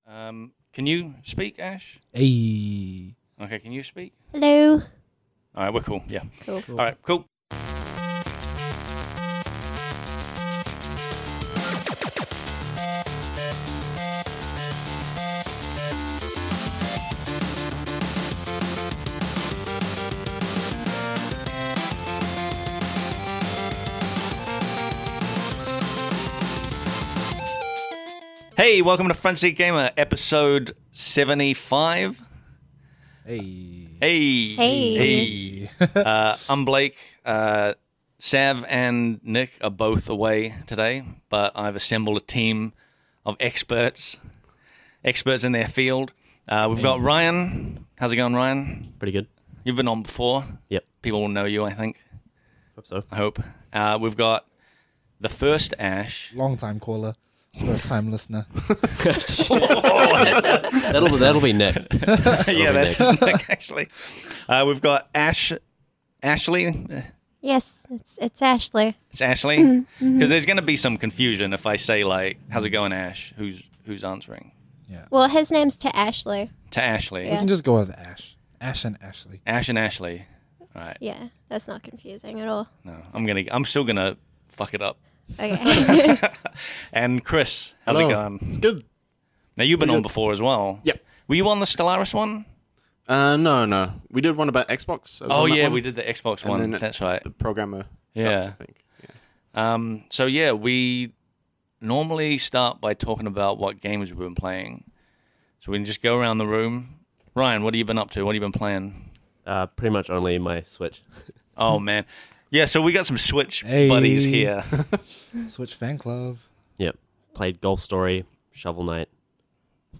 Can you speak, Ash? Hey. Okay, can you speak? Hello. All right, we're cool. Yeah. Cool. All right, cool. Hey, welcome to Front Seat Gamer, episode 75. Hey. Hey. Hey. I'm Blake. Sav and Nick are both away today, but I've assembled a team of experts in their field. We've got Ryan. How's it going, Ryan? Pretty good. You've been on before. Yep. People will know you, I think. Hope so. I hope. We've got the first Ash. Long time caller. First time listener. That'll be Nick. Yeah, that's Nick, actually. We've got Ashleigh. Yes, it's Ashleigh. It's Ashleigh? Because there's going to be some confusion if I say, like, how's it going, Ash? Who's answering? Yeah. Well, his name's to Ashleigh. To Ashleigh. We Yeah. can just go with Ash. Ash and Ashleigh. Ash and Ashleigh. All right. Yeah, that's not confusing at all. No, I'm still going to fuck it up. Okay. And Chris, how's Hello. it going? It's good. Now, you've been Pretty on good. before as well. Yep. Were you on the Stellaris one? No. We did one about Xbox. I was Oh, on that yeah, one. we did the Xbox And one. then That's right. The programmer. Yeah. I think. Yeah. So, yeah, we normally start by talking about what games we've been playing. So we can just go around the room. Ryan, what have you been up to? What have you been playing? Pretty much only my Switch. Oh, man. Yeah, so we got some Switch Hey. buddies here. Switch fan club. Yep. Played Golf Story, Shovel Knight.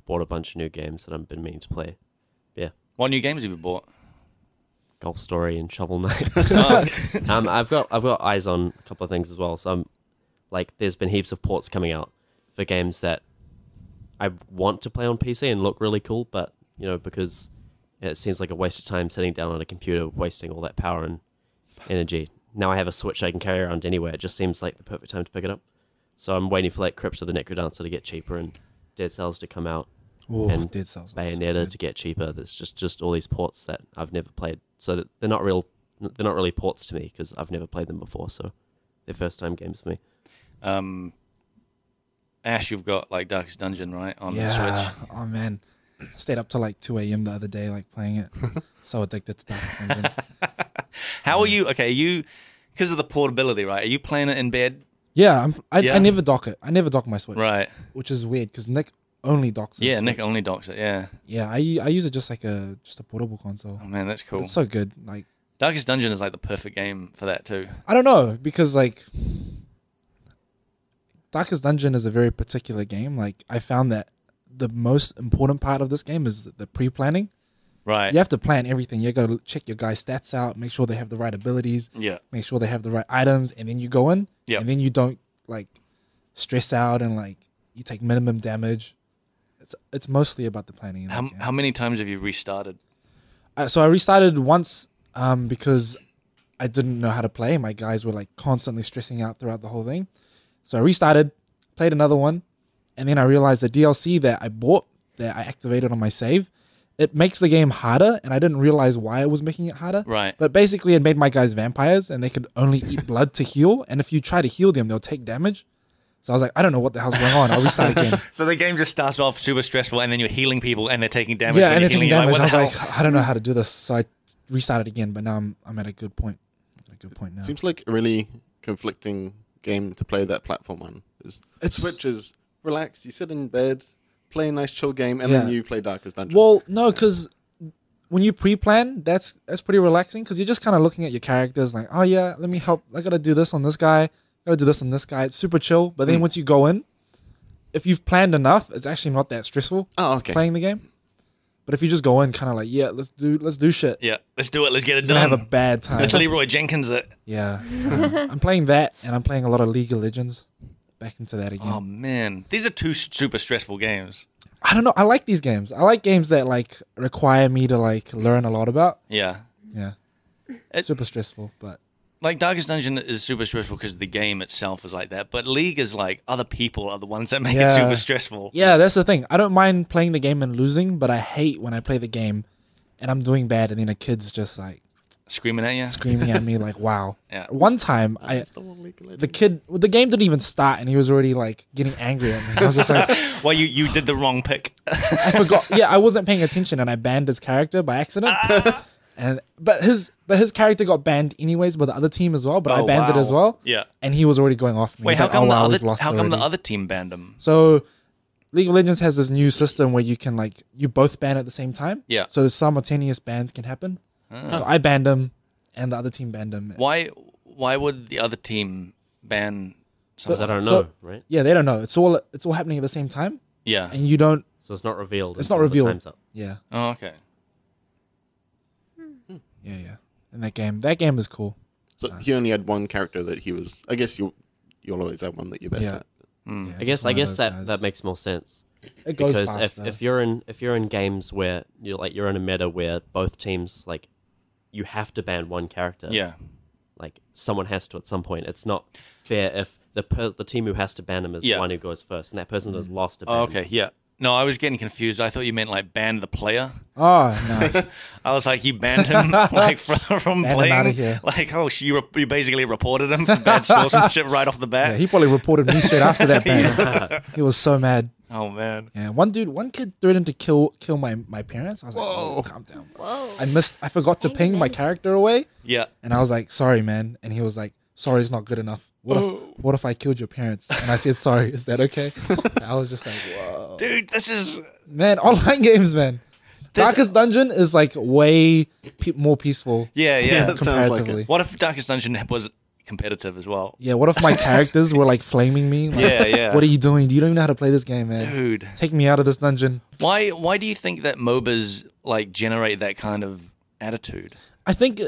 Bought a bunch of new games that I've been meaning to play. Yeah. What new games have you bought? Golf Story and Shovel Knight. Oh, I've got eyes on a couple of things as well. So there's been heaps of ports coming out for games that I want to play on PC and look really cool, but because it seems like a waste of time sitting down on a computer, wasting all that power and energy. Now I have a Switch I can carry around anywhere. It just seems like the perfect time to pick it up. So I'm waiting for Crypt of the Necrodancer to get cheaper and Dead Cells to come out. Oh, And Dead Cells. Bayonetta to get cheaper. There's just all these ports that I've never played, so that they're not really ports to me because I've never played them before. So they're first time games for me. Ash, you've got like Darkest Dungeon, right, on the Yeah. Switch? Oh, man. Stayed up till like 2 a.m. the other day, like playing it. So addicted to Dark Dungeon. How are you? Okay, you because of the portability, right? Are you playing it in bed? Yeah, I Yeah. never dock it. I never dock my Switch. Right. Which is weird because Nick only docks his Yeah, Switch. Nick only docks it. Yeah. Yeah, I use it just like a portable console. Oh man, that's cool. It's so good. Like, Darkest Dungeon is like the perfect game for that too. I don't know, because like Darkest Dungeon is a very particular game. Like, I found that the most important part of this game is the pre-planning. Right. You have to plan everything. You got to check your guys' stats out, make sure they have the right abilities, Yeah. make sure they have the right items, and then you go in. Yep. And then you don't like stress out and like you take minimum damage. It's mostly about the planning. in that game. How many times have you restarted? So I restarted once because I didn't know how to play. My guys were like constantly stressing out throughout the whole thing. So I restarted, played another one, and then I realized the DLC that I bought, that I activated on my save, it makes the game harder, and I didn't realize why it was making it harder. Right. But basically it made my guys vampires, and they could only eat blood to heal, and if you try to heal them, they'll take damage. So I was like, I don't know what the hell's going on. I'll restart again. So the game just starts off super stressful, and then you're healing people, and they're taking damage. Yeah, when and you're they're taking healing. You're damage. I was what the hell? like, I don't know how to do this. So I restarted again, but now I'm at a good point. A good point now. Seems like a really conflicting game to play that platform on. Switch is relaxed. You sit in bed, play a nice chill game, and then Yeah. you play Darkest Dungeon. Well, no, because when you pre-plan, that's pretty relaxing because you're just kind of looking at your characters like, oh yeah, let me help. I gotta do this on this guy. Gotta do this on this guy. It's super chill. But then once you go in, if you've planned enough, it's actually not that stressful Oh, okay. playing the game. But if you just go in kind of like, yeah, let's do shit, Yeah, let's do it. Let's get it you're gonna done. have a bad time. Let's Leroy Jenkins it. Yeah, I'm playing that, and I'm playing a lot of League of Legends. Back into that again. Oh man, these are two super stressful games. I don't know. I like these games. I like games that like require me to like learn a lot about. Yeah. Yeah, It- super stressful, but like Darkest Dungeon is super stressful because the game itself is like that, but League is like other people are the ones that make it Yeah. super stressful. Yeah, that's the thing. I don't mind playing the game and losing, but I hate when I play the game and I'm doing bad and then a kid's just like Screaming at you. screaming at me like, wow. Yeah. One time, the kid, the game didn't even start and he was already like getting angry at me. I was just like, Well, you did the wrong pick. I forgot. Yeah, I wasn't paying attention and I banned his character by accident. But his character got banned anyways by the other team as well. But I Oh, banned it wow. as well. Yeah. And he was already going off me. Wait, He's how like, come oh, wow, we've the lost other already. team banned him? So League of Legends has this new system where you can like you both ban at the same time. Yeah. So the simultaneous bans can happen. So I banned him, and the other team banned him. Why would the other team ban? Because I don't So- know, right? Yeah, they don't know. It's all happening at the same time, Yeah. and you don't. So it's not revealed. It's not until the revealed. time's up. Yeah, Oh, okay. yeah. And that game is cool. So he only had one character that he was. I guess you'll always have one that you're best Yeah. at. Yeah, I guess just one of those that guys. that makes more sense. It goes Because faster. if you're in games where you're in a meta where both teams like you have to ban one character. Yeah. Like someone has to at some point. It's not fair if the team who has to ban him is Yeah. the one who goes first, and that person has lost a ban. Oh, okay. Yeah. No, I was getting confused. I thought you meant like ban the player. oh no, I was like, you banned him like from Ban him playing. outta here. Like, oh, you basically reported him for bad sportsmanship right off the bat. yeah, he probably reported me straight after that ban. He was so mad. Oh man. Yeah, one kid threatened to kill my parents. I was like, oh, calm down. Whoa. I forgot to ping my character away, Yeah. and I was like, sorry, man. And he was like, sorry, it's not good enough. What if I killed your parents? And I said, sorry, is that okay? And I was just like, whoa. Dude, this is Man, online games, man. Darkest Dungeon is like way more peaceful yeah, yeah. That sounds like comparatively. it. What if Darkest Dungeon was competitive as well? Yeah, what if my characters were like flaming me? Like, Yeah, yeah. What are you doing? You don't even know how to play this game, man. Dude, Take me out of this dungeon. why do you think that MOBAs like generate that kind of attitude? I think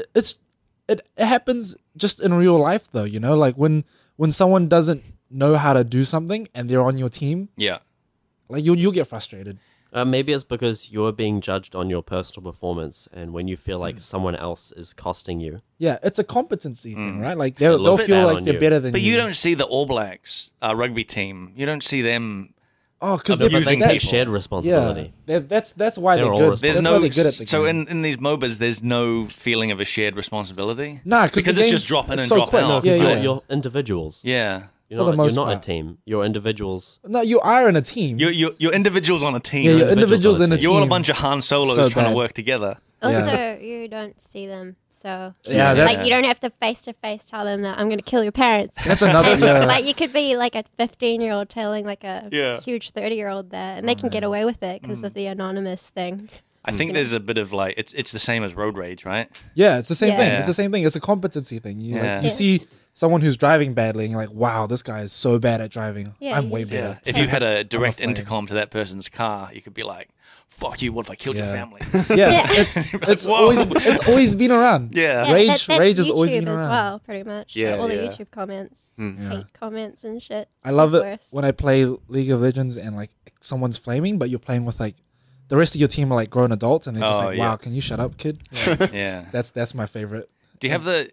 it happens just in real life though, you know, like when someone doesn't know how to do something and they're on your team, Yeah. like you'll get frustrated. Maybe it's because you're being judged on your personal performance, and when you feel like someone else is costing you. Yeah, it's a competency thing, right? Like It they'll looks feel down like on they're you. better than But you. you don't see the All Blacks rugby team. You don't see them. Oh, because But they're using They people. take shared responsibility. Yeah, that's why They're they're all good. responsible. There's That's no why they're good at the so game. in these MOBAs, there's no feeling of a shared responsibility. Nah, because the it's game's- just drop in it's and so drop quick. out. Yeah, Because yeah. you're individuals. Yeah. You're For the not, most you're not a part. team. You're individuals. No, you are in a team. You're individuals on a team. yeah, you're individuals individuals on in a a team. team. You're all a bunch of Han Solos So trying bad. to work together. Also, Yeah. you don't see them, so Yeah, that's like you don't have to face tell them that I'm going to kill your parents. that's another. Yeah. Like you could be like a 15-year-old telling like a Yeah. huge 30-year-old that, and they can get away with it because of the anonymous thing. I think there's a bit of like it's the same as road rage, right? Yeah, it's the same thing. Yeah. It's the same thing. It's a competency thing. You Yeah. like, you see someone who's driving badly, and you're like, wow, this guy is so bad at driving. Yeah, I'm you way just- better. If you had a direct flame. intercom to that person's car, you could be like, "Fuck you! What if I killed your Yeah. family?" Yeah, it's Whoa. always been around. Yeah. Yeah, Rage- that's rage has YouTube always been as around. well, pretty much. Yeah, Like, all the yeah. YouTube comments, Yeah. hate comments and shit. I love It's it worse. when I play League of Legends and like someone's flaming, but you're playing with like the rest of your team are like grown adults, and they're just Oh, like, yeah. wow, can you shut up, kid? Like, Yeah. that's my favorite. Do you have the?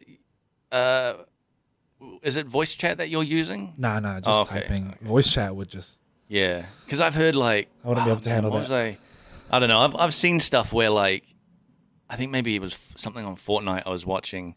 Is it voice chat that you're using? Nah, just Oh, okay, typing. Voice chat would just. Yeah, because I've heard like I wouldn't be able to handle what that. was I don't know. I've seen stuff where like I think maybe it was something on Fortnite I was watching,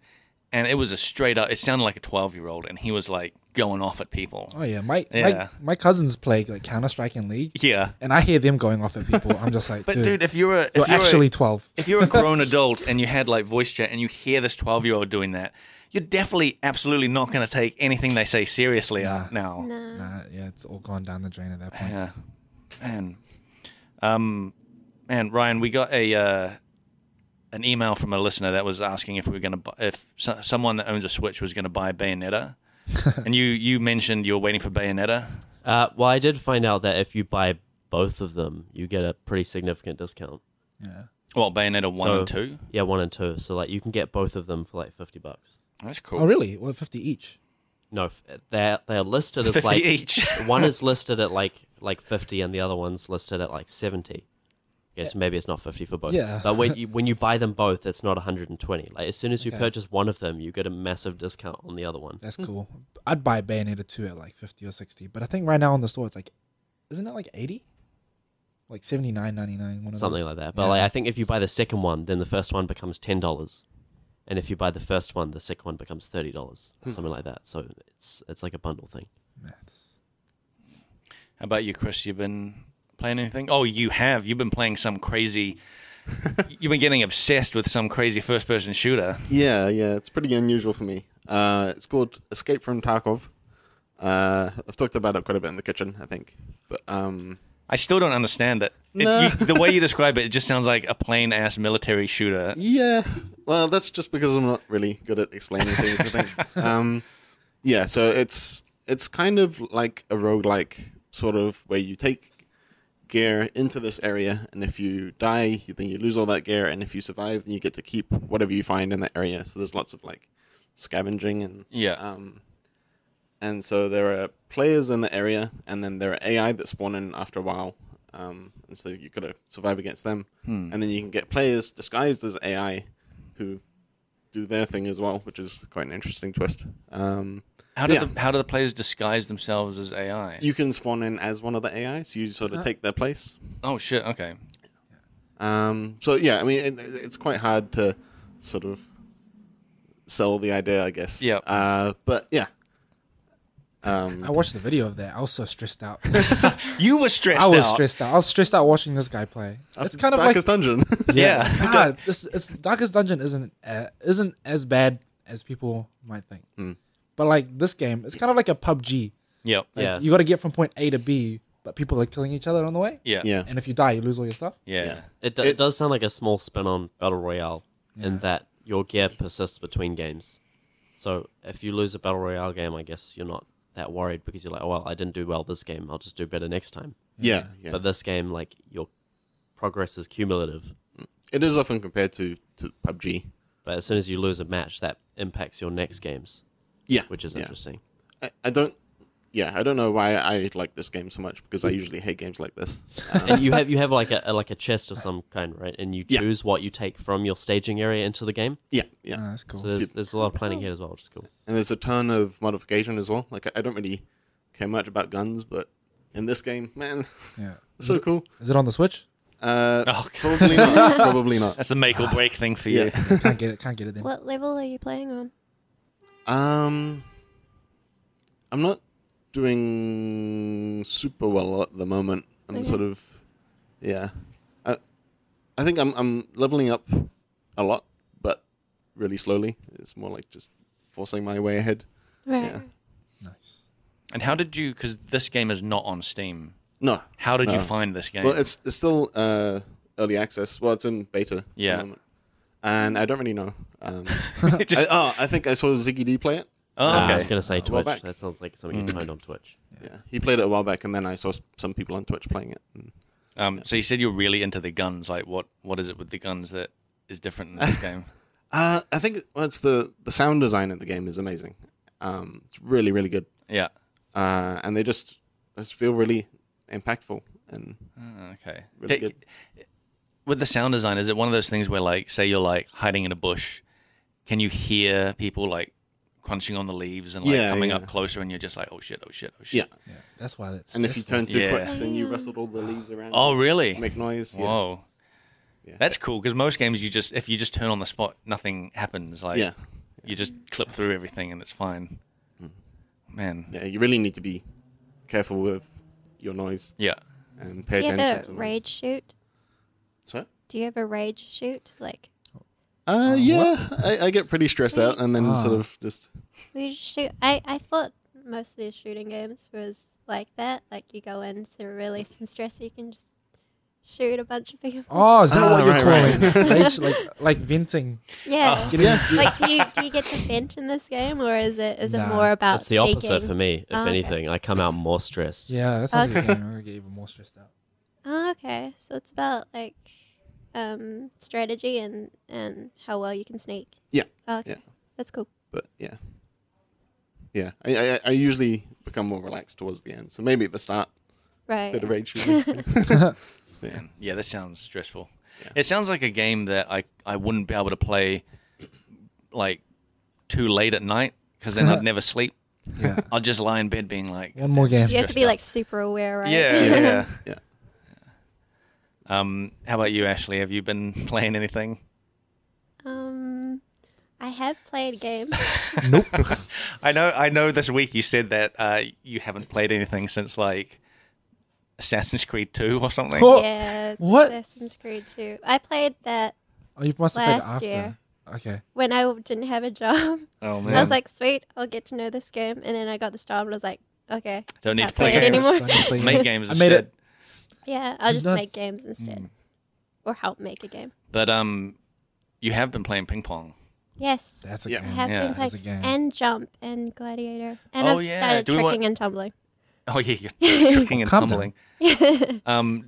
and it was a straight up. It sounded like a 12-year-old, and he was like going off at people. Oh yeah, Yeah. my cousins play like Counter Strike in League, Yeah, and I hear them going off at people. I'm just like, but dude, dude, if you're actually 12. if you're a grown adult and you had like voice chat and you hear this 12-year-old doing that, you're definitely absolutely not going to take anything they say seriously now. No. Nah, yeah, it's all gone down the drain at that point. Yeah, man, Ryan, we got an email from a listener that was asking if we were going to someone that owns a Switch was going to buy Bayonetta, and you mentioned you were waiting for Bayonetta. Well, I did find out that if you buy both of them, you get a pretty significant discount. Yeah. Well, Bayonetta 1 and 2. Yeah, 1 and 2. So like you can get both of them for like $50. That's cool. Oh really? Well, 50 each. No, they're listed as 50 like each. one is listed at like 50 and the other one's listed at like 70. Okay, so maybe it's not 50 for both. Yeah. But when you buy them both, it's not 120. Like as soon as you Okay. purchase one of them, you get a massive discount on the other one. That's cool. I'd buy Bayonetta 2 at like 50 or 60, but I think right now on the store it's like, isn't it like 80? Like 79.99. One of Something those. like that. But Yeah. like I think if you buy the second one, then the first one becomes $10. And if you buy the first one, the second one becomes $30 or something like that. So it's like a bundle thing. Maths. How about you, Chris? You been playing anything? Oh, you have. You've been playing some crazy. You've been getting obsessed with some crazy first-person shooter. Yeah, it's pretty unusual for me. It's called Escape from Tarkov. I've talked about it quite a bit in the kitchen, I think. But I still don't understand it. No. The way you describe it, it just sounds like a plain-ass military shooter. yeah, well, that's just because I'm not really good at explaining things, I think. Yeah, so it's kind of like a roguelike sort of where you take gear into this area, and if you die, then you lose all that gear, and if you survive, then you get to keep whatever you find in that area. So there's lots of like scavenging and Yeah. and so there are players in the area, and then there are AI that spawn in after a while, and so you've got to survive against them, and then you can get players disguised as AI who do their thing as well, which is quite an interesting twist. How do yeah. the players disguise themselves as AI? You can spawn in as one of the AI, so you sort of take their place. Oh shit! Okay. So yeah, I mean, it's quite hard to sort of sell the idea, I guess. Yeah. But yeah. I watched the video of that. I was so stressed out. You were stressed I was out. stressed out. I was stressed out watching this guy play. It's kind of like Darkest Dungeon. Yeah. nah, it's Darkest Dungeon isn't as bad as people might think. But like this game, it's kind of like a PUBG. Yep. Like, Yeah. you got to get from point A to B, but people are killing each other on the way. Yeah. Yeah. And if you die, you lose all your stuff. Yeah. It does sound like a small spin on Battle Royale in that your gear persists between games. So if you lose a Battle Royale game, I guess you're not that worried because you're like, oh, well, I didn't do well this game. I'll just do better next time. Yeah. But this game, like, your progress is cumulative. It is often compared to PUBG. But as soon as you lose a match, that impacts your next games, Yeah. which is interesting. I don't know why I like this game so much, because I usually hate games like this. And you have like a chest of some kind, right? And you Yeah. choose what you take from your staging area into the game. Yeah. That's cool. So there's a lot of planning here as well, which is cool. And there's a ton of modification as well. Like, I don't really care much about guns, but in this game, man, Yeah. so cool. Is it on the Switch? Probably not. Probably not. That's the make or break thing for you. Yeah. Can't get it. Can't get it then. What level are you playing on? I'm not doing super well at the moment. I'm Okay. sort of, yeah. I think I'm leveling up a lot, but really slowly. It's more like just forcing my way ahead. Right. Yeah. Nice. And how did you? Because this game is not on Steam. No. How did you No. find this game? Well, it's still early access. Well, it's in beta. at the Yeah. moment. And I don't really know. It just, I think I saw Ziggy D play it. oh, I okay. was going to say while Twitch. back. That sounds like something you find on Twitch. Yeah, he played it a while back, and then I saw some people on Twitch playing it. And So you said you're really into the guns. Like, what is it with the guns that is different in this game? I think it's the sound design in the game is amazing. It's really, really good. Yeah. And they just feel really impactful and Oh, okay. really good. With the sound design, is it one of those things where, like, say you're like hiding in a bush, can you hear people like crunching on the leaves and like Yeah, coming yeah. up closer, and you're just like, oh shit, oh shit, oh Yeah, shit. Yeah. That's why it's. and if you turn too Yeah. quick, then you rustled all the leaves around. Oh, and really? Make noise. Yeah. Whoa. Yeah. That's cool, because most games if you just turn on the spot, nothing happens. Like, Yeah. you just clip through everything and it's fine. Man. Yeah, you really need to be careful with your noise Yeah. and pay Do you attention have to a noise. rage shoot? Sorry? Do you have a rage shoot? Like, Yeah, I get pretty stressed out and then sort of just. we just shoot. I thought most of these shooting games was like that. Like, you go in to release some stress, so you can just shoot a bunch of people. Oh, is that what you're right, calling? Rage, like venting. Yeah. Getting- Like, do you get to vent in this game, or is it Nah. more about It's the opposite sneaking? for me, if Oh, okay. anything. I come out more stressed. Yeah, that sounds like a Okay. game. I'm gonna get even more stressed out. Oh, okay. So it's about like strategy and how well you can sneak. Yeah. Oh, okay. Yeah. That's cool. But yeah. Yeah, I usually become more relaxed towards the end. So maybe at the start, Right. bit of rage shooting. Man. Yeah, that sounds stressful. Yeah. It sounds like a game that I wouldn't be able to play like too late at night because then I'd never sleep. Yeah. I'll just lie in bed being like, One more game. You have to be like super aware, right? yeah. Yeah. How about you, Ashleigh? Have you been playing anything? I have played games. Nope. I know. This week you said that you haven't played anything since like Assassin's Creed 2 or something. Oh, Yeah, it's what? Assassin's Creed 2. I played that Oh, you must have played it Last after. year. Okay. when I didn't have a job. Oh man, I was like, sweet, I'll get to know this game. And then I got this job and I was like, okay, don't need to can't play play it games. anymore. Don't need to play Make games. games I made instead. it. Yeah, I'll just done. make games instead. Or help make a game. But you have been playing ping pong. Yes. That's a Yeah. I game. have Yeah. been That's a playing. game. And jump and gladiator. And Oh, I've yeah. started Do we tricking want- and tumbling. Oh yeah, you're tricking and Calm down. tumbling.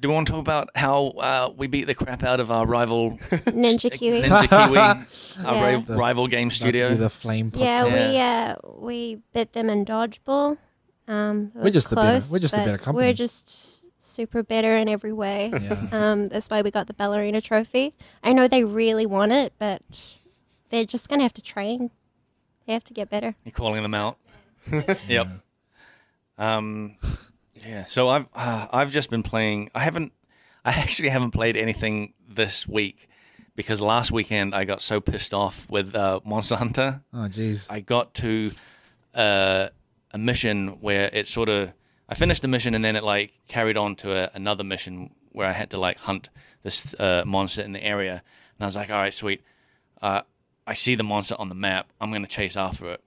Do we want to talk about how we beat the crap out of our rival Ninja Kiwi. Ninja Kiwi, our Yeah. rival game About to studio? be the flame podcast. Yeah, we bit them in dodgeball. It was just the better- close, we're just the but better company. We're just super better in every way. Yeah. That's why we got the ballerina trophy. I know they really want it, but they're just gonna have to train. They have to get better. You're calling them out. Yep. Yeah. So I've just been playing. I actually haven't played anything this week because last weekend I got so pissed off with Monster Hunter. Oh, jeez. I got to a mission where it sort of I finished the mission and then it like carried on to another mission where I had to like hunt this monster in the area, and I was like, all right, sweet. I see the monster on the map. I'm gonna chase after it,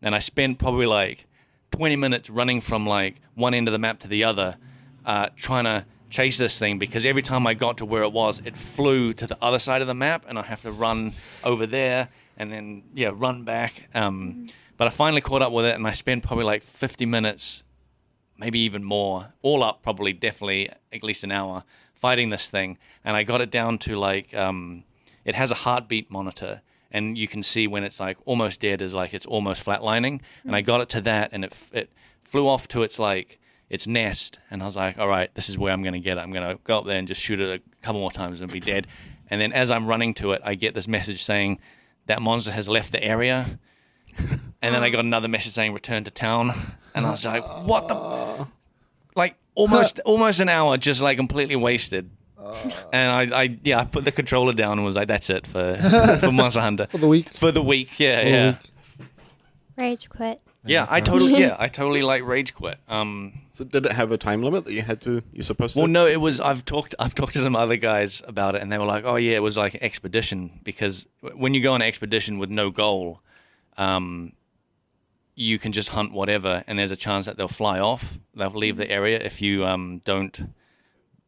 and I spent probably like 20 minutes running from like one end of the map to the other, trying to chase this thing because every time I got to where it was, it flew to the other side of the map, and I have to run over there and then run back. But I finally caught up with it, and I spent probably like 50 minutes, maybe even more, all up probably definitely at least an hour fighting this thing, and I got it down to like it has a heartbeat monitor. And you can see when it's like almost dead is like it's almost flatlining. And I got it to that, and it flew off to its like its nest. And I was like, all right, this is where I'm going to get it. I'm going to go up there and just shoot it a couple more times and be dead. And then as I'm running to it, I get this message saying that monster has left the area. And then I got another message saying return to town. And I was like, what the? Like almost an hour just like completely wasted. And I put the controller down and was like, that's it for Monster Hunter. For the week. For the week, For the yeah. week. Rage quit. Yeah, I totally like rage quit. So did it have a time limit that you're supposed to? Well, no, it was. I've talked to some other guys about it, and they were like, "Oh yeah, it was like an expedition because when you go on an expedition with no goal, you can just hunt whatever, and there's a chance that they'll fly off. They'll leave the area if you don't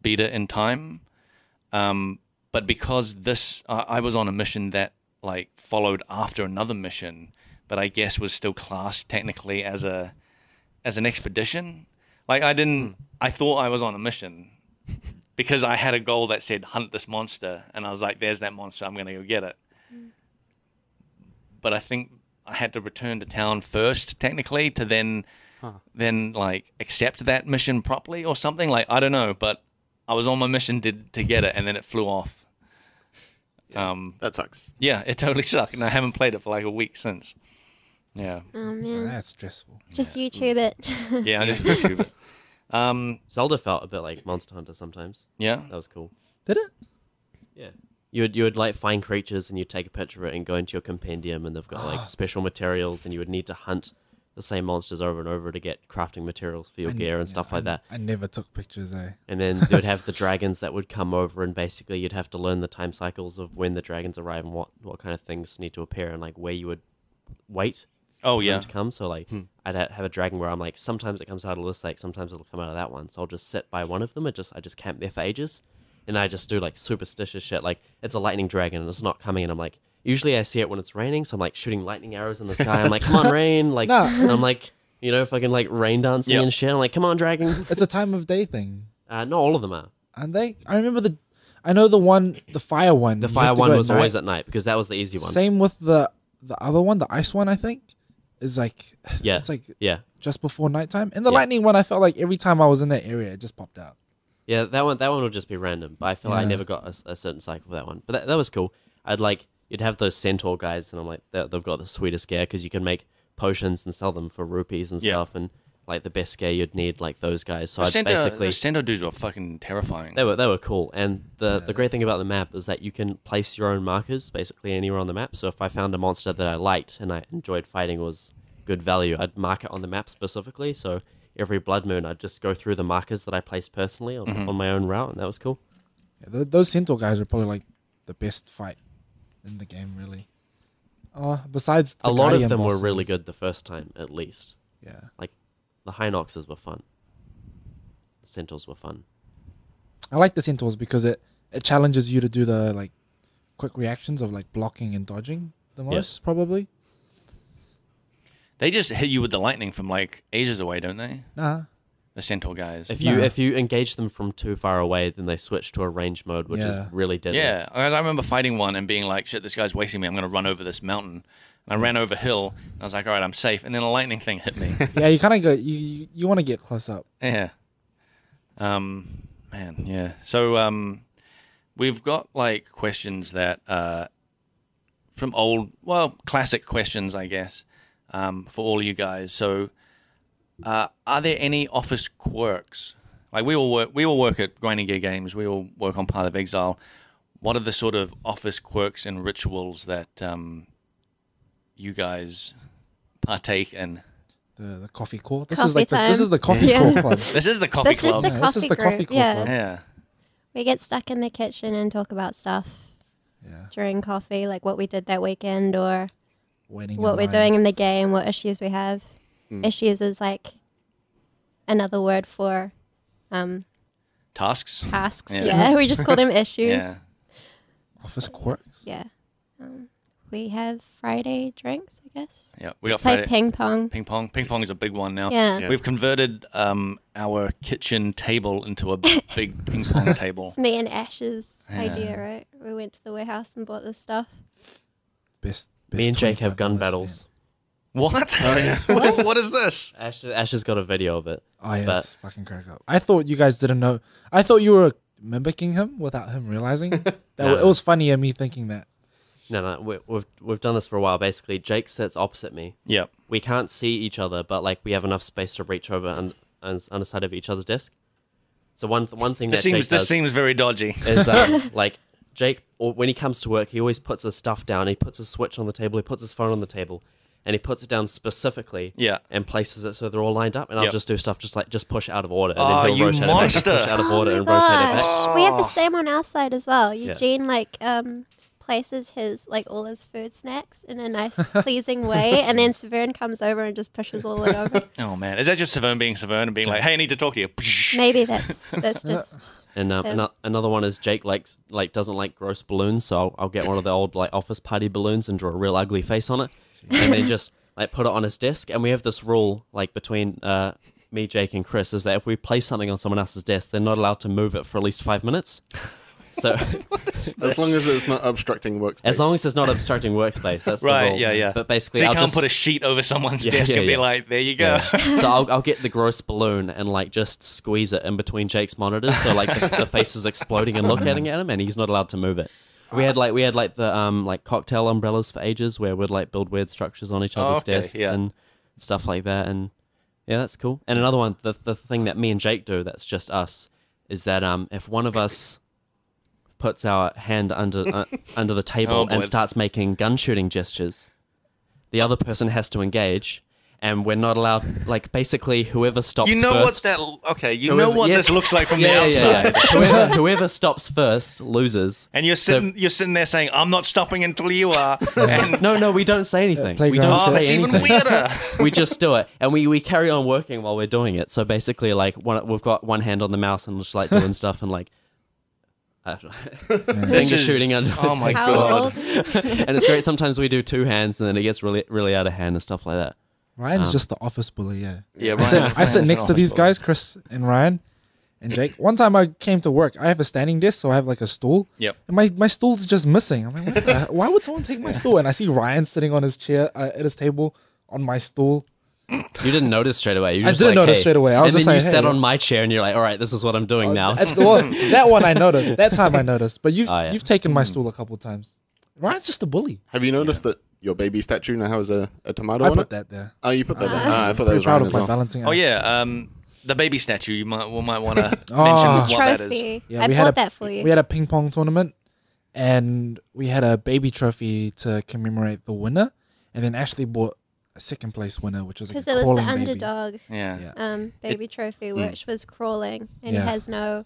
beat it in time. But because I was on a mission that like followed after another mission, but I guess was still classed technically as an expedition. Like I thought I was on a mission because I had a goal that said hunt this monster, and I was like, there's that monster, I'm gonna go get it. But I think I had to return to town first, technically, to then like accept that mission properly or something. Like I don't know, but I was on my mission to get it, and then it flew off. That sucks. Yeah, it totally sucked, and I haven't played it for like a week since. Yeah, Oh man. That's stressful. Just YouTube it. yeah, I just YouTube it. Zelda felt a bit like Monster Hunter sometimes. Yeah, That was cool. Did it? Yeah. You would like find creatures and you'd take a picture of it and go into your compendium, and they've got like special materials, and you would need to hunt the same monsters over and over to get crafting materials for your gear and stuff like that. I never took pictures, eh? And then they would have the dragons that would come over, and basically you'd have to learn the time cycles of when the dragons arrive and what kind of things need to appear and like where you would wait oh for yeah, them to come. So like I'd have a dragon where I'm like, sometimes it comes out of this lake, sometimes it'll come out of that one. So I'll just sit by one of them and I just camp there for ages. And I just do like superstitious shit. Like it's a lightning dragon and it's not coming, and I'm like, usually I see it when it's raining, so I'm like shooting lightning arrows in the sky. I'm like, come on, rain! Like, No, and I'm like, fucking like rain dancing Yep. and shit. I'm like, come on, dragon! It's a time of day thing. Not all of them are. Aren't they? I remember I know the fire one. The you fire have to one go was night. always at night because that was the easy one. Same with the other one, the ice one, I think, is like, Yeah. it's like Yeah. just before nighttime. And the Yeah. lightning one, I felt like every time I was in that area, it just popped out. Yeah, that one will just be random. But I feel like I never got a certain cycle for that one. But that was cool. You'd have those centaur guys, and I'm like, they've got the sweetest gear because you can make potions and sell them for rupees and stuff. And like the best gear, you'd need like those guys. So the centaur dudes were fucking terrifying. They were cool. And the great thing about the map is that you can place your own markers basically anywhere on the map. So if I found a monster that I liked and I enjoyed fighting was good value, I'd mark it on the map specifically. So every blood moon, I'd just go through the markers that I placed personally on my own route, and that was cool. Yeah, those centaur guys are probably like the best fight in the game, really. Besides a lot of Guardian them bosses. were really good the first time, at least. Yeah. Like the Hinoxes were fun. The Centaurs were fun. I like the centaurs because it challenges you to do the like quick reactions of like blocking and dodging the most, probably. They just hit you with the lightning from like ages away, don't they? Nah. The centaur guys. If you engage them from too far away, then they switch to a range mode, which is really deadly. Yeah, I remember fighting one and being like, shit, this guy's wasting me. I'm going to run over this mountain. And I ran over a hill. And I was like, all right, I'm safe. And then a lightning thing hit me. Yeah, you kind of go. You want to get close up. Yeah. Man, yeah. So we've got like questions that from classic questions, I guess, for all you guys. So are there any office quirks? Like we all work at Grinding Gear Games. We all work on Path of Exile. What are the sort of office quirks and rituals that you guys partake in? The coffee call. This Coffee is like time. this is the coffee call club. This is the coffee club. This is the coffee call club. Yeah. We get stuck in the kitchen and talk about stuff Yeah. during coffee, like what we did that weekend or Waiting what in we're line. doing in the game, what issues we have. Issues is like another word for Tasks. tasks. Yeah. Yeah, we just call them issues. Yeah. Office quirks. Yeah. We have Friday drinks, I guess. Yeah. We got Play Friday. ping pong. Ping pong. Ping pong is a big one now. Yeah. Yeah. We've converted our kitchen table into a big ping pong table. It's me and Ash's Yeah. idea, right? We went to the warehouse and bought this stuff. Best Me and Jake have gun $25 battles. What? What is this? Ash has got a video of it. Oh yeah, But- it's fucking crack up. I thought you guys didn't know. I thought you were mimicking him without him realizing. That No. it was funny of me thinking that. No, we've done this for a while. Basically, Jake sits opposite me. Yep. We can't see each other, but like we have enough space to reach over and underside of each other's desk. So one thing that Jake This does seems very dodgy. is like Jake, when he comes to work, he always puts his stuff down. He puts his Switch on the table. He puts his phone on the table, and he puts it down specifically. Yeah. And places it so they're all lined up. And Yep. I'll just do stuff just push out of order. And Oh, then he'll you rotate monster. it back, push out of order Oh and my rotate it back. gosh. We have the same on our side as well. Yeah. Eugene places his all his food snacks in a nice pleasing way, and then Saveun comes over and just pushes all it over. Oh man, is that just Saveun being Saveun and being like, "Hey, I need to talk to you"? Maybe that's just And another one is Jake doesn't like gross balloons, so I'll get one of the old office party balloons and draw a real ugly face on it, and then just put it on his desk. And we have this rule between me, Jake, and Chris is that if we place something on someone else's desk, they're not allowed to move it for at least 5 minutes. So As long as it's not obstructing workspace. as long as it's not obstructing workspace, that's Right, the rule. yeah. But basically, So you I'll can't just put a sheet over someone's Yeah, desk yeah, and be yeah. like, "There you go." so I'll get the gross balloon and just squeeze it in between Jake's monitors, so the face is exploding and looking at him, and he's not allowed to move it. We had the cocktail umbrellas for ages where we'd build weird structures on each other's okay, desks yeah. and stuff like that, and yeah, that's cool. And another one, the thing that me and Jake do that's just us is that if one of us puts our hand under the table Oh, boy. and starts making gun shooting gestures, the other person has to engage, and we're not allowed. Basically, whoever stops You know first, you know what Yes. this looks like from the yeah, outside. yeah. Whoever stops first loses. And you're sitting there saying, "I'm not stopping until you are." And No, we don't say anything. We playground don't oh, say that's even anything. weirder. We just do it, and we carry on working while we're doing it. So basically, we've got one hand on the mouse and just doing stuff and I don't know, This finger is- shooting under. Oh my how god. old. And it's great. Sometimes we do two hands, and then it gets really, really out of hand and stuff like that. Ryan's just the office bully. Yeah. Yeah, I sit Ryan's next an to these office guys, Chris and Ryan and Jake. One time I came to work. I have a standing desk, so I have a stool. Yep. And my stool's just missing. I'm like, why would someone take my stool? And I see Ryan sitting on his chair at his table on my stool. You didn't notice straight away. You I just didn't like, notice hey. straight away. I was and just then like, you sat hey. on my chair and you're like, all right, this is what I'm doing now. That one I noticed. That time I noticed. But yeah. you've taken my stool a couple times. Ryan's just a bully. Have you noticed that your baby statue now has a tomato I on put it? that there. Oh, you put that there. I thought that Pretty was proud Ryan of as my well. balancing Oh act. yeah, the baby statue. We might want to Oh. mention what that is. Trophy. Yeah, I we had bought that for you. We had a ping pong tournament, and we had a baby trophy to commemorate the winner. And then Ashleigh bought a second place winner, which was like Because a it was the crawling baby. underdog Yeah. baby trophy, which was crawling and Yeah. has no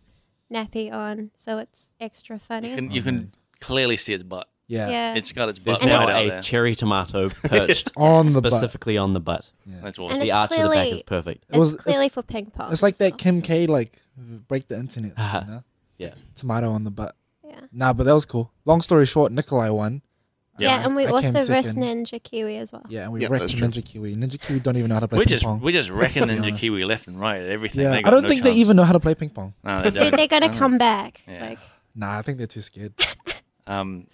nappy on, so it's extra funny. You can clearly see its butt. Yeah. Yeah. It's got its There's butt now right out a there. cherry tomato perched On the butt. specifically on the butt. That's And awesome. The it's arch of the back clearly- is perfect. It was- It's clearly for ping pong. It's like as that well. Kim K like break the internet. You know? Yeah. Tomato on the butt. Yeah. Nah, but that was cool. Long story short, Nikolai won. Yeah, and we I also came versed second. Ninja Kiwi as well. Yeah, and we Yep, wrecked that's true. Ninja Kiwi. Ninja Kiwi don't even know how to play We ping just pong. we just reckon be Ninja honest. Kiwi left and right. Everything. Yeah, They I got don't no think they chance. even know how to play ping pong. No, they Dude, don't. they're gonna Oh. come back. Yeah. Like, Nah, I think they're too scared.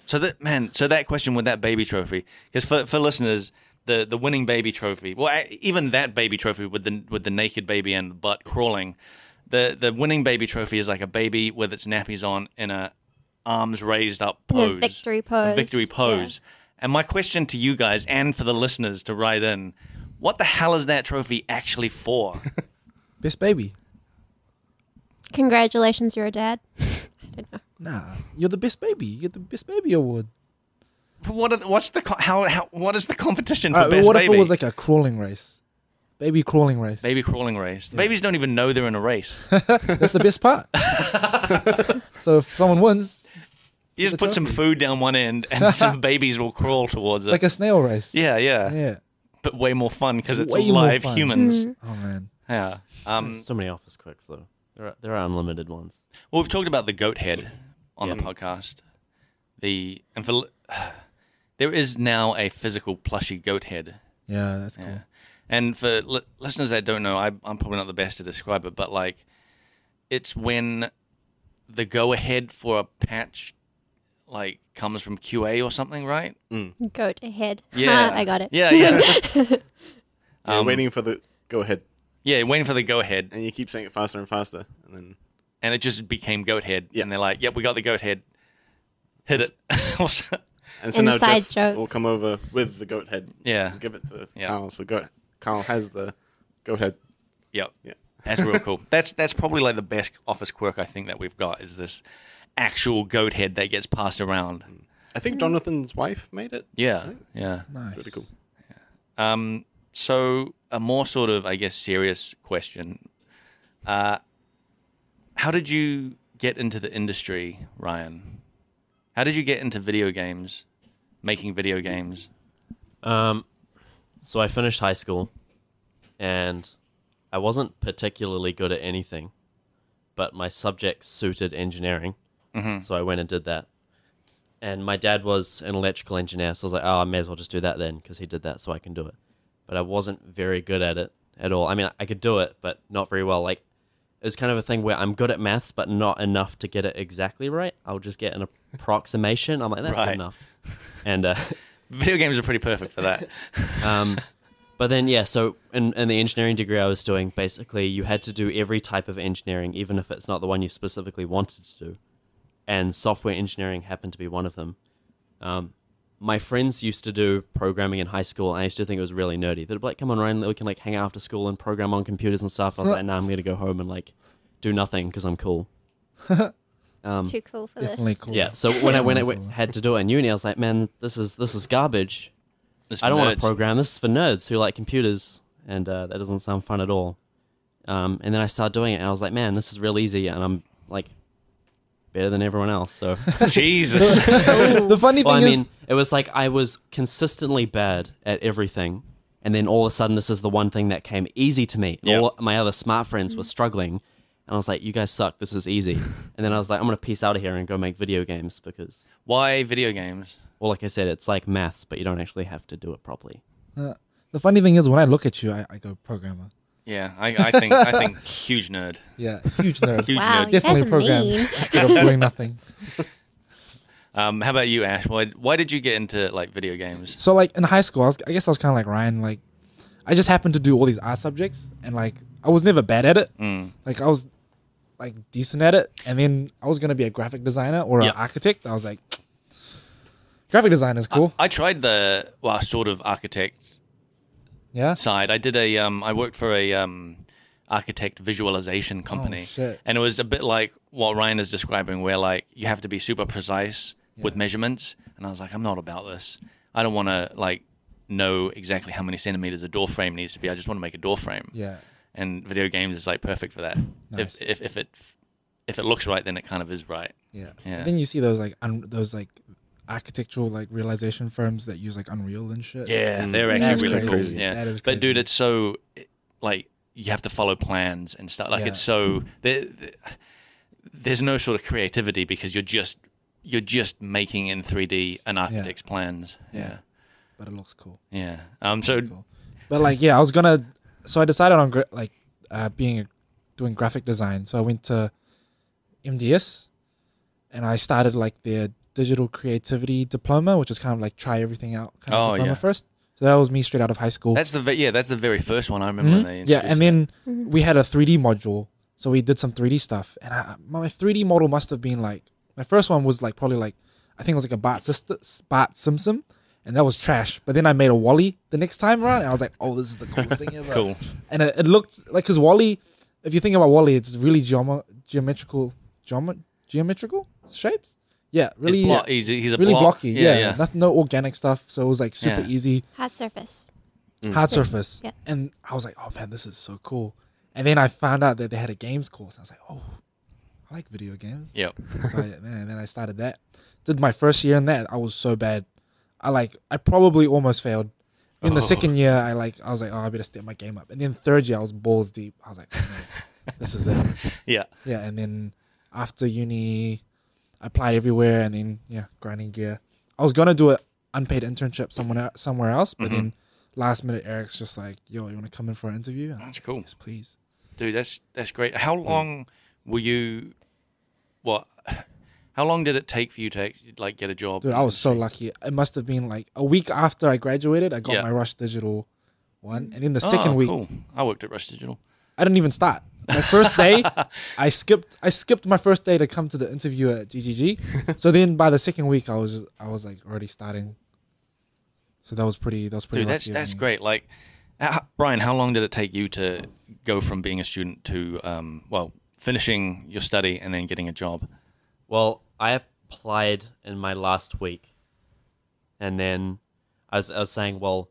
So that question with that baby trophy, because for listeners, the winning baby trophy, well, even that baby trophy with the naked baby and the butt crawling, the winning baby trophy is like a baby with its nappies on in a arms raised up pose, a victory pose. a victory pose. And my question to you guys and for the listeners to write in, what the hell is that trophy actually for? Best baby. Congratulations, you're a dad. I don't know. Nah, you're the best baby. You get the best baby award. What is the competition for best What if baby? it was like a crawling race? Baby crawling race. Baby crawling race. The babies don't even know they're in a race. That's the best part. So if someone wins, You just The put some trophy. food down one end, and some babies will crawl towards it's it. like a snail race. Yeah, Yeah. but way more fun because it's Way more live fun. humans. Oh man. Yeah. So many office quirks though. There are unlimited ones. Well, we've talked about the goat head on the podcast. There is now a physical plushy goat head. Yeah, that's cool. Yeah. And for listeners that don't know, I'm probably not the best to describe it, but like, it's when the go ahead for a patch like comes from QA or something, right? Go to head. Yeah, I got it. Yeah, yeah, You're waiting for the go ahead, yeah. Waiting for the go ahead, and you keep saying it faster and faster, and then and it just became goat head. Yeah. And they're like, "Yep, we got the goat head. Hit it." and so now Inside Jeff jokes. will come over with the goat head Yeah. and give it to Yeah. Carl. So Carl has the goat head. Yep. Yeah. That's real cool. That's probably like the best office quirk I think that we've got is this actual goat head that gets passed around. I think Jonathan's wife made it. Yeah. Yeah. Nice. Pretty cool. So a more sort of, I guess, serious question. How did you get into the industry, Ryan? How did you get into video games, making video games? So I finished high school, and I wasn't particularly good at anything, but my subjects suited engineering, so I went and did that. And my dad was an electrical engineer, so I was like, oh, I may as well just do that then, because he did that, so I can do it. But I wasn't very good at it at all. I mean, I could do it, but not very well. Like, it was kind of a thing where I'm good at maths, but not enough to get it exactly right. I'll just get an approximation. I'm like, that's Right. good enough. And Video games are pretty perfect for that. but then, yeah, so in the engineering degree I was doing, basically you had to do every type of engineering, even if it's not the one you specifically wanted to do. And software engineering happened to be one of them. My friends used to do programming in high school, and I used to think it was really nerdy. They'd be like, come on, Ryan, we can like hang out after school and program on computers and stuff. I was like, nah, I'm going to go home and like do nothing because I'm cool. Too cool for Definitely this. cool. Yeah, so when I had to do it in uni, I was like, man, this is garbage. It's I don't for want nerds. to program. This is for nerds who like computers, and that doesn't sound fun at all. And then I started doing it, and I was like, man, this is real easy, and I'm like better than everyone else. So, Jesus. The funny well, I thing mean, is, it was like I was consistently bad at everything, and then all of a sudden, this is the one thing that came easy to me. Yep. All my other smart friends were struggling, and I was like, you guys suck. This is easy. And then I was like, I'm gonna peace out of here and go make video games because, Why video games? well, like I said, it's like maths, but you don't actually have to do it properly. the funny thing is when I look at you, I go programmer. Yeah, I think huge nerd. Yeah, huge nerd. Huge Wow, nerd. you Definitely guys are program mean. instead of doing nothing. How about you, Ash? Why did you get into like video games? So like in high school, I guess I was kind of like Ryan. Like I just happened to do all these art subjects, and like I was never bad at it. Like I was like decent at it, and then I was gonna be a graphic designer or an architect. I was like, graphic design is cool. I tried the sort of architect Yeah. side. I did I worked for a architect visualization company, shit. and it was a bit like what Ryan is describing, where like you have to be super precise with measurements, and I was like, I'm not about this. I don't want to like know exactly how many centimeters a door frame needs to be. I just want to make a door frame. Yeah. And video games is like perfect for that. Nice. If it looks right, then it kind of is right. Yeah. Yeah. And then you see those like those like architectural like realization firms that use like Unreal and shit. Yeah, they're That's actually really crazy. cool. Yeah, That is but dude, crazy. it's so like you have to follow plans and stuff. Like Yeah. it's so there's no sort of creativity because you're just making in 3D an architect's plans. Yeah, But it looks cool. yeah. So Cool. But like, yeah, I decided on doing graphic design. So I went to MDS and I started like their digital creativity diploma, which is kind of like try everything out kind of diploma first. So that was me straight out of high school. that's the very first one I remember. When they Yeah, introduced and it. then we had a 3D module. So we did some 3D stuff. And my 3D model must have been like, my first one was like probably like, I think it was like a Bart Simpson. And that was trash. But then I made a Wally the next time around. And I was like, oh, this is the coolest thing ever. Cool. And it looked like, because Wally, if you think about Wally, it's really geometrical shapes. Yeah, really. He's a really block. blocky. Yeah, yeah. Nothing, no organic stuff. So it was like super Yeah. easy. Hard surface. Hard surface. Yeah. And I was like, oh man, this is so cool. And then I found out that they had a games course. I was like, oh, I like video games. Yep. So then I started that. Did my first year in that. I was so bad. I probably almost failed. In the second year, I was like, oh, I better step my game up. And then third year, I was balls deep. I was like, oh, no, this is it. Yeah. Yeah. And then after uni, I applied everywhere. And then grinding gear. I was gonna do an unpaid internship somewhere else, but then last minute, Eric's just like, yo, you want to come in for an interview? And I'm That's like, cool. yes, please. Dude, that's great. How long were you? How long did it take for you to like get a job? Dude, I was so lucky. It must have been like a week after I graduated, I got Yeah. my Rush Digital one. And then the second week, Cool. I worked at Rush Digital. I didn't even start. My first day, I skipped my first day to come to the interview at GGG. So then by the second week, I was like already starting. So that was pretty. Dude, lucky that's of me. great. Like, Brian, how long did it take you to go from being a student to finishing your study and then getting a job? Well, I applied in my last week, and then I was saying, well,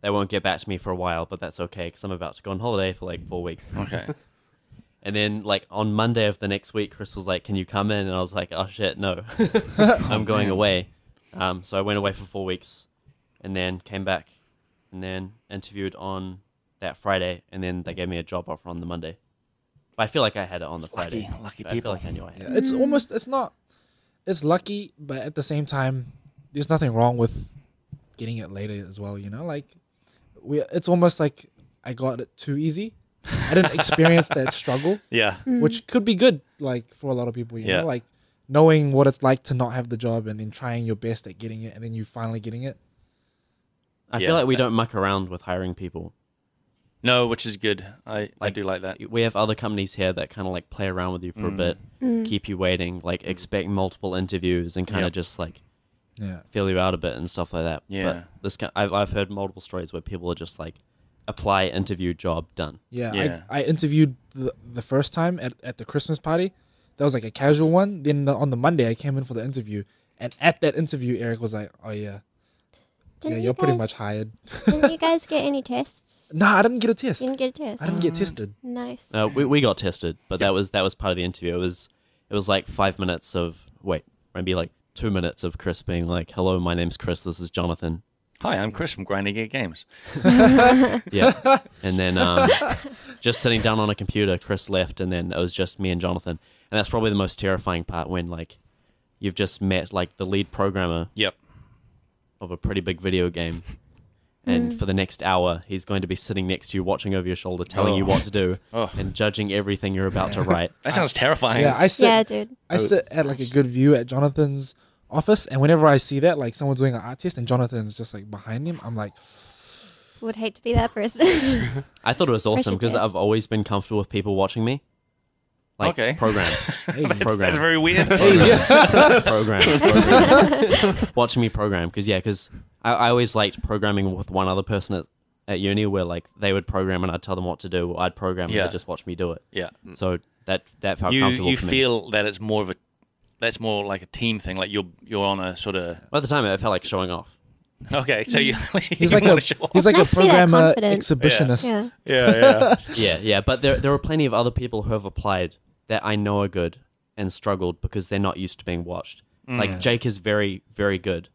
they won't get back to me for a while, but that's okay because I'm about to go on holiday for like 4 weeks. Okay. And then like on Monday of the next week, Chris was like, "Can you come in?" And I was like, "Oh shit, no, I'm going away." So I went away for 4 weeks, and then came back, and then interviewed on that Friday, and then they gave me a job offer on the Monday. But I feel like I had it on the Friday. Lucky I people. feel like I knew I had it. Yeah, it's lucky, but at the same time, there's nothing wrong with getting it later as well. You know, like it's almost like I got it too easy. I didn't experience that struggle, Yeah. which could be good, like for a lot of people. You Yeah. know, like knowing what it's like to not have the job and then trying your best at getting it, and then you finally getting it. I Yeah. feel like we don't muck around with hiring people. No, which is good. I do like that. We have other companies here that kind of like play around with you for a bit, keep you waiting, like expect multiple interviews and kind of Yep. just like Yeah. feel you out a bit and stuff like that. Yeah. But I've heard multiple stories where people are just like apply, interview, job, done. Yeah, Yeah. I interviewed the first time at the Christmas party. That was like a casual one. Then on the Monday, I came in for the interview. And at that interview, Eric was like, oh, yeah, Didn't you're you pretty guys- much hired. Didn't you guys get any tests? Nah, I didn't get a test. You didn't get a test. I didn't get tested. Nice. We got tested, but that was part of the interview. It was like 5 minutes of maybe like 2 minutes of Chris being like, "Hello, my name's Chris. This is Jonathan." Hi, I'm Chris from Grinding Gear Games. Yeah, and then just sitting down on a computer, Chris left, and then it was just me and Jonathan. And that's probably the most terrifying part when like you've just met like the lead programmer Yep. of a pretty big video game. And for the next hour, he's going to be sitting next to you, watching over your shoulder, telling you what to do, and judging everything you're about to write. That sounds terrifying. Yeah, I Yeah, sit, dude. I sit at like a good view at Jonathan's office. And whenever I see that, like someone's doing an art test and Jonathan's just like behind him, I'm like, would hate to be that person. I thought it was awesome because Pressure I've always been comfortable with people watching me. Like, Okay. program. Program. That's very weird. program. Watching me program. Because I always liked programming with one other person at uni where like they would program and I'd tell them what to do. Or I'd program and they'd just watch me do it. Yeah. So that felt comfortable You for me. feel that it's that's more like a team thing. Like you're on a sort of. Well, at the time, it felt like showing off. Okay, so you. He's like a Nice to be that programmer confident. exhibitionist. Yeah. Yeah. But there are plenty of other people who have applied that I know are good and struggled because they're not used to being watched. Like Jake is very, very good.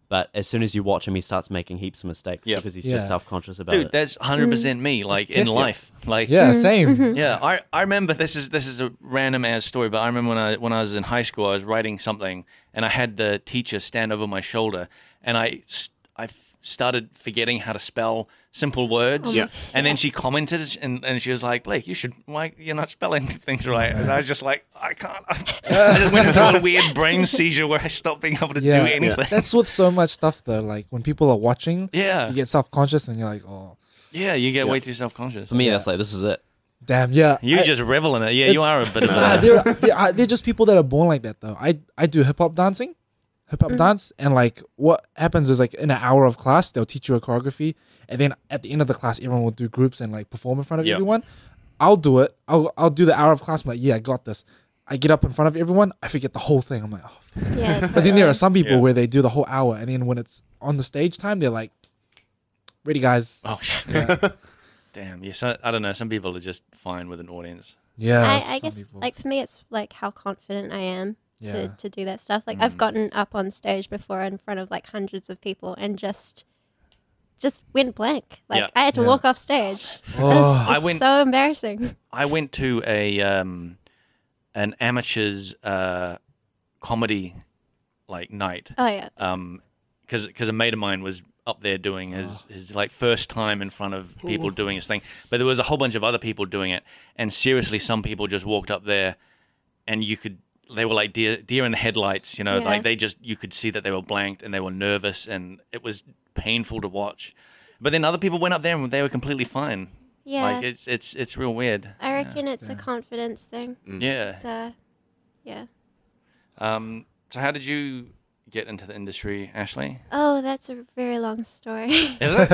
But as soon as you watch him, he starts making heaps of mistakes because he's just self-conscious about Dude, it. that's 100% me. Like in life, like Yeah, same. yeah. I remember this is a random ass story, but I remember when I was in high school, I was writing something, and I had the teacher stand over my shoulder, and I started forgetting how to spell simple words. Yeah. And then she commented, and she was like, "Blake, you're not spelling things right." And I was just like, I can't. I just went into a weird brain seizure where I stopped being able to do anything. That's with so much stuff though. Like when people are watching, Yeah. you get self-conscious and you're like, oh, Yeah, you get way too self-conscious. For me, that's like, this is it. damn, yeah. You just revel in it. Yeah, you are a bit of They're just people that are born like that though. I do hip hop dance, and like what happens is like in an hour of class they'll teach you a choreography, and then at the end of the class everyone will do groups and like perform in front of everyone. I'll do it. I'll do the hour of class. I'm like, yeah, I got this. I get up in front of everyone. I forget the whole thing. I'm like, oh. Yeah. But then there are some people Yeah. where they do the whole hour, and then when it's on the stage time, they're like, ready, guys. Oh shit. Yeah. Damn. Yeah. So, I don't know. Some people are just fine with an audience. Yeah, I some guess people. like for me it's like how confident I am Yeah. to do that stuff. Like I've gotten up on stage before in front of like hundreds of people and just went blank. Like Yeah. I had to Yeah. walk off stage. Oh. I It's went- so embarrassing. I went to an amateurs comedy like night Oh yeah. because a mate of mine was up there doing his like first time in front of people doing his thing, but there was a whole bunch of other people doing it, and seriously some people just walked up there and they were like deer in the headlights, Yeah. like you could see that they were blanked and they were nervous and it was painful to watch. But then other people went up there and they were completely fine. Yeah. Like it's real weird. I reckon it's a confidence thing. Yeah. It's yeah. So how did you get into the industry, Ashleigh? Oh, that's a very long story. Is it?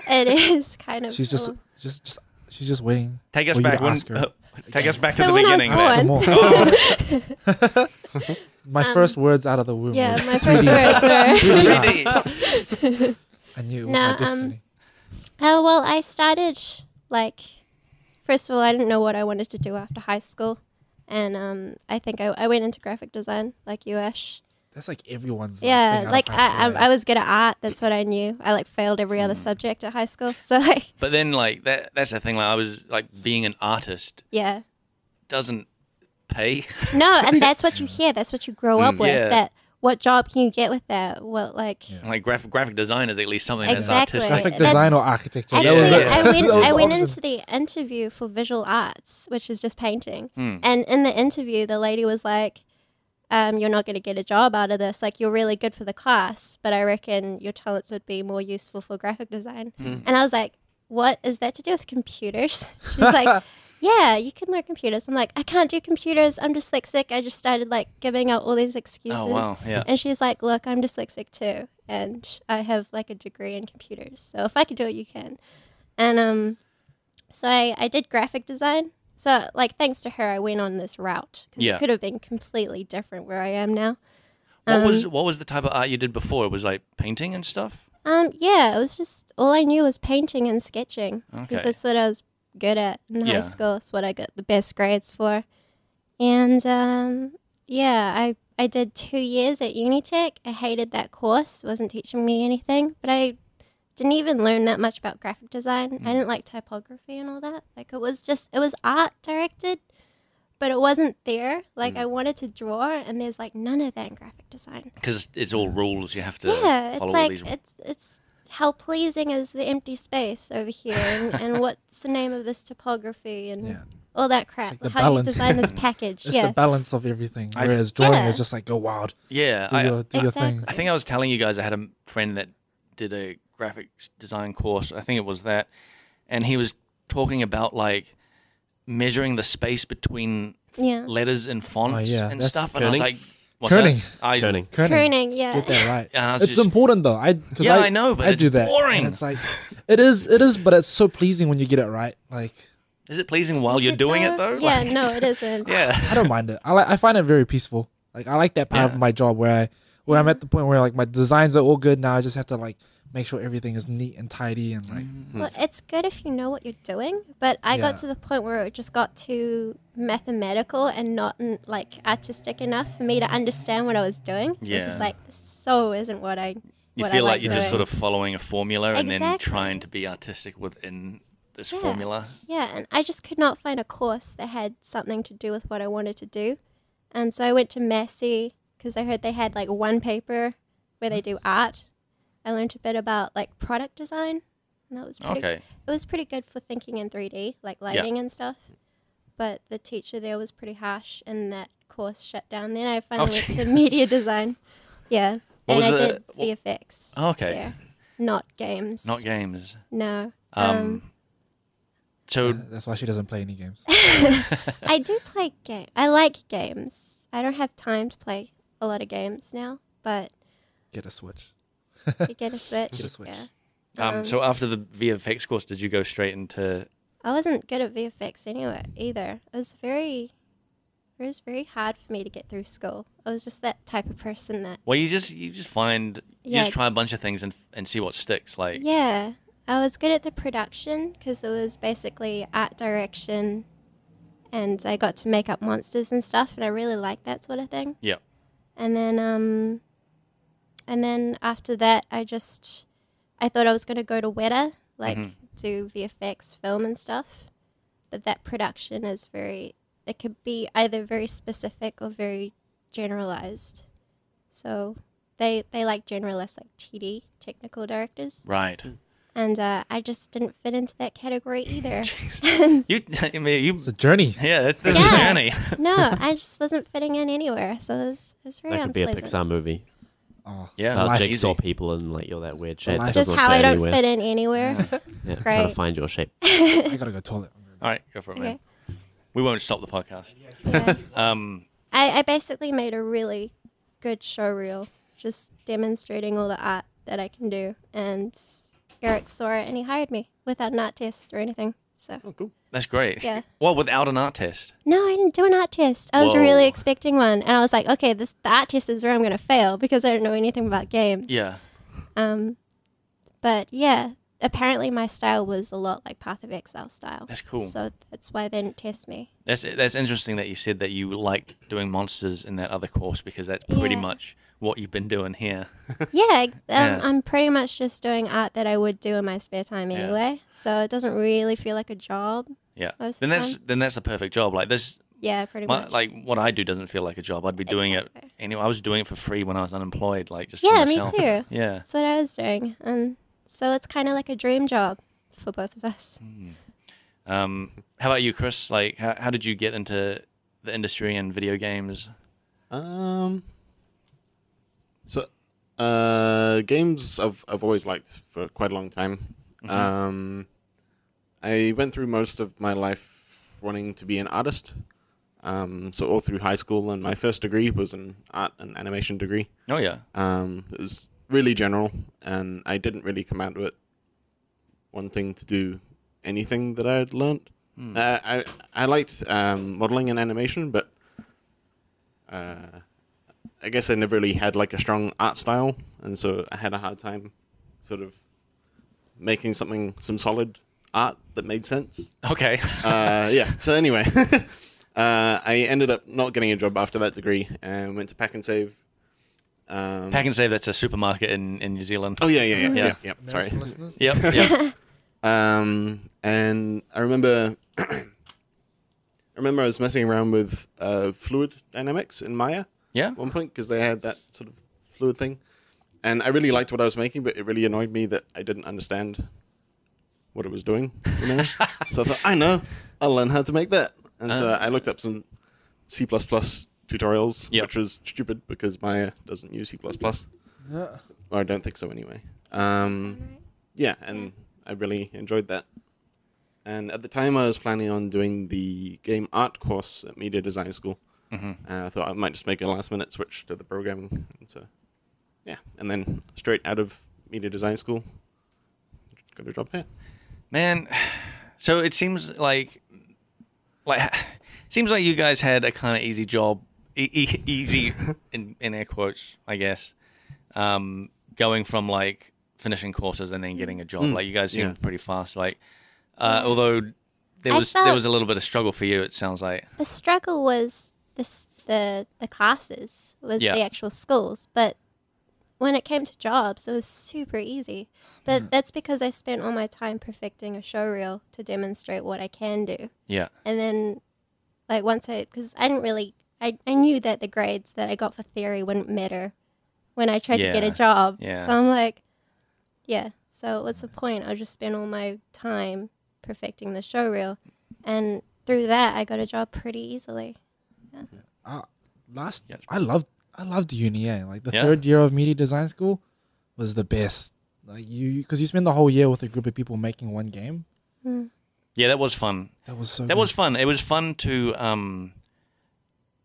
It is kind of. She's just waiting. Take us for you back. to ask her. Take us back to So the when I was beginning. born- Some more. My first words out of the womb. Yeah, was my first 3D. words were. 3D. I knew it was Nah, my destiny. Oh well, I started like. First of all, I didn't know what I wanted to do after high school, and I think I went into graphic design like you, Ash. That's like everyone's. Yeah, thing out like of high school, I was good at art. That's what I knew. I like failed every other subject at high school. So like, But then, like that's the thing. Like I was like being an artist yeah. doesn't pay. No, and that's what you hear. That's what you grow up with. Yeah. That what job can you get with that? Well, like Like graphic design is at least something Exactly. that's artistic. Graphic That's- design or architecture. actually, Yeah. I went options. into the interview for visual arts, which is just painting. Hmm. And in the interview, the lady was like, "You're not going to get a job out of this. Like, you're really good for the class, but I reckon your talents would be more useful for graphic design." And I was like, "What is that to do with computers?" She's like, "Yeah, you can learn computers." I'm like, "I can't do computers. I'm dyslexic." I just started like giving out all these excuses. Oh wow, yeah. And she's like, "Look, I'm dyslexic too, and I have like a degree in computers. So if I could do it, you can." And so I did graphic design. So like thanks to her, I went on this route because Yeah. it could have been completely different where I am now. What was the type of art you did before? It was like painting and stuff. Yeah, it was just all I knew was painting and sketching because Okay. that's what I was good at in Yeah. high school. It's what I got the best grades for. And yeah, I did 2 years at Unitech. I hated that course. It wasn't teaching me anything, but I didn't even learn that much about graphic design. I didn't like typography and all that. Like it was art directed, but it wasn't there. Like I wanted to draw, and there's like none of that in graphic design. Because it's all rules. You have to Yeah, it's follow all like these. it's how pleasing is the empty space over here, and what's the name of this typography and Yeah. all that crap. like the how do you balance. design this package? It's yeah, the balance of everything. I- Whereas drawing Yeah. is just like go wild. Yeah, Do your thing. Exactly. I think I was telling you guys I had a friend that did a graphics design course. I think it was that, and he was talking about like measuring the space between Yeah. letters and fonts yeah, and that's stuff. And I was kerning. like, what's Kerning. that? Kerning. Kerning, yeah. Get that right. And I was It's just- important though. I know, but I it's do that. boring. And it's like it is, but it's so pleasing when you get it right. Like Is it pleasing while Is you're doing it though? Yeah, Like, no, it isn't. yeah. I don't mind it. I find it very peaceful. Like I like that part Yeah. of my job where I'm at the point where like my designs are all good now. I just have to like make sure everything is neat and tidy and like Well, it's good if you know what you're doing, but I Yeah. got to the point where it just got too mathematical and not like artistic enough for me to understand what I was doing. So it's Yeah. just like so isn't what I. You what feel I like you're just doing. sort of following a formula and then Exactly. trying to be artistic within this Yeah. formula. Yeah, and I just could not find a course that had something to do with what I wanted to do, and so I went to Massey because I heard they had like one paper where they do art. I learned a bit about like product design, and that was pretty. Okay. It was pretty good for thinking in 3D, like lighting and stuff. But the teacher there was pretty harsh, and that course shut down. Then I finally went to jeez. media design. Yeah, What and was I the- did VFX. Oh, okay. there. Not games. Not games. No. So that's why she doesn't play any games. I do play game. I like games. I don't have time to play a lot of games now, but Get a Switch. you get a Switch. Get a Switch. Yeah. so after the VFX course, did you go straight into? I wasn't good at VFX anyway either. It was very hard for me to get through school. I was just that type of person that Well, you just find you Yeah. just try a bunch of things and see what sticks. Like yeah. I was good at the production because it was basically art direction, and I got to make up monsters and stuff, and I really liked that sort of thing. yeah. And then after that, I thought I was going to go to Weta, like do VFX, film and stuff. But that production is it could be either very specific or very generalized. So they like generalists, like TD, technical directors. Right. And I just didn't fit into that category either. You, I mean, you. It's a journey. Yeah, this is a Yeah. journey. No, I just wasn't fitting in anywhere. So it was very That could be a unpleasant. Pixar movie Oh, Yeah, about life. jigsaw easy. people and like you're that weird shape life. that Just doesn't how fit I don't anywhere. fit in anywhere. Yeah, trying to Great. find your shape. I gotta go toilet. All right, go for it, man. Okay. We won't stop the podcast. Yeah. Um, I basically made a really good show reel, just demonstrating all the art that I can do. And Eric saw it and he hired me without an art test or anything. So Oh, cool. that's great. Yeah. Well, without an art test. no, I didn't do an art test. I was Whoa. really expecting one, and I was like, okay, the art test is where I'm going to fail because I don't know anything about games. Yeah. But yeah, apparently my style was a lot like Path of Exile style. That's cool. So that's why they didn't test me. That's interesting that you said that you liked doing monsters in that other course because that's pretty Yeah. much what you've been doing here. Yeah, Yeah. I'm pretty much just doing art that I would do in my spare time Yeah. anyway. So it doesn't really feel like a job. Yeah. Most Then of the that's a perfect job. Like this, Yeah, pretty much. like what I do doesn't feel like a job. I'd be doing it Exactly. anyway. I was doing it for free when I was unemployed, like just for Yeah, me myself. too. Yeah. That's what I was doing. And so it's kind of like a dream job for both of us. How about you, Chris? Like, how did you get into the industry and video games? Games I've always liked for quite a long time. I went through most of my life wanting to be an artist. So all through high school, and my first degree was an art and animation degree. Oh yeah. It was really general, and I didn't really come out of it wanting to do anything that I had learnt. I liked modeling and animation, but I guess I never really had like a strong art style, and so I had a hard time sort of making some solid art that made sense. Okay. Yeah. So anyway, I ended up not getting a job after that degree and went to Pack and Save. Pack and Save, that's a supermarket in New Zealand. Oh yeah. Sorry. American listeners? Yep. Yep. And I remember I was messing around with fluid dynamics in Maya Yeah. at one point because they had that sort of fluid thing, and I really liked what I was making, but it really annoyed me that I didn't understand what it was doing. You know? So I thought, I know, I'll learn how to make that, and so I looked up some C++ tutorials, Yep. which was stupid because Maya doesn't use C++. Yeah. Or I don't think so anyway. yeah, and I really enjoyed that. And at the time, I was planning on doing the game art course at Media Design School. I thought I might just make a last-minute switch to the programming. And so, yeah, and then straight out of Media Design School, got a job here. Man, so it seems like you guys had a kind of easy job, easy in air quotes, I guess, going from like finishing courses and then getting a job. Like you guys seemed pretty fast. Like, although there was a little bit of struggle for you, it sounds like. The struggle was the classes, was the actual schools, but when it came to jobs, it was super easy. But that's because I spent all my time perfecting a show reel to demonstrate what I can do. Yeah. And then, like, because I didn't really, I knew that the grades that I got for theory wouldn't matter when I tried to get a job. Yeah. So I'm like, yeah. So what's the point? I'll just spend all my time perfecting the show reel. And through that, I got a job pretty easily. Yeah. I loved uni. Like the third year of media design school was the best. Like because you spend the whole year with a group of people making one game. Yeah, that was fun. That was so. That was fun. It was fun to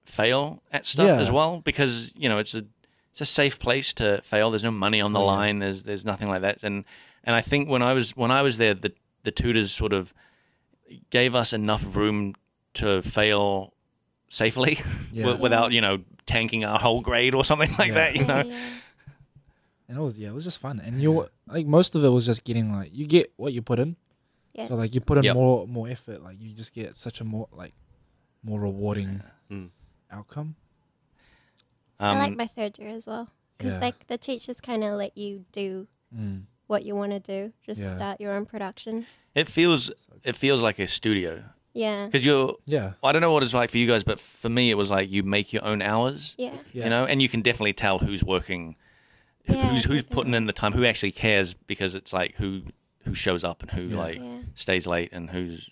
fail at stuff as well, because it's a safe place to fail. There's no money on the line. There's nothing like that. And I think when I was there, the tutors sort of gave us enough room to fail safely without tanking our whole grade or something like that. And it was just fun. And like most of it was just getting like you get what you put in. Yeah. So like you put in more effort, like you just get such a more rewarding outcome. I like my third year as well, because like the teachers kind of let you do what you want to do. Just start your own production. It feels like a studio. Yeah. Because I don't know what it's like for you guys, but for me it was like you make your own hours. Yeah. And you can definitely tell who's working, who's putting in the time, who actually cares, because it's like who shows up and who stays late and who's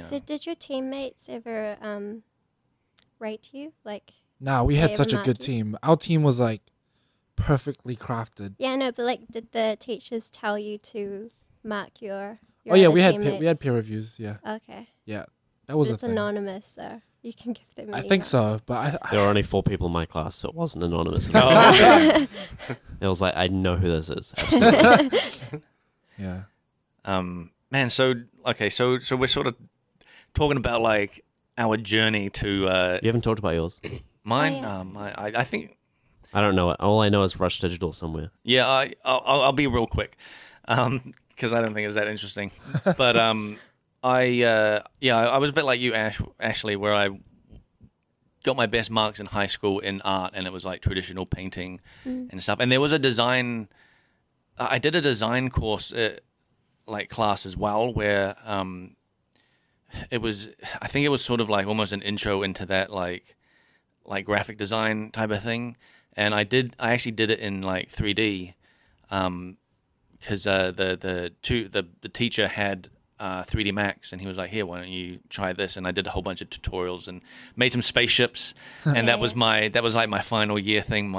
Did your teammates ever rate you? Like, nah, we had such a good team. Our team was like perfectly crafted. Yeah, no, but like, did the teachers tell you to mark your Oh yeah, other we teammates? had peer reviews. Yeah. Okay. Yeah, that was It's a thing. anonymous, so you can give them. I think so, but There were only 4 people in my class, so it wasn't anonymous. It was like, I know who this is. Absolutely. yeah. Man, so we're sort of talking about like our journey to You haven't talked about yours. mine. Oh, yeah. I think I don't know it. All I know is Rush Digital somewhere. yeah. I'll be real quick, because I don't think it's that interesting. But I was a bit like you, Ashleigh, where I got my best marks in high school in art, and it was like traditional painting and stuff. And there was a design. I did a design course, like class as well, where it was. I think it was sort of like almost an intro into that like graphic design type of thing. And I actually did it in like 3D, because the teacher had 3D Max, and he was like, "Here, why don't you try this?" And I did a whole bunch of tutorials and made some spaceships, and that was like my final year thing.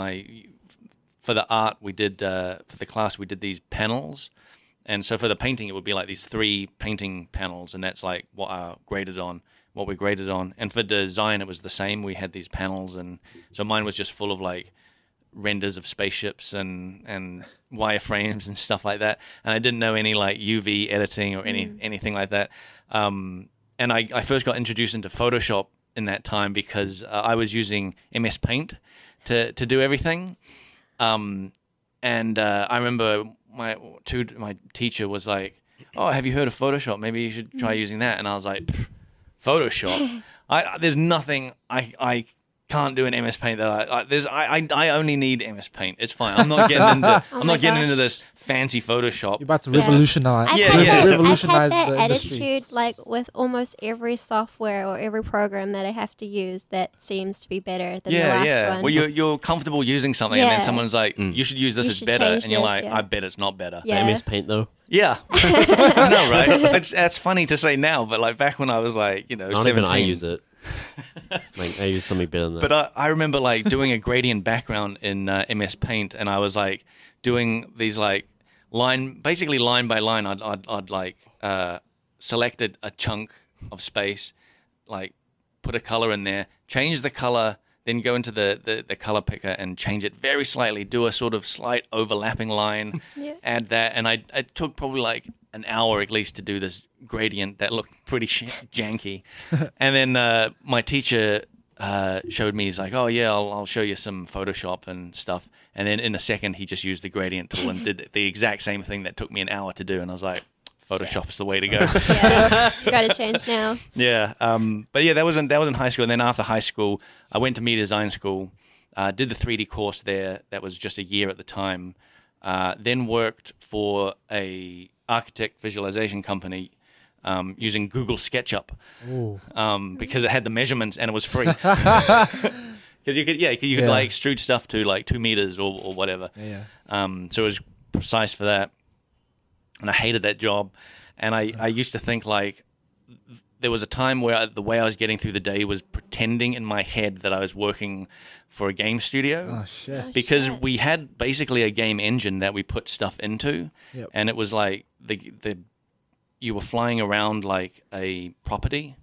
For the art we did for the class, we did these panels, and so for the painting it would be like these 3 painting panels, and that's like what we graded on. And for design it was the same. We had these panels, and so mine was just full of like renders of spaceships and wireframes and stuff like that. And I didn't know any like UV editing or anything like that. And I first got introduced into Photoshop in that time, because I was using MS Paint to do everything. And I remember my teacher was like, "Oh, have you heard of Photoshop? Maybe you should try using that." And I was like, "Photoshop? There's nothing I can't do in MS Paint that I only need MS Paint. It's fine. I'm not getting into this fancy Photoshop. You're about to revolutionize. Revolutionize the that industry. attitude, like with almost every software or every program that I have to use that seems to be better than the last one. Well, you're comfortable using something, and then someone's like, "You should use this. You It's should better," change and you're this, like, yeah. "I bet it's not better." Yeah. MS Paint though. Yeah, I know, right? That's funny to say now, but like back when I was like, Not 17, even I use it. Like I use something better than that. But I remember like doing a gradient background in MS Paint, and I was like doing these like basically line by line, I'd like selected a chunk of space, like put a color in there, change the color, then go into the color picker and change it very slightly, do a sort of slight overlapping line, Yeah. add that, and it took probably like an hour at least to do this gradient that looked pretty janky. And then my teacher showed me, he's like, oh yeah, I'll show you some Photoshop and stuff. And then in a second, he just used the gradient tool and did the exact same thing that took me an hour to do. And I was like, Photoshop's the way to go. Yeah, you got to change now. Yeah. But yeah, that was in high school. And then after high school, I went to media design school, did the 3D course there. That was just a year at the time. Then worked for a architect visualization company using Google SketchUp because it had the measurements and it was free. Because you could like extrude stuff to like 2 meters or whatever. Yeah. So it was precise for that. And I hated that job. And I used to think like there was a time where the way I was getting through the day was pretending in my head that I was working for a game studio. Oh shit. Because we had basically a game engine that we put stuff into. Yep. And it was like you were flying around like a property,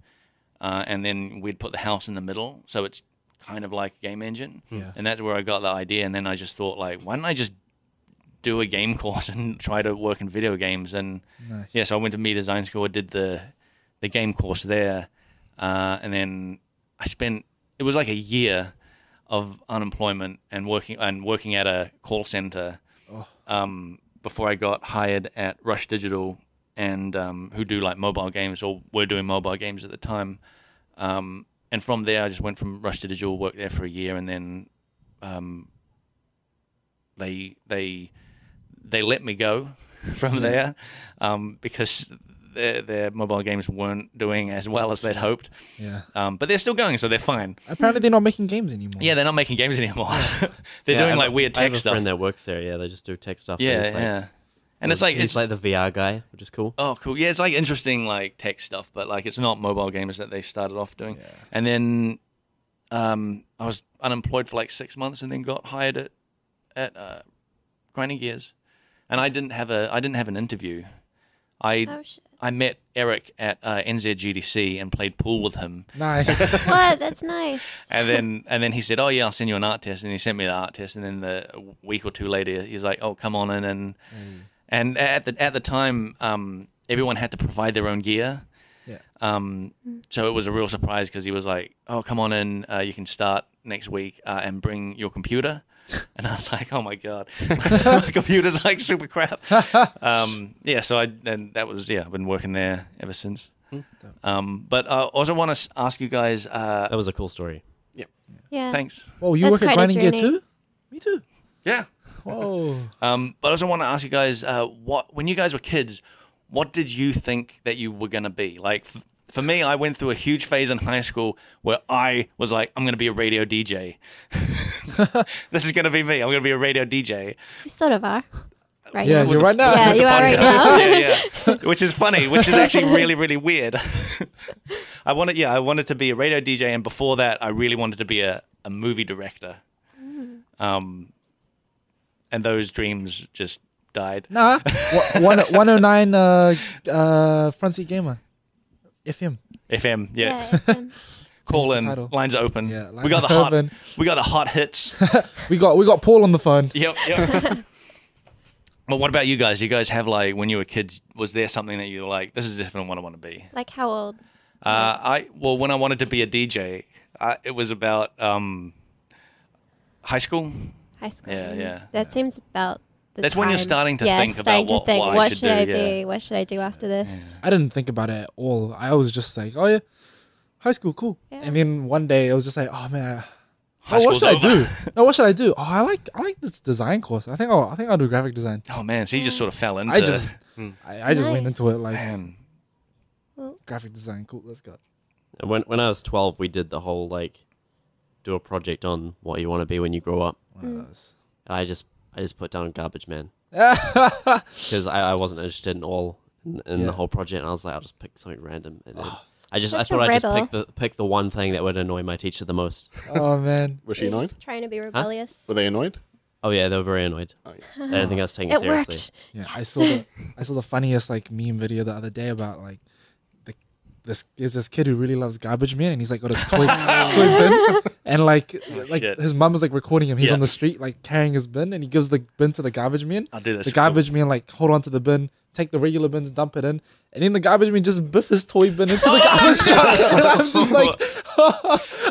and then we'd put the house in the middle, so it's kind of like a game engine. Yeah. And that's where I got the idea. And then I just thought, like, why don't I just do a game course and try to work in video games? And Nice. so I went to media design school, did the game course there, and then it was like a year of unemployment and working at a call center before I got hired at Rush Digital, and who do like mobile games, or were doing mobile games at the time. And from there, I just went from Rush to Digital, worked there for a year, and then they let me go from there because their mobile games weren't doing as well as they'd hoped. Yeah. But they're still going, so they're fine. Apparently they're not making games anymore. Yeah, they're not making games anymore. They're doing like weird I tech have a stuff. friend that works there. Yeah, they just do tech stuff. Yeah, and it's like, yeah. And it's like he's like the VR guy, which is cool. oh, cool. Yeah, it's like interesting, like tech stuff, but like it's not mobile games that they started off doing. Yeah. And then I was unemployed for like 6 months, and then got hired at Grinding Gears, and I didn't have an interview. Oh shit. I met Eric at NZGDC and played pool with him, Nice. What? That's nice. and then he said, "Oh yeah, I'll send you an art test," and he sent me the art test, and then a week or two later, he's like, "Oh, come on in," and at the time, everyone had to provide their own gear. Yeah. So it was a real surprise because he was like, "Oh, come on in, you can start next week and bring your computer." And I was like, "Oh my god, my computer's like super crap." Yeah, so I've been working there ever since. But I also want to ask you guys. That was a cool story. Yeah. Thanks. Oh, you That's work at quite a Grinding Gear journey. too? Me too. Yeah. Whoa. But I also want to ask you guys, when you guys were kids, what did you think that you were gonna be? Like, for me, I went through a huge phase in high school where I was like, I'm gonna be a radio DJ. This is gonna be me. I'm gonna be a radio DJ. You sort of are. Right Yeah, now. you're right now. Yeah, With the you are right podcast. now. Yeah. Which is funny, which is actually really, really weird. I wanted to be a radio DJ, and before that, I really wanted to be a movie director. And those dreams just died. Nah. 109 Front Seat Gamer. FM. FM, yeah. FM. Call Change in, the title. lines are open. Yeah, we got the hot hits. We got Paul on the phone. Yep. But what about you guys? You guys have like, when you were kids, was there something that you were like, this is definitely what I want to be? Like how old? When I wanted to be a DJ, it was about high school. High school. Yeah. That seems about the That's when you're time. starting to Yeah, think starting about to think, what I what should should I do, be? yeah. What should I do after this? I didn't think about it at all. I was just like, oh yeah, high school, cool. Yeah. And then one day it was just like, oh man, High what school's should I over. do? No, what should I do? Oh, I like this design course. I think I'll do graphic design. Oh man, so you just sort of fell into. I just went Nice. into it like Man. graphic design. Cool, let's go. And when I was 12, we did the whole like do a project on what you want to be when you grow up. One of those. And I just put down garbage man because I wasn't interested in the whole project. And I was like, I'll just pick something random. And then I Such a thought I'd rebel. just pick the one thing that would annoy my teacher the most. Oh man. Was she annoyed? Just trying to be rebellious. Were they annoyed? Oh yeah, they were very annoyed. Oh, yeah. I don't think I was taking it It seriously. worked. Yeah, Yes. I saw the funniest like meme video the other day about like there's this kid who really loves Garbage Man, and he's like got his toy bin, and like shit. his mum is like recording him. He's Yeah. on the street like carrying his bin, and he gives the bin to the Garbage Man. I'll do this. The Garbage Man like hold on to the bin, take the regular bins, dump it in, and then the Garbage Man just biff his toy bin into the garbage truck. And I'm just like,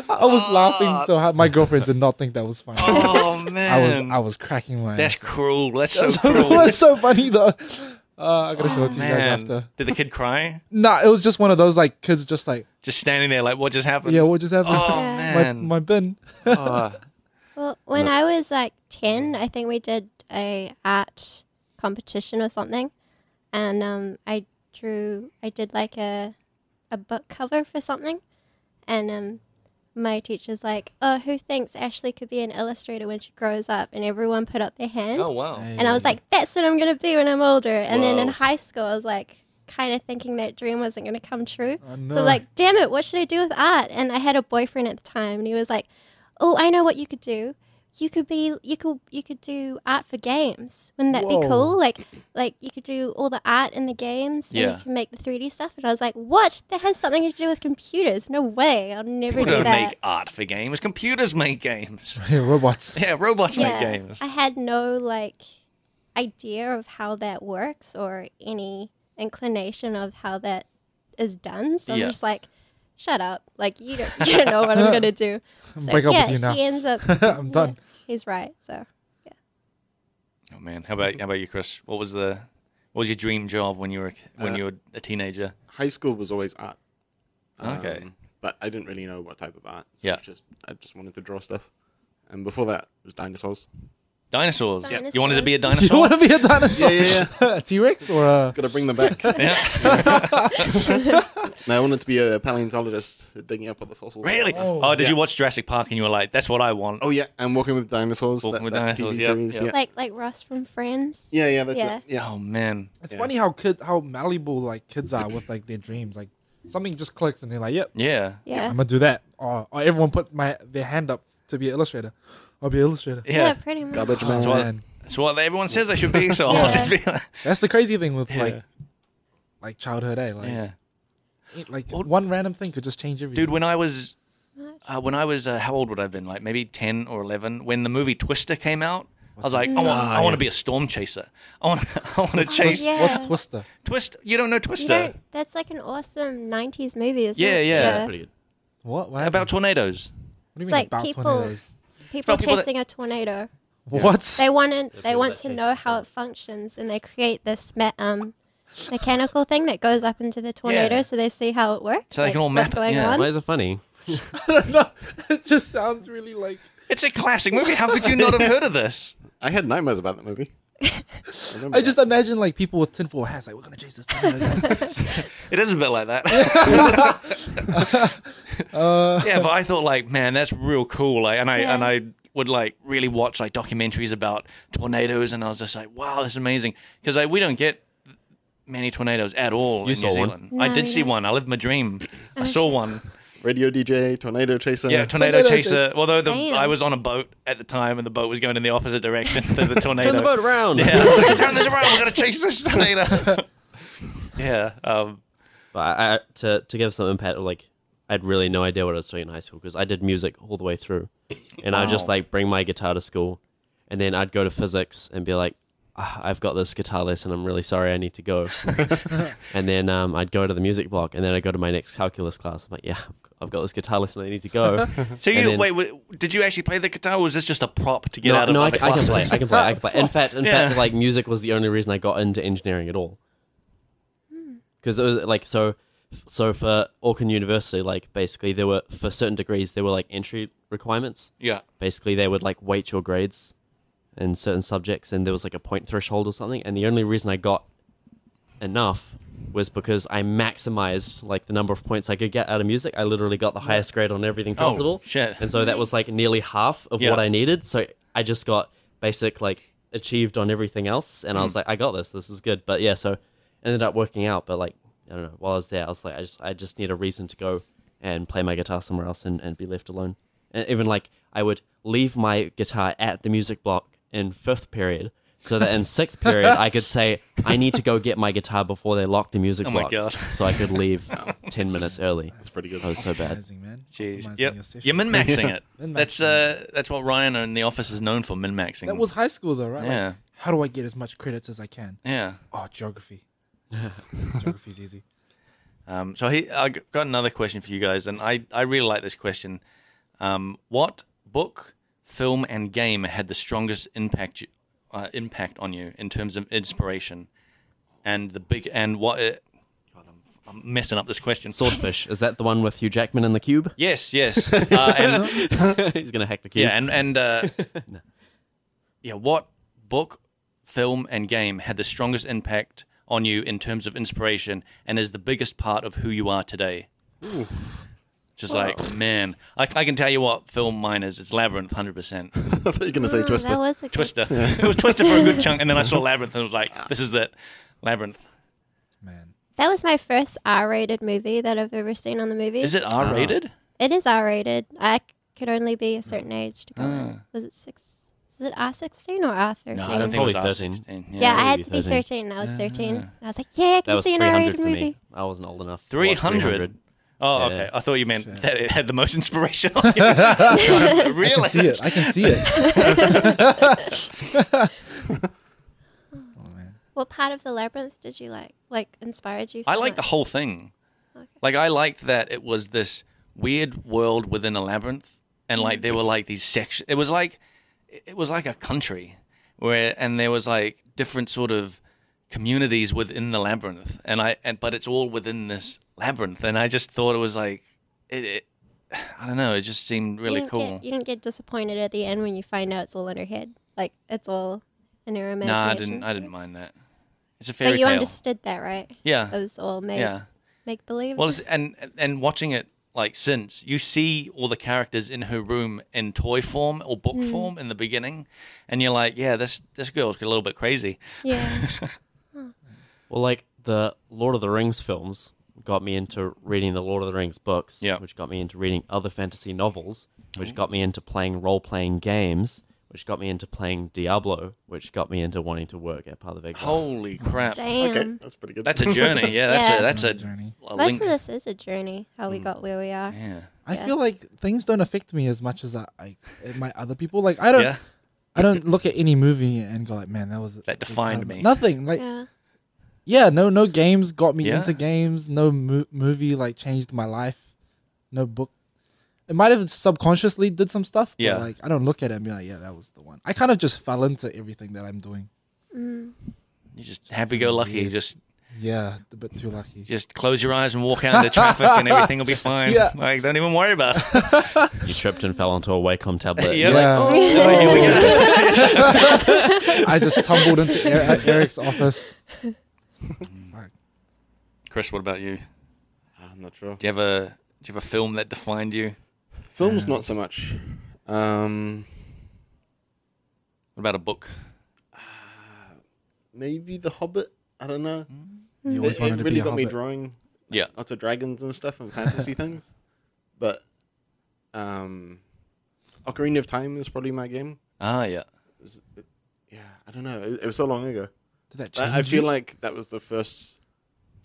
I was laughing so hard. My girlfriend did not think that was funny. Oh man, I was cracking my that's ass. cruel. That's so That's cruel. that's so funny though. I gotta show it to you guys Man, after. did the kid cry? Nah, it was just one of those like kids just like, Just standing there, like, what just happened? yeah, what just happened? Oh Yeah. man. my bin. Oh. Well, when I was like 10, I think we did a art competition or something, and I did like a book cover for something, and my teacher's like, oh, who thinks Ashleigh could be an illustrator when she grows up? And everyone put up their hand, Oh wow. and I was like, that's what I'm gonna be when I'm older. And then in Whoa. high school, I was like, kind of thinking that dream wasn't gonna come true. Oh, no. So like, damn it, what should I do with art? And I had a boyfriend at the time, and he was like, oh, I know what you could do. You could do art for games. Wouldn't that Whoa. be cool? Like you could do all the art in the games, and Yeah. you can make the 3D stuff. And I was like, what? That has something to do with computers? No way! I'll never People do don't that. make art for games. Computers make games. Hey, robots. Yeah, robots make Yeah, games. I had no like idea of how that works or any inclination of how that is done. So Yeah. I'm just like, shut up! Like you don't know what I'm gonna do. So Break up yeah, with you now. he ends up. I'm done. Yeah, he's right. So Oh man, how about you, Chris? What was your dream job when you were a teenager? High school was always art. Okay. But I didn't really know what type of art. So Yeah. I just wanted to draw stuff. And before that, it was dinosaurs. Dinosaurs. Dinosaurs. You wanted to be a You dinosaur? want to be a dinosaur? Yeah. A T-Rex or a? Gotta bring them back. Yeah. And I wanted to be a paleontologist digging up all the fossils. Really? Oh. Oh, did Yeah. you watch Jurassic Park and you were like, that's what I want? Oh, yeah. And Walking with Dinosaurs. Walking with that Dinosaurs, TV yep, series. yep. Yeah. like Ross from Friends. Yeah, that's Yeah. it. Yeah. Oh man. It's Yeah. funny how malleable like kids are with like their dreams. Like something just clicks and they're like, "Yep, Yeah. Yeah. I'm gonna do that." Or everyone put their hand up to be an illustrator. I'll be an illustrator. Yeah, Yeah. pretty much. Garbage Oh, man. what- man. That's what everyone says I should be, so I'll Yeah. just be like, That's the crazy thing with Yeah. like childhood, eh? Like, yeah. like Well- one random thing could just change everything. Dude, when I was how old would I have been? Like maybe 10 or 11 when the movie Twister came out. I was like, I want to be a storm chaser. I want to chase Yeah. What's Twister? Twist. You don't know You Twister? don't, that's like an awesome 90s movie, isn't Yeah, it? yeah. That's pretty good. What? What About happened? tornadoes. What do you It's mean like about people- tornadoes? People About people that- chasing a tornado. What? They want that to chase know the how tornado. it functions, and they create this mechanical thing that goes up into the tornado, Yeah. so they see how it works. So they can all what's map it, going yeah. on. Why is it funny? I don't know. It just sounds really like. It's a classic movie. How could you not have heard of this? I had nightmares about that movie. I just imagine like people with tinfoil hats, like we're gonna chase this tornado. It is a bit like that. Yeah, but I thought like, man, that's real cool. Like, and I would like really watch like documentaries about tornadoes, and I was just like, wow, that's amazing because we don't get many tornadoes at all You in saw New one. Zealand. No, I did we see don't. one. I lived my dream. I saw one. Radio DJ, Tornado Chaser. Yeah, tornado Tornado chaser. Although Damn. I was on a boat at the time, and the boat was going in the opposite direction to the tornado. Turn the boat around. Yeah, I was like, turn this around. We're gonna chase this tornado. Yeah. But to give some impact, like I had really no idea what I was doing in high school because I did music all the way through, and I'd just Wow. like bring my guitar to school, and then I'd go to physics and be like, I've got this guitar lesson. I'm really sorry, I need to go. And then I'd go to the music block, and then I'd go to my next calculus class. I'm like, yeah, I've got this guitar lesson. I need to go. So And you then- wait, did you actually play the guitar, or was this just a prop to get no, out of no, I other can play. classes? I can play. In fact, Yeah. like music was the only reason I got into engineering at all. Because it was like so for Auckland University, like basically there were for certain degrees there were like entry requirements. Yeah. Basically, they would like weight your grades in certain subjects, and there was like a point threshold or something. And the only reason I got enough was because I maximized like the number of points I could get out of music. I literally got the highest grade on everything possible. Oh, shit. And so that was like nearly half of Yeah. what I needed. So I just got basic like achieved on everything else, and I Mm. was like, I got this. This is good. But yeah, so ended up working out. But like I don't know. While I was there, I was like, I just need a reason to go and play my guitar somewhere else and be left alone. And even like I would leave my guitar at the music block in 5th period, so that in 6th period I could say, I need to go get my guitar before they lock the music Oh my block. God. So I could leave 10 minutes early. That's pretty good. That was so bad. Amazing, man. Jeez. Optimizing Yep. your session. You're min-maxing it. Min-maxing. That's what Ryan in the office is known for, min-maxing. That was high school though, right? Like, Yeah. how do I get as much credits as I can? Yeah. Oh, geography. Geography's easy. So I got another question for you guys, and I really like this question. What book, film, and game had the strongest impact on you in terms of inspiration, and God, I'm messing up this question. Swordfish. Is that the one with Hugh Jackman in the cube? Yes, yes. And He's going to hack the cube. yeah, and yeah, what book, film, and game had the strongest impact on you in terms of inspiration and is the biggest part of who you are today? Just like, man, I can tell you what film mine is. It's Labyrinth, 100%. I thought you were going to say Twister. That was a good Twister. It was Twister for a good chunk, and then I saw Labyrinth and it was like, this is it. Labyrinth. Man. That was my first R-rated movie that I've ever seen on the movies. Is it R-rated? It is R-rated. I could only be a certain age to go in. Was it 6? Is it R16 or R13? No, I don't think it was Probably R16. 13. Yeah, I had to maybe be 13. 13 and I was 13. And I was like, yeah, I That can was see an 300 R-rated for movie. me. I wasn't old enough. to watch 300? Oh, Yeah. okay. I thought you meant that it had the most inspiration on you. Really? See it. I can see it. Oh man. What part of the Labyrinth did you like? Like, inspired you so I like the much? whole thing. Okay. Like, I liked that it was this weird world within a labyrinth, and like there were like these sections. It was like a country and there was like different sort of communities within the labyrinth, but it's all within this labyrinth, and I just thought it was like I don't know, it just seemed really cool. You didn't get disappointed at the end when you find out it's all in her head. Like, it's all in her Nah, imagination. I didn't mind that. It's a fairy But you tale. understood that, right? Yeah. It was all Yeah. make believe. Well, and watching it like since you see all the characters in her room in toy form or book form in the beginning, and you're like, yeah, this girl's a little bit crazy. yeah. Well, like the Lord of the Rings films got me into reading the Lord of the Rings books, Yeah. which got me into reading other fantasy novels, which got me into playing role-playing games, which got me into playing Diablo, which got me into wanting to work at Path of Exile. Holy crap! Damn. Okay, that's pretty good. That's a journey. Yeah, that's Yeah. a Journey. a Most link. of this is a journey, how we got where we are. Yeah. I Yeah. feel like things don't affect me as much as it might other people. Like I don't. Yeah. I don't look at any movie and go like, man, that was That defined me. Nothing. Like Yeah. no games got me Yeah. into games. No movie like changed my life. No book. It might have subconsciously did some stuff. Yeah. But like I don't look at it and be like, yeah, that was the one. I kind of just fell into everything that I'm doing. You're just happy-go-lucky. Weird. Just Yeah, a bit too lucky. close your eyes and walk out into traffic, and everything will be fine. Yeah. Like, don't even worry about it. You tripped and fell onto a Wacom tablet. Yeah. Yeah. Like, oh, here we go. I just tumbled into Eric's office. Chris, what about you? I'm not sure. Do you have a film that defined you? Films, not so much. What about a book? Maybe The Hobbit. I don't know. You always It wanted to really be a got me hobbit. drawing Yeah. lots of dragons and stuff and fantasy things. But Ocarina of Time is probably my game. Ah, yeah. Yeah, I don't know. It was so long ago. Did that change I feel you? like that was the first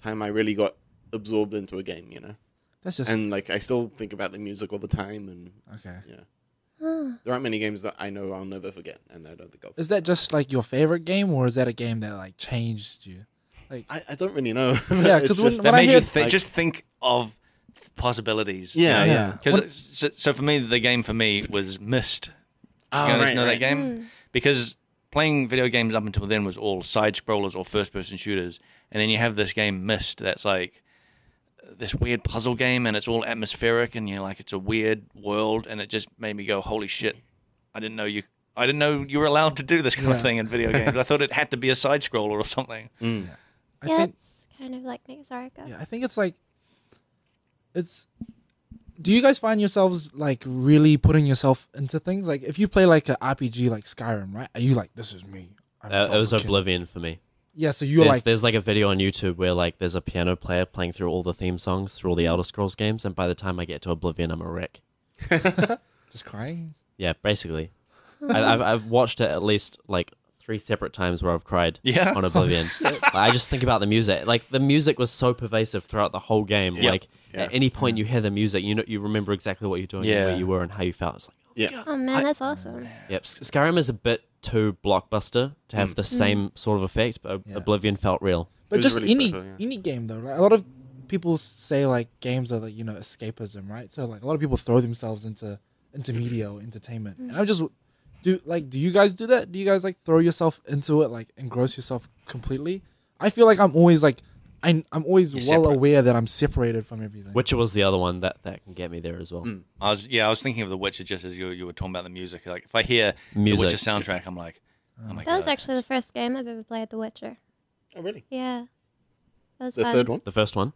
time I really got absorbed into a game, you know? That's just And like I still think about the music all the time, and okay. yeah, there aren't many games that I know I'll never forget, and I don't think I'll. Is that just like your favorite game, or is that a game that like changed you? Like I don't really know. Yeah, It's 'cause when- just- That I made you hear- just think of possibilities. yeah, Yeah. yeah. Because so for me, the game for me was Myst. Oh, You guys right, know that right. game? Because playing video games up until then was all side scrollers or first person shooters, and then you have this game Myst that's like this weird puzzle game, and it's all atmospheric, and you're like, it's a weird world, and it just made me go, holy shit! I didn't know you were allowed to do this kind of Yeah. thing in video games. I thought it had to be a side scroller or something. I Yeah, think it's kind of like me. Sorry, go. yeah, I think it's like it's. Do you guys find yourselves like really putting yourself into things? Like if you play like an RPG like Skyrim, right? Are you like, this is me? I'm It was Dovahkiin. Oblivion for me. Yeah, so you're like There's like a video on YouTube where like there's a piano player playing through all the theme songs through all the Elder Scrolls games, and by the time I get to Oblivion, I'm a wreck. just crying. Yeah, basically. I've watched it at least like 3 separate times where I've cried Yeah. on Oblivion. I just think about the music. Like the music was so pervasive throughout the whole game. Yep. Like at any point you hear the music, you remember exactly what you're doing, and where you were, and how you felt. It's like, Yeah. Oh man, that's awesome. yep. Skyrim is a bit too blockbuster to have the same sort of effect, but Oblivion felt real. But was just really any special, any game though, right? A lot of people say like games are like escapism, right? So like a lot of people throw themselves into media or entertainment, and I'm just do you guys do that? Do you guys like throw yourself into it, like engross yourself completely? I feel like I'm always like I'm always You're aware that I'm separated from everything. Witcher was the other one that can get me there as well. I was thinking of The Witcher just as you were talking about the music. Like if I hear Music. the Witcher soundtrack, I'm like, oh my god. That was actually the first game I've ever played, The Witcher. Oh, really? Yeah. That was The fun. third one? The first one.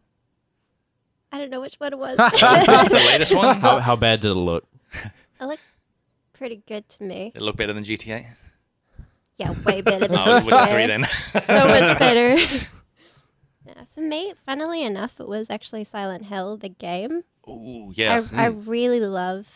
I don't know which one it was. the latest one. How bad did it look? It looked pretty good to me. It looked better than GTA. Yeah, way better than Oh, it was Witcher 3 GTA. then. So much better. Yeah, for me, funnily enough, it was actually Silent Hill, the game. Ooh, yeah. I really love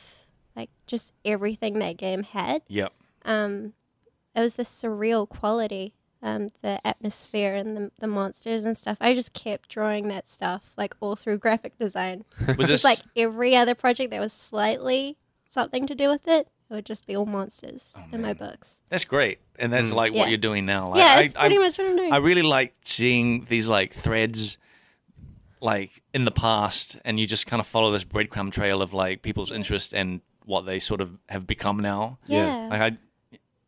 like just everything that game had. Yep. It was the surreal quality, the atmosphere and the monsters and stuff. I just kept drawing that stuff like all through graphic design. Was Just this like every other project that was slightly something to do with it, it would just be all monsters in my books. That's great, and that's like Yeah. what you're doing now. Like, Yeah, it's pretty much what I'm doing. I really like seeing these like threads, like in the past, and you just kind of follow this breadcrumb trail of like people's interest and what they sort of have become now. Yeah. Like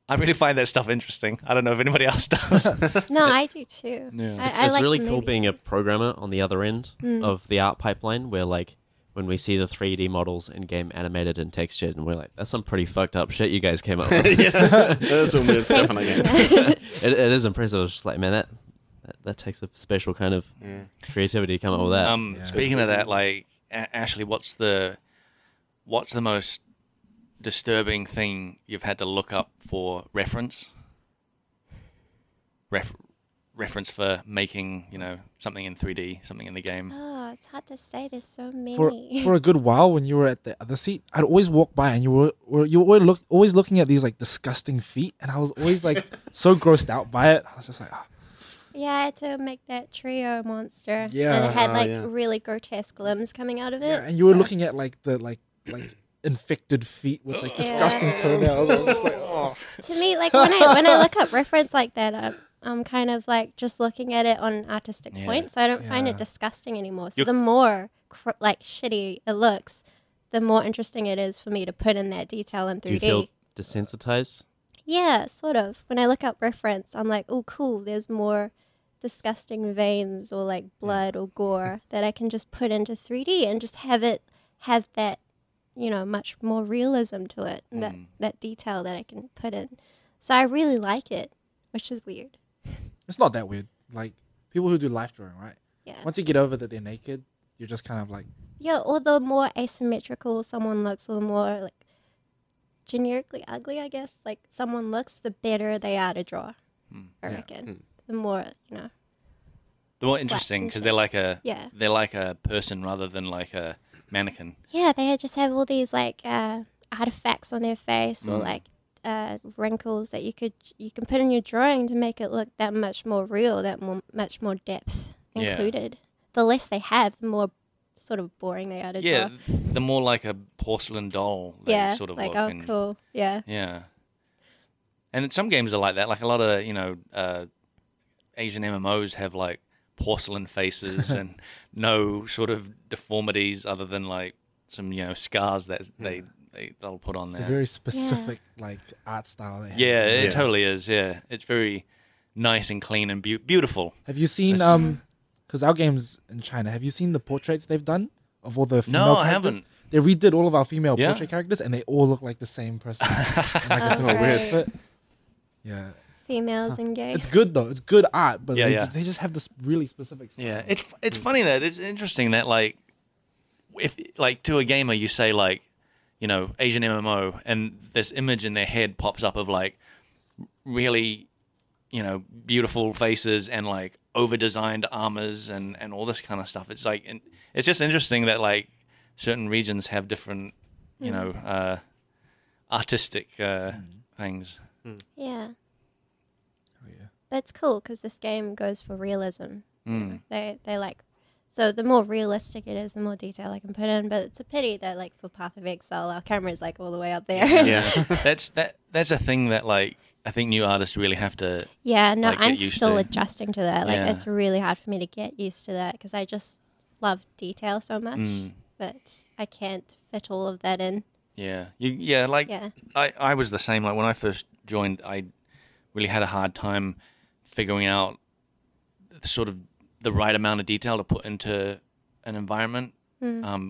I really find that stuff interesting. I don't know if anybody else does. No, I do too. Yeah. I It's like really the cool movies being too. a programmer on the other end of the art pipeline, where like when we see the 3D models in game animated and textured, and we're like, that's some pretty fucked up shit you guys came up with. Yeah. There's some weird stuff in that game. It is impressive. It's just like, man, that takes a special kind of creativity to come up with that. Speaking of that, like Ashley, what's the most disturbing thing you've had to look up for reference? Reference for making, something in 3D, something in the game. Oh, it's hard to say. There's so for many. a good while when you were at the other seat, I'd always walk by and you were always looking at these like disgusting feet, and I was always like so grossed out by it. I was just like, Yeah, I had to make that trio monster. Yeah. And it had like yeah. really grotesque limbs coming out of it. yeah, and you were so- looking at like the like infected feet with like disgusting toenails. I was just like, oh. To me, like when I look up reference like that, I'm kind of like just looking at it on an artistic point, so I don't find Yeah. it disgusting anymore. So the more like shitty it looks, the more interesting it is for me to put in that detail in 3D. Do you feel desensitized? Yeah, sort of. When I look up reference, I'm like, oh, cool. There's more disgusting veins or like blood or gore that I can just put into 3D and just have that, much more realism to it, and that detail that I can put in. So I really like it, which is weird. It's not that weird. Like people who do life drawing, right? Yeah. Once you get over that they're naked, you're just kind of like, Yeah, or the more asymmetrical someone looks, or the more like generically ugly, I guess, like someone looks, the better they are to draw. I reckon. The more, The more interesting because they're like a Yeah. they're like a person rather than like a mannequin. Yeah, they just have all these like artifacts on their face or like wrinkles that you can put in your drawing to make it look that much more real, much more depth Yeah. included. The less they have, the more sort of boring they are to Yeah, draw. the more like a porcelain doll they Yeah, sort of like look. oh and, cool, yeah. Yeah. And some games are like that. Like a lot of, Asian MMOs have like porcelain faces and no sort of deformities other than like some, scars that they'll put on it's there. a very specific like art style. They have. Yeah, it Yeah. totally is. Yeah. It's very nice and clean and beautiful. Have you seen because our games in China, have you seen the portraits they've done of all the female No, I characters? haven't. They redid all of our female Yeah. portrait characters, and they all look like the same person. And, like, a Oh, different right. outfit. Yeah, Females and gays. it's good though. It's good art, but Yeah, they, yeah. they just have this really specific style. Yeah, it's funny that it's interesting that like if like to a gamer you say like Asian MMO and this image in their head pops up of like really beautiful faces and like over designed armors and all this kind of stuff. It's like it's just interesting that like certain regions have different artistic things. Yeah. Oh, yeah. But it's cool because this game goes for realism. Mm. They like, so the more realistic it is, the more detail I can put in. But it's a pity that like for Path of Exile, our camera is like all the way up there. Yeah. That's a thing that like I think new artists really have to. Yeah, no, Like, get I'm used still to. adjusting to that. Like, Yeah. it's really hard for me to get used to that because I just love detail so much. Mm. But I can't fit all of that in. Yeah, Yeah. I was the same. Like when I first joined, I really had a hard time figuring out sort of the right amount of detail to put into an environment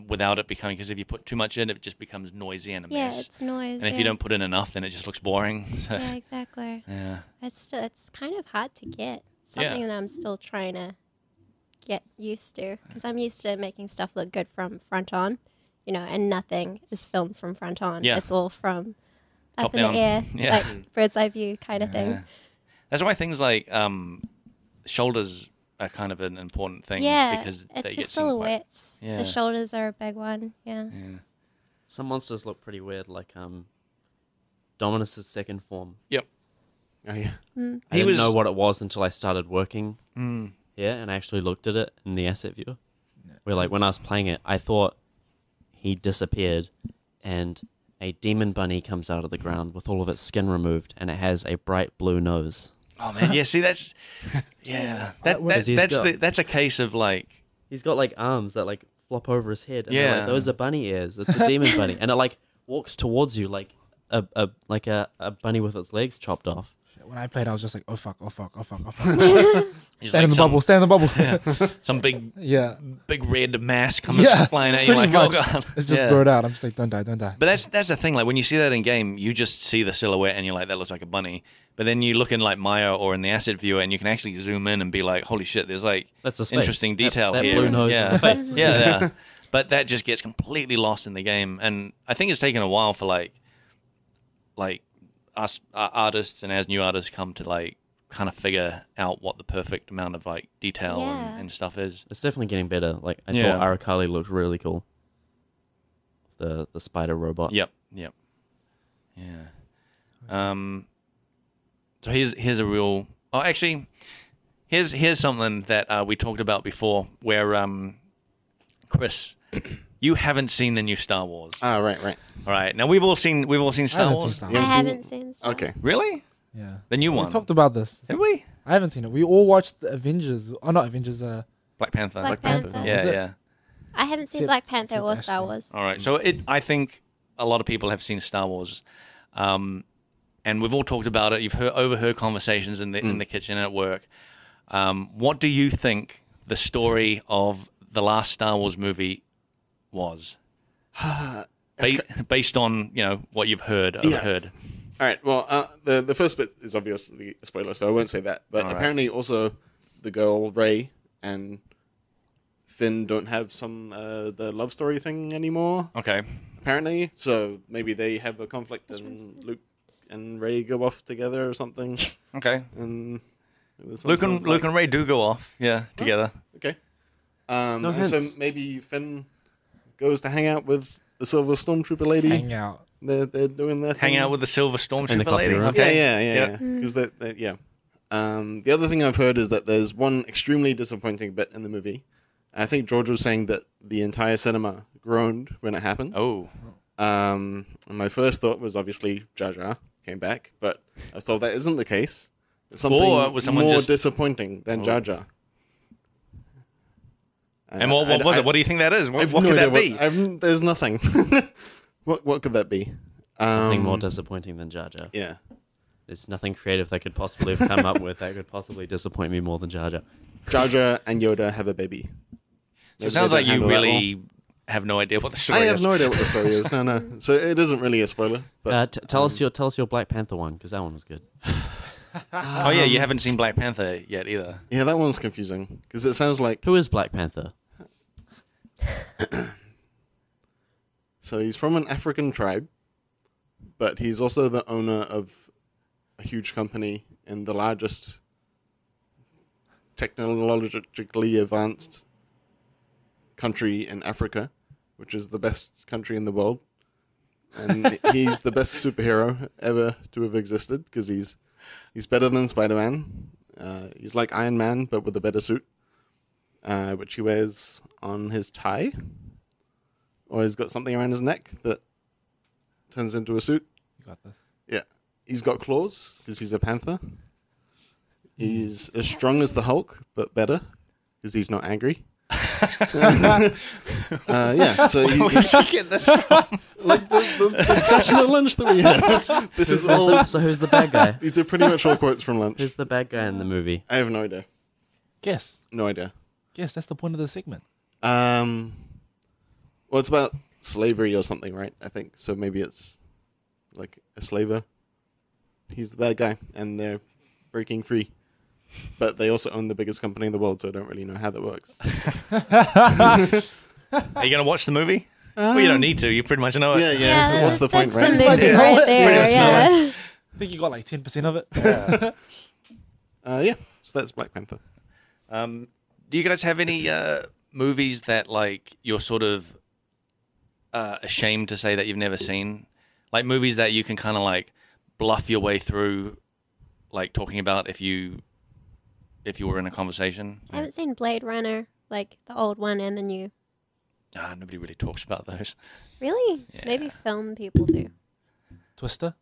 without it becoming, because if you put too much in, it just becomes noisy and a Yeah, mess. it's noise. And if you don't put in enough, then it just looks boring. So, Yeah, exactly. yeah. It's kind of hard to get. Something that I'm still trying to get used to because I'm used to making stuff look good from front on, and nothing is filmed from front on. Yeah. It's all from up Top in down. the air, Yeah. like bird's eye view kind of thing. Yeah. That's why things like shoulders are kind of an important thing. Yeah, because it's they the get seen quite. silhouettes. Yeah. The shoulders are a big one. Yeah. Yeah. Some monsters look pretty weird, like Dominus's second form. Yep. Oh yeah. I didn't know what it was until I started working Mm. here and I actually looked at it in the asset viewer. Where like when I was playing it, I thought he disappeared and a demon bunny comes out of the ground with all of its skin removed and it has a bright blue nose. Oh man, yeah. See, that's that's a case of like. He's got like arms that like flop over his head. And Yeah. like, those are bunny ears. It's a demon bunny, and it like walks towards you like a bunny with its legs chopped off. When I played, I was just like, oh fuck, oh fuck, oh fuck, oh fuck. He's Stand in the bubble, stand in the bubble. some big Yeah. red mass comes Yeah, flying at you pretty like, much. oh god. It's just Yeah. blurred out. I'm just like, don't die, don't die. But that's the thing. Like when you see that in game, you just see the silhouette and you're like, that looks like a bunny. But then you look in like Maya or in the asset viewer and you can actually zoom in and be like, holy shit, there's like That's a face. interesting detail that here. blue nose yeah. is a face. yeah. But that just gets completely lost in the game, and I think it's taken a while for like us artists and as new artists come to like kind of figure out what the perfect amount of like detail Yeah. and stuff is. It's definitely getting better. Like I Yeah. thought Arakali looked really cool. The spider robot. Yep. Yeah. So here's a real. Oh, actually, here's something that we talked about before, where Chris, you haven't seen the new Star Wars. Right. All right, now we've all seen Star haven't Wars. seen Star I Wars. haven't seen Star Okay. Really? Yeah. The new We one? talked about this. Have we? I haven't seen it. We all watched the Avengers. Oh, not Avengers. Black Panther. Black Panther. Panther. Yeah, Is it? yeah. I haven't seen Except- Black Panther except or Star Ashleigh. Wars. All right. So I think a lot of people have seen Star Wars, and we've all talked about it. You've overheard conversations in the kitchen and at work. What do you think the story of the last Star Wars movie was? Based on what you've overheard. All right. Well, the first bit is obviously a spoiler, so I won't say that. But All right. apparently, also the girl Rey and Finn don't have the love story thing anymore. Okay. Apparently, so maybe they have a conflict, and Luke and Rey go off together or something. Okay. And it was Luke something and Rey do go off, together. Okay. No and so hints. maybe Finn goes to hang out with the Silver Stormtrooper lady. Hang out. They're doing their Hang thing. out with the Silver In the Stormtrooper coffee lady. room. Okay. Yeah. Because the other thing I've heard is that there's one extremely disappointing bit in the movie. I think George was saying that the entire cinema groaned when it happened. Oh. And my first thought was obviously Jar Jar came back, but I was told that isn't the case. It's something Or was someone more just- disappointing than Jar Jar. And what was it? What do you think that is? What I've could no that idea be? there's nothing. What could that be? Nothing more disappointing than Jar Jar. Yeah. There's nothing creative they could possibly have come up with that could possibly disappoint me more than Jar Jar. Jar Jar and Yoda have a baby. So it sounds They like don't you handle that well. really have no idea what the story I is. have no idea what the story is. No. So it isn't really a spoiler. But Tell us your Black Panther one because that one was good. Oh yeah, you haven't seen Black Panther yet either. yeah, that one's confusing because it sounds like Who is Black Panther? so he's from an African tribe, but he's also the owner of a huge company in the largest technologically advanced country in Africa, which is the best country in the world. and he's the best superhero ever to have existed because he's better than Spider-Man. He's like Iron Man, but with a better suit, which he wears on his tie, or he's got something around his neck that turns into a suit. You got this. Yeah, he's got claws because he's a panther. He's as strong as the Hulk, but better because he's not angry. Yeah, so Where did you get this from? like the discussion at lunch that we had. This is all. So who's the bad guy? These are pretty much all quotes from lunch. Who's the bad guy in the movie? I have no idea. Guess. No idea. Guess. That's the point of the segment. Well, it's about slavery or something, right? I think so. Maybe it's like a slaver. He's the bad guy, and they're breaking free. But they also own the biggest company in the world, so I don't really know how that works. Are you going to watch the movie? Well, you don't need to. You pretty much know it. Yeah. What's the point, That's right? the movie Yeah. right Pretty there. much Yeah. I think you got like 10% of it. Yeah. So that's Black Panther. Do you guys have any movies that like you're sort of ashamed to say that you've never seen? Like movies that you can kind of like bluff your way through, like talking about if you were in a conversation? I haven't seen Blade Runner, like the old one and the new. Nobody really talks about those. Really? Maybe film people do. Twister.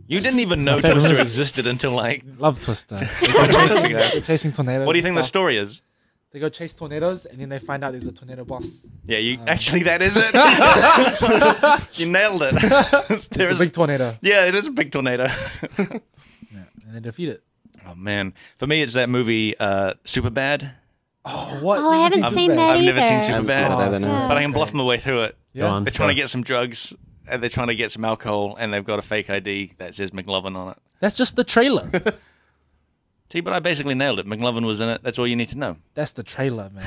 You didn't even know favorite Twister movie. existed until like Love Twister. minutes ago. They're chasing tornadoes. What do you think and the stuff. story is? They go chase tornadoes, and then they find out there's a tornado boss. Yeah, you actually that is it. You nailed it. There It's is a big tornado. yeah, it is a big tornado. Yeah, and they defeat it. Oh man, for me it's that movie Superbad. Oh, what? Oh, I haven't seen that I've never seen either. Superbad, I haven't seen that either. but I can bluff my way through it. Go on. They're trying to get some drugs, and they're trying to get some alcohol, and they've got a fake ID that says McLovin on it. That's just the trailer. See, but I basically nailed it. McLovin was in it. That's all you need to know. That's the trailer, man.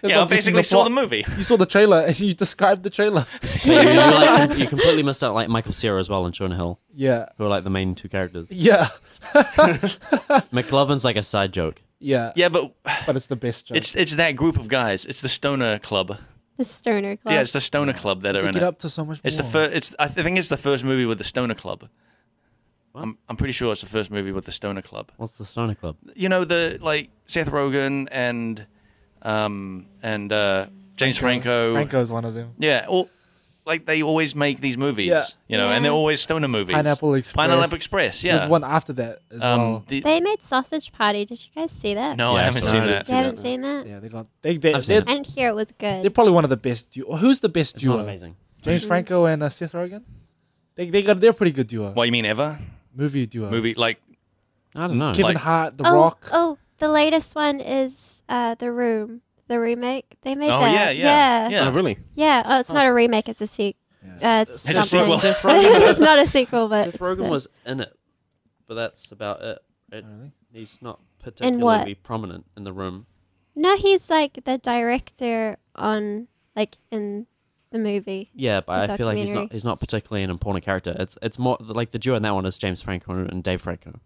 Yeah, I basically saw the movie. You saw the trailer and you described the trailer. You completely missed out like Michael Cera as well and Jonah Hill, Yeah. who are like the main two characters. Yeah. McLovin's like a side joke. Yeah. Yeah, but But it's the best joke. it's that group of guys. It's the Stoner Club. The Stoner Club. Yeah, it's the Stoner Club that are they in get it. up to so much It's the more. first. It's I think it's the first movie with the Stoner Club. I'm pretty sure it's the first movie with the Stoner Club. What's the Stoner Club? You know the like Seth Rogen and James Franco. Franco's one of them. Yeah, all like they always make these movies. Yeah. You know, and they're always stoner movies. Pineapple Express. Pineapple Express. Yeah. There's one after that as well. They made Sausage Party. Did you guys see that? No, Yeah, I haven't so seen I that. You haven't seen that? Yeah, they got I've seen it. I didn't hear it was they're good. probably one of the best duo. Who's the best It's duo? not amazing. James Franco and Seth Rogen. They're a pretty good duo. What you mean ever? Movie duo. Movie like I don't know. Kevin like- Hart, The Oh, Rock. oh, the latest one is The Room, the remake. They made Oh that. yeah. Oh, really? Yeah. Oh, it's not a remake. It's a sequel. It's a something. sequel. It's not a sequel, but Seth it's Rogen the- was in it, but that's about it. Right? Really? He's not what? particularly prominent in the room. No, he's like the director on like in the movie. Yeah, but The I feel like documentary. he's not particularly an important character. It's more like the duo in that one is James Franco and Dave Franco.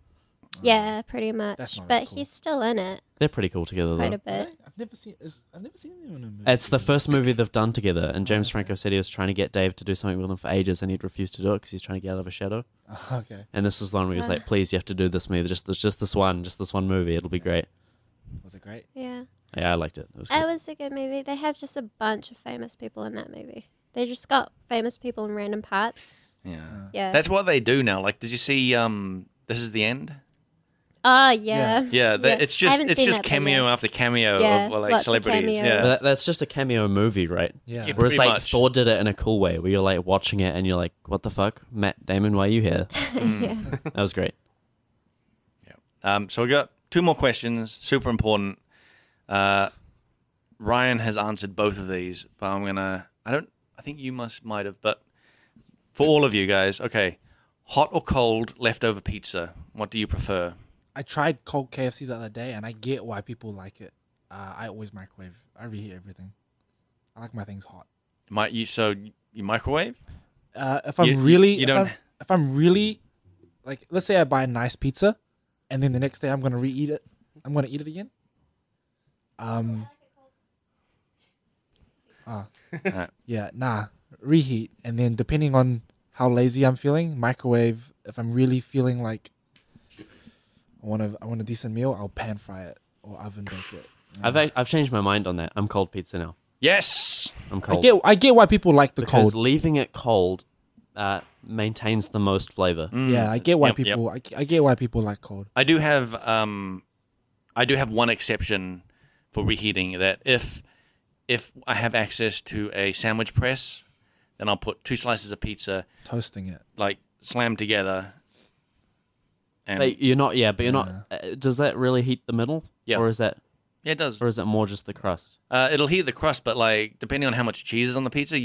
Yeah, pretty much. That's not But really cool. he's still in it They're pretty cool together quite though. a bit. I've never seen them in a movie. It's the first movie they've done together, and James okay. Franco said he was trying to get Dave to do something with him for ages, and he'd refused to do it because he's trying to get out of a shadow. Okay. And this is the one where he was like, "Please, you have to do this movie. Just this one movie. It'll be great." Was it great? Yeah. Yeah, I liked it. It was It good. was a good movie. They have just a bunch of famous people in that movie. They just got famous people in random parts. yeah. Yeah. That's what they do now. Like, did you see This Is the End? Oh, yeah. Yeah, Yeah. it's I just haven't seen that, but cameo yeah. after cameo Yeah, of like lots of celebrities. cameos. Yeah. But that's just a cameo movie, right? Yeah. Yeah. Whereas Pretty like much. Thor did it in a cool way, where you're like watching it and you're like, "What the fuck, Matt Damon? Why are you here?" Yeah. That was great. So we got two more questions, super important. Ryan has answered both of these, but I think you might have, but for all of you guys, okay. Hot or cold leftover pizza? What do you prefer? I tried cold KFC the other day, and I get why people like it. I always microwave. I reheat everything. I like my things hot. You microwave? If I'm You- really, you don't- if I'm really, like, let's say I buy a nice pizza, and then the next day I'm gonna reheat it. I'm gonna eat it again. Alright. Yeah, nah. reheat, and then depending on how lazy I'm feeling, microwave. If I'm really feeling like I want a decent meal, I'll pan fry it or oven bake it. I've changed my mind on that. I'm cold pizza now. Yes. I'm cold. I get why people like the because cold. leaving it cold maintains the most flavor. Yeah, I get why Yep, people. I get why people like cold. I do have one exception for reheating. That if I have access to a sandwich press, then I'll put 2 slices of pizza Toasting it. like slammed together. And But you're not. Does that really heat the middle? Yeah. Or is that? yeah, it does. Or is it more just the crust? It'll heat the crust, but like depending on how much cheese is on the pizza,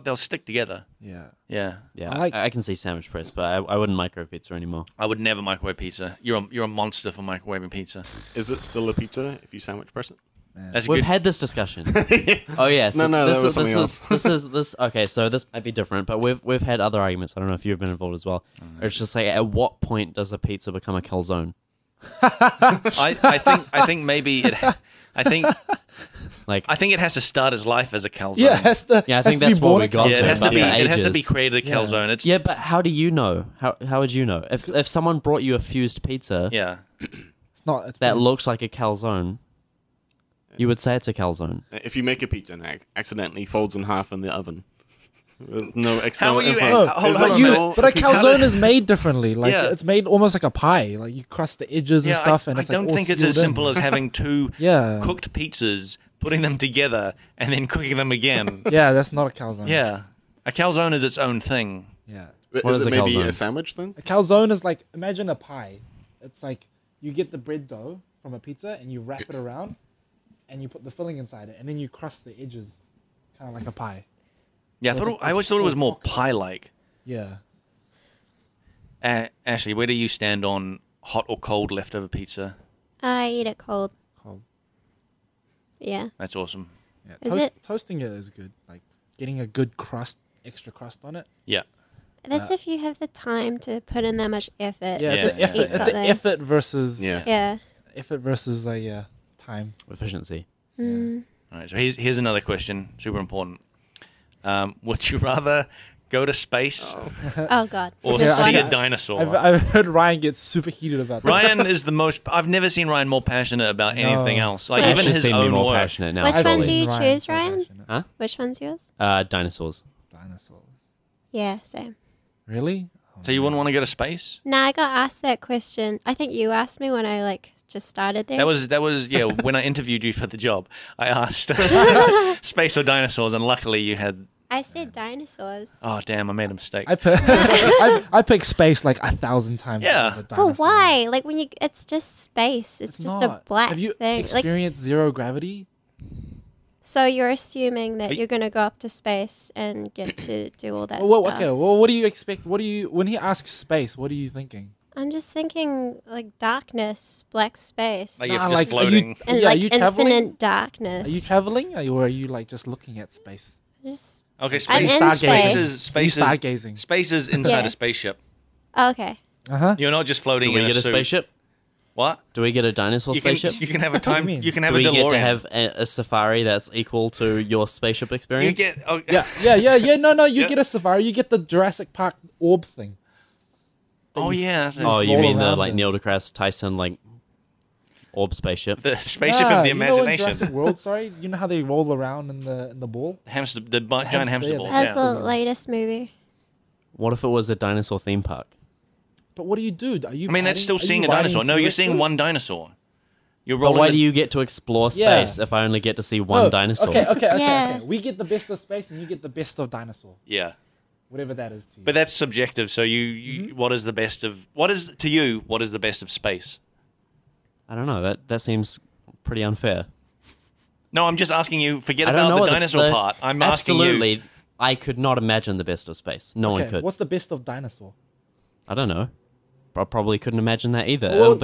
they'll stick together. Yeah. Yeah, Yeah, I can see sandwich press, but I wouldn't microwave pizza anymore. I would never microwave pizza. You're a monster for microwaving pizza. Is it still a pizza if you sandwich press it? That's We've good. had this discussion. Oh yeah, so No, this that was is something else. this. Okay, so this might be different, but we've had other arguments. I don't know if you've been involved as well. It's just like, at what point does a pizza become a calzone? I think maybe it. I think it has to start its life as a calzone. Yeah, it has to. Yeah, I has think to be that's what born we a got Yeah, to. it has to but be. for It has to be ages. created a calzone. It's Yeah, but how do you know? How would you know if someone brought you a fused pizza yeah. It's not. It's that been- looks like a calzone? You would say it's a calzone. If you make a pizza and it accidentally folds in half in the oven, with no How external are you? influence, Hold is on, that you- still But a pizza? calzone is made differently. Like Yeah. it's made almost like a pie. Like you crust the edges and Yeah, stuff, and I it's like don't all think it's sealed as in. simple as having 2 Yeah. cooked pizzas, putting them together, and then cooking them again. Yeah, that's not a calzone. Yeah, a calzone is its own thing. Yeah. Is What is it a maybe calzone? a sandwich then? A calzone is like, imagine a pie. It's like you get the bread dough from a pizza and you wrap it around, and you put the filling inside it, and then you crust the edges, kind of like a pie. Yeah, I always thought it was more pie-like. Yeah. Ashley, where do you stand on hot or cold leftover pizza? I eat it cold. Cold. Yeah. That's awesome. Yeah. Is it? Toasting it is good. Like getting a good crust, extra crust on it. Yeah. That's if you have the time to put in that much effort. Yeah, it's Yeah. an effort. Eat It's an something. effort versus Yeah. Yeah. effort versus time. Efficiency. Mm. All right. So here's another question. Super important. Would you rather go to space Oh God. or Yeah, see I- a dinosaur? I've heard Ryan get super heated about that. Ryan is the most. I've never seen Ryan more passionate about anything No. else. Like So- even Actually his seen me own more work. passionate now. Which I've one seen do you Ryan choose, so Ryan? passionate. Huh? Which one's yours? Dinosaurs. Dinosaurs. Yeah, same. Really? So you wouldn't want to go to space? Nah, I got asked that question. I think you asked me when I just started there. That was yeah. When I interviewed you for the job, I asked space or dinosaurs, and luckily you had. I said dinosaurs. Oh damn! I made a mistake. I pick space like 1,000 times. Yeah. over But dinosaurs. why? Like when it's just space. It's just a not. black Have you thing. Like experienced zero gravity? so, you're assuming that Are you- you're gonna go up to space and get to do all that Well, stuff. okay. Well, what do you expect? What do you when he asks space? What are you thinking? I'm just thinking like darkness, black space, Like you're Nah, just like, are you- floating. and yeah, are like you infinite traveling? darkness. Are you traveling, or are you like just looking at space? Just Okay, I'm space. in stargazing. space. Is You space is stargazing. space is inside Yeah. a spaceship. Oh, okay. Uh huh. You're not just floating Do we in get a suit. spaceship? What? Do we get a dinosaur You can, spaceship? you can have a What do you time. mean? You can have Do we a DeLorean. get to have a safari that's equal to your spaceship You experience? get. Oh, Yeah. No. You Yeah. get a safari. You get the Jurassic Park orb thing. Oh yeah. that's- Oh, you roll mean the around like in. Neil deGrasse Tyson like orb spaceship? The spaceship Yeah, of the you know in imagination. Jurassic World, sorry. You know how they roll around in the ball? Hamster, the giant hamster, hamster yeah, ball. the That's Yeah. the latest movie. What if it was a dinosaur theme park? But what do you do? Are you? I mean, that's still are you seeing a riding dinosaur. No, you're seeing T-Rexes? one dinosaur. You're But rolling. why the- do you get to explore Yeah. space if I only get to see one Oh, dinosaur? Okay. Yeah. We get the best of space, and you get the best of dinosaur. Yeah, Whatever that is to you. but that's subjective. So you Mm-hmm. what is the best of? What is to you? What is the best of space? I don't know. That seems pretty unfair. No, I'm just asking you. Forget I don't about know the what dinosaur part. I'm asking you. absolutely. I could not imagine the best of space. No one Okay, could. what's the best of dinosaur? I don't know. I probably couldn't imagine that either. Well,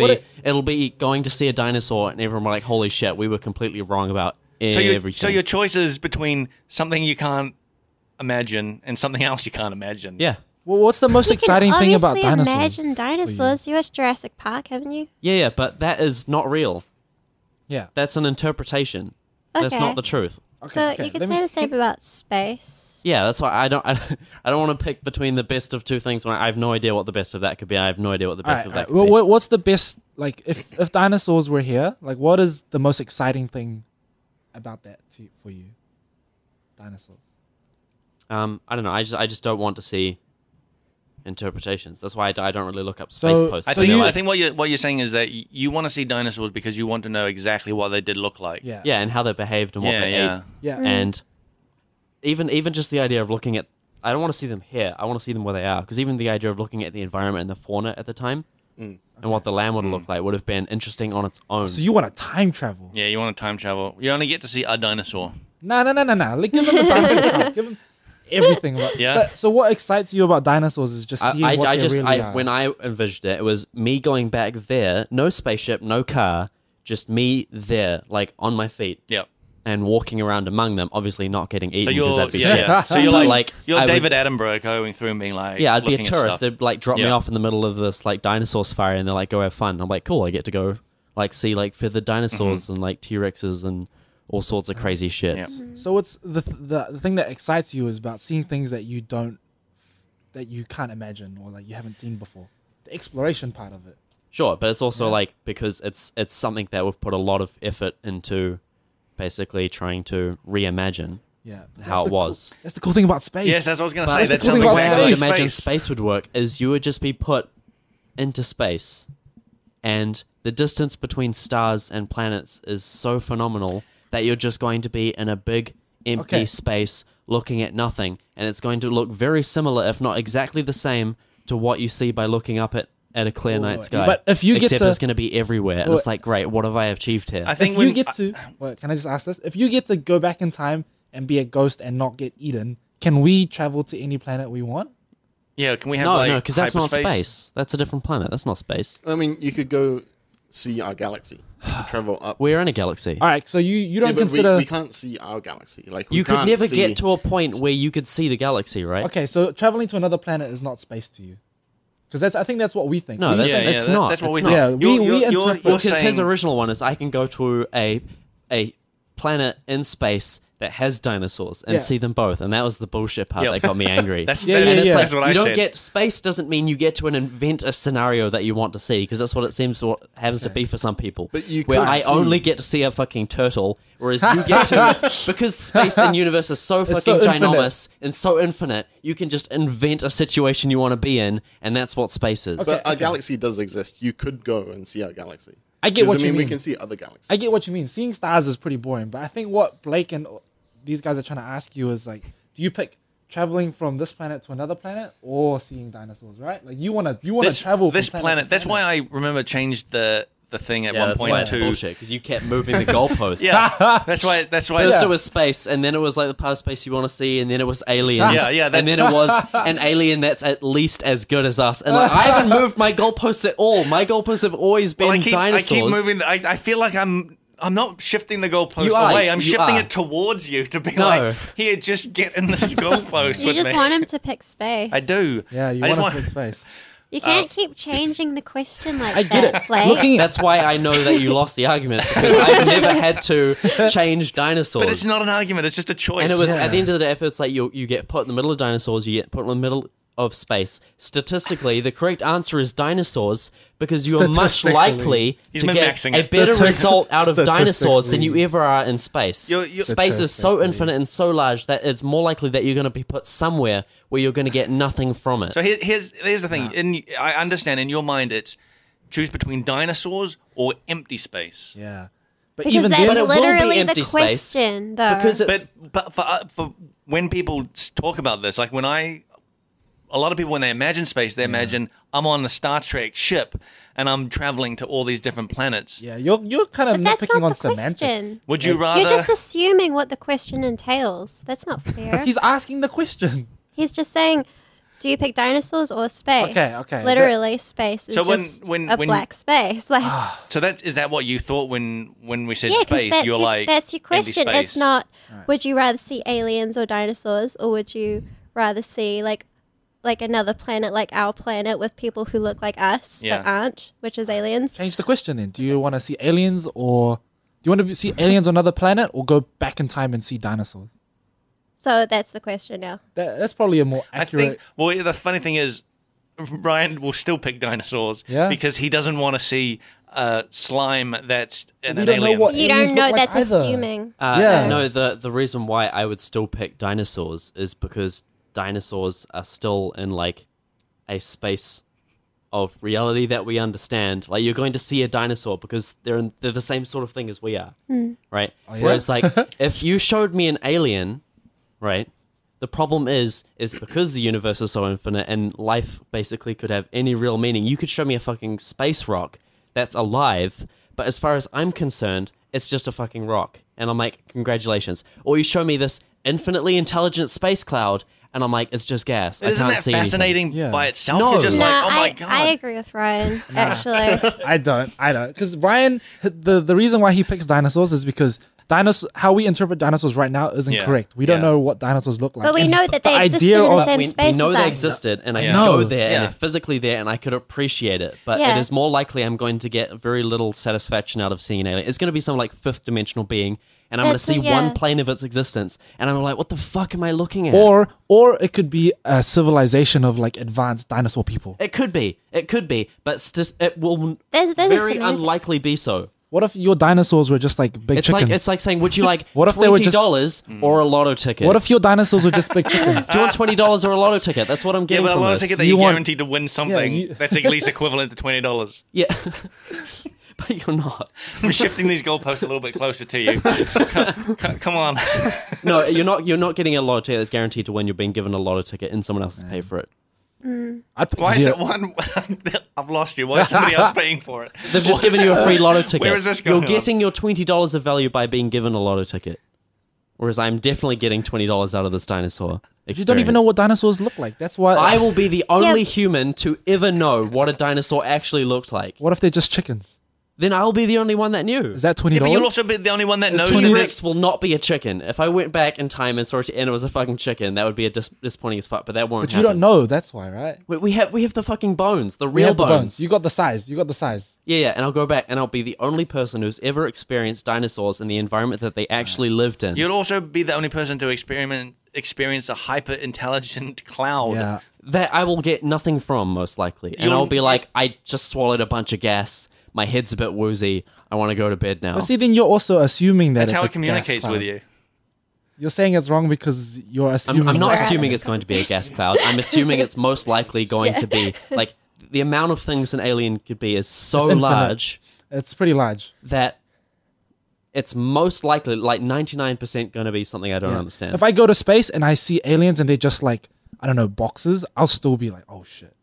it'll be going to see a dinosaur and everyone will be like, holy shit, we were completely wrong about So everything. your choice is between something you can't imagine and something else you can't imagine. yeah. Well, what's the most You exciting can thing about obviously dinosaurs? imagine dinosaurs. You watched Jurassic Park, haven't you? Yeah, but that is not real. Yeah. That's an interpretation. That's Okay. Oh, not the truth. So you could say the same about space. Yeah, that's why I don't want to pick between the best of two things when I have no idea what the best of that could be. I have no idea what the best of that could be. What's the best, like, if dinosaurs were here, like, what is the most exciting thing about that for you? Dinosaurs. I don't know. I just don't want to see interpretations. That's why I don't really look up space posts. I think what you're saying is that you want to see dinosaurs because you want to know exactly what they did look like. Yeah. Yeah, and how they behaved and what they ate. Yeah. And even just the idea of looking at, I don't want to see them here. I want to see them where they are. Because even the idea of looking at the environment and the fauna at the time and what the land would look like would have been interesting on its own. So you want to time travel? Yeah, you want to time travel. You only get to see a dinosaur. No. Like, give them the dinosaur part. Give them everything. But, so what excites you about dinosaurs is just seeing what they really are. When I envisioned it, it was me going back there, no spaceship, no car, just me there, like on my feet. Yep. And walking around among them, obviously not getting eaten because that'd be shit. Yeah. So you're like you're David Attenborough going through and being like, yeah, I'd be a looking at tourist. stuff. They'd like drop me off in the middle of this like dinosaur safari, and they're like, "Go have fun." I'm like, "Cool, I get to go like see like feathered dinosaurs and like T-Rexes and all sorts of crazy shit." Yeah. So it's the thing that excites you is about seeing things that you can't imagine or like you haven't seen before. The exploration part of it. Sure, but it's also like because it's something that we've put a lot of effort into, basically trying to reimagine how it was. That's the cool thing about space. Yes, that's what I was going to But say. that's That the sounds cool thing exactly about like I would imagine space. space would work is you would just be put into space, and the distance between stars and planets is so phenomenal that you're just going to be in a big empty space looking at nothing, and it's going to look very similar, if not exactly the same, to what you see by looking up at a clear night sky. But if you except get to, it's going to be everywhere, and it's like, great, what have I achieved here? I think if you get to, can I just ask this? If you get to go back in time and be a ghost and not get eaten, can we travel to any planet we want? Yeah, can we have no, because that's not hyperspace? space. That's a different planet. That's not space. I mean, you could go see our galaxy. You could travel up. We're in a galaxy. All right, so you don't but consider. we can't see our galaxy. Like we You could can't never see... get to a point where you could see the galaxy, right? Okay, so traveling to another planet is not space to you, because I think that's what we think. No, We- that's it's not. That's what It's we not. think. Yeah, we interpret- you're Because his saying, original one is I can go to a planet in space that has dinosaurs and see them both, and that was the bullshit part that got me angry. that's Yeah, that's, yeah, yeah. that's what I you don't said. get space doesn't mean you get to invent a scenario that you want to see, because that's what it seems what happens to be for some people. But you where could I see- only get to see a fucking turtle, whereas you get to because space and universe is so fucking so infinite. ginormous and so infinite, you can just invent a situation you want to be in, and that's what space is. But our galaxy does exist. You could go and see our galaxy. I get what I mean, you we mean. can see other galaxies. I get what you mean. Seeing stars is pretty boring, but I think what Blake and these guys are trying to ask you is like, do you pick traveling from this planet to another planet or seeing dinosaurs? Right? Like you want to travel this from planet. to That's planet. why I remember changed the thing at Yeah, one that's why point it's to bullshit, because you kept moving the goalposts. yeah. That's why. First it was space, and then it was like the part of space you want to see, and then it was aliens. Yeah, and then it was an alien that's at least as good as us. And like, I haven't moved my goalposts at all. My goalposts have always been Well, I dinosaurs. keep moving. I feel like I'm not shifting the goalpost You are, away. I'm you shifting are. it towards you to be No. like, here, just get in this goalpost You with just me. want him to pick space. I do. Yeah, you I just want to take space. You can't keep changing the question like I get that, it. Blake. Looking at That's why I know that you lost the argument, because I've never had to change dinosaurs. But it's not an argument. It's just a choice. And it was Yeah. at the end of the day, if it's like you get put in the middle of dinosaurs, you get put in the middle of space. Statistically, the correct answer is dinosaurs, because you are much Statistically. likely He's to get min-maxing a it. better Statistic- result out of dinosaurs than you statistically. ever are in space. You're- Space is so Statistically. infinite and so large that it's more likely that you're going to be put somewhere where you're going to get nothing from it. So here's the thing. I understand in your mind it's choose between dinosaurs or empty space. yeah, but Because even that's then, But it will be literally empty the space, question, though. because it's But for when people talk about this, like a lot of people when they imagine space, they imagine I'm on the Star Trek ship and I'm traveling to all these different planets. yeah, you're kind of But that's nitpicking not on the semantics. question. Would you You're rather? just assuming what the question entails. That's not fair. He's asking the question. He's just saying, do you pick dinosaurs or space? Okay. Literally, space is So when- just when- a when- black space. Like, So is that what you thought when we said yeah, 'cause space? that's You're your, like that's your empty question. space. It's not, would you rather see aliens or dinosaurs, or would you rather see like another planet like our planet with people who look like us Yeah. but aren't, which is aliens? Change the question then. Do you want to see aliens or do you want to see aliens on another planet or go back in time and see dinosaurs? So that's the question now. That's probably a more I accurate. think. Well, the funny thing is, Ryan will still pick dinosaurs because he doesn't want to see slime that's an We don't know alien. what You aliens don't know. look like That's either. assuming. Yeah. No, the reason why I would still pick dinosaurs is because dinosaurs are still in like a space of reality that we understand. Like you're going to see a dinosaur because they're the same sort of thing as we are, right? Oh, yeah? Whereas like if you showed me an alien, right? The problem is because the universe is so infinite and life basically could have any real meaning. You could show me a fucking space rock that's alive, but as far as I'm concerned, it's just a fucking rock. And I'm like, congratulations. Or you show me this infinitely intelligent space cloud, and I'm like, it's just gas. Isn't I can't that see anything. fascinating Yeah. by itself? No. You're just No, like, oh my god. I agree with Ryan. Actually, I don't. Because Ryan, the reason why he picks dinosaurs is because how we interpret dinosaurs right now isn't Yeah. correct. We don't Yeah. know what dinosaurs look like. but we And know that the they existed idea in the of- same we space know as they us. existed, and I Yeah. go No. there, and Yeah. they're physically there, and I could appreciate it. But Yeah. it is more likely I'm going to get very little satisfaction out of seeing an alien. It's going to be some like fifth dimensional being, and I'm going to That's see it, one yeah. plane of its existence, and I'm like, what the fuck am I looking at? Or it could be a civilization of like advanced dinosaur people. It could be, but it will There's a very semantics. unlikely be so. What if your dinosaurs were just like big chickens? It's like saying, would you like What if they were just- $20 or a lotto ticket? What if your dinosaurs were just big chickens? do you want $20 or a lotto ticket? That's what I'm Yeah, getting but a from lot of this. ticket that You you're want- guaranteed to win something you- that's at least equivalent to $20. Yeah, but you're not. I'm shifting these goalposts a little bit closer to you. Come on. No, you're not getting a lotto ticket that's guaranteed to win. You're being given a lotto ticket and someone else has paid for it. I'd pick Why is zero. it one? I've lost you. Why is somebody else paying for it? They've just given you a free lotto ticket. Where is this You're going on? getting your $20 of value by being given a lotto ticket. Whereas I'm definitely getting $20 out of this dinosaur experience. You don't even know what dinosaurs look like. That's why I will be the only Yeah. human to ever know what a dinosaur actually looked like. What if they're just chickens? Then I'll be the only one that knew. Is that $20? Yeah, but you'll also be the only one that knows that T-Rex will not be a chicken. If I went back in time and saw it and it was a fucking chicken, that would be a disappointing as fuck. But that won't But you happen. don't know. That's why, right? We have the fucking bones, the We real have the bones. You got the size. You got the size. Yeah, and I'll go back and I'll be the only person who's ever experienced dinosaurs in the environment that they actually lived in. You'll also be the only person to experience a hyper intelligent cloud. Yeah. That I will get nothing from, most likely. And You'll- I'll be like, I just swallowed a bunch of gas. My head's a bit woozy. I want to go to bed now. But see, then you're also assuming that That's it's how a it communicates gas with cloud. you. You're saying it's wrong because you're assuming. I'm not We're assuming at it's going to be a gas cloud. I'm assuming it's most likely going to be, like, the amount of things an alien could be is so It's infinite. large It's pretty large. that it's most likely, like 99% going to be something I don't Yeah. understand. If I go to space and I see aliens and they're just like, I don't know, boxes, I'll still be like, oh shit.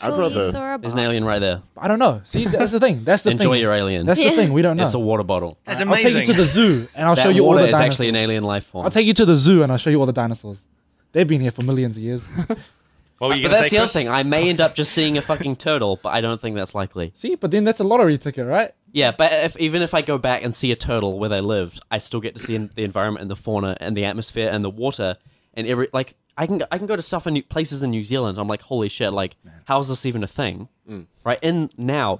I'd Cool, you rather. saw a There's an box. alien right there. I don't know. See, that's the thing. That's the thing. Enjoy your alien. That's the Yeah. thing. We don't know. It's a water bottle. That's I'll amazing. take you to the zoo and I'll That show you all water the is dinosaurs. actually an alien life form. I'll take you to the zoo and I'll show you all the dinosaurs. They've been here for millions of years. What were you But gonna that's say, the other Chris? thing. I may end up just seeing a fucking turtle, but I don't think that's likely. See, but then that's a lottery ticket, right? Yeah, but even if I go back and see a turtle where they lived, I still get to see the environment and the fauna and the atmosphere and the water and I can go to stuff in places in New Zealand. I'm like, holy shit! Like, how is this even a thing? Right? In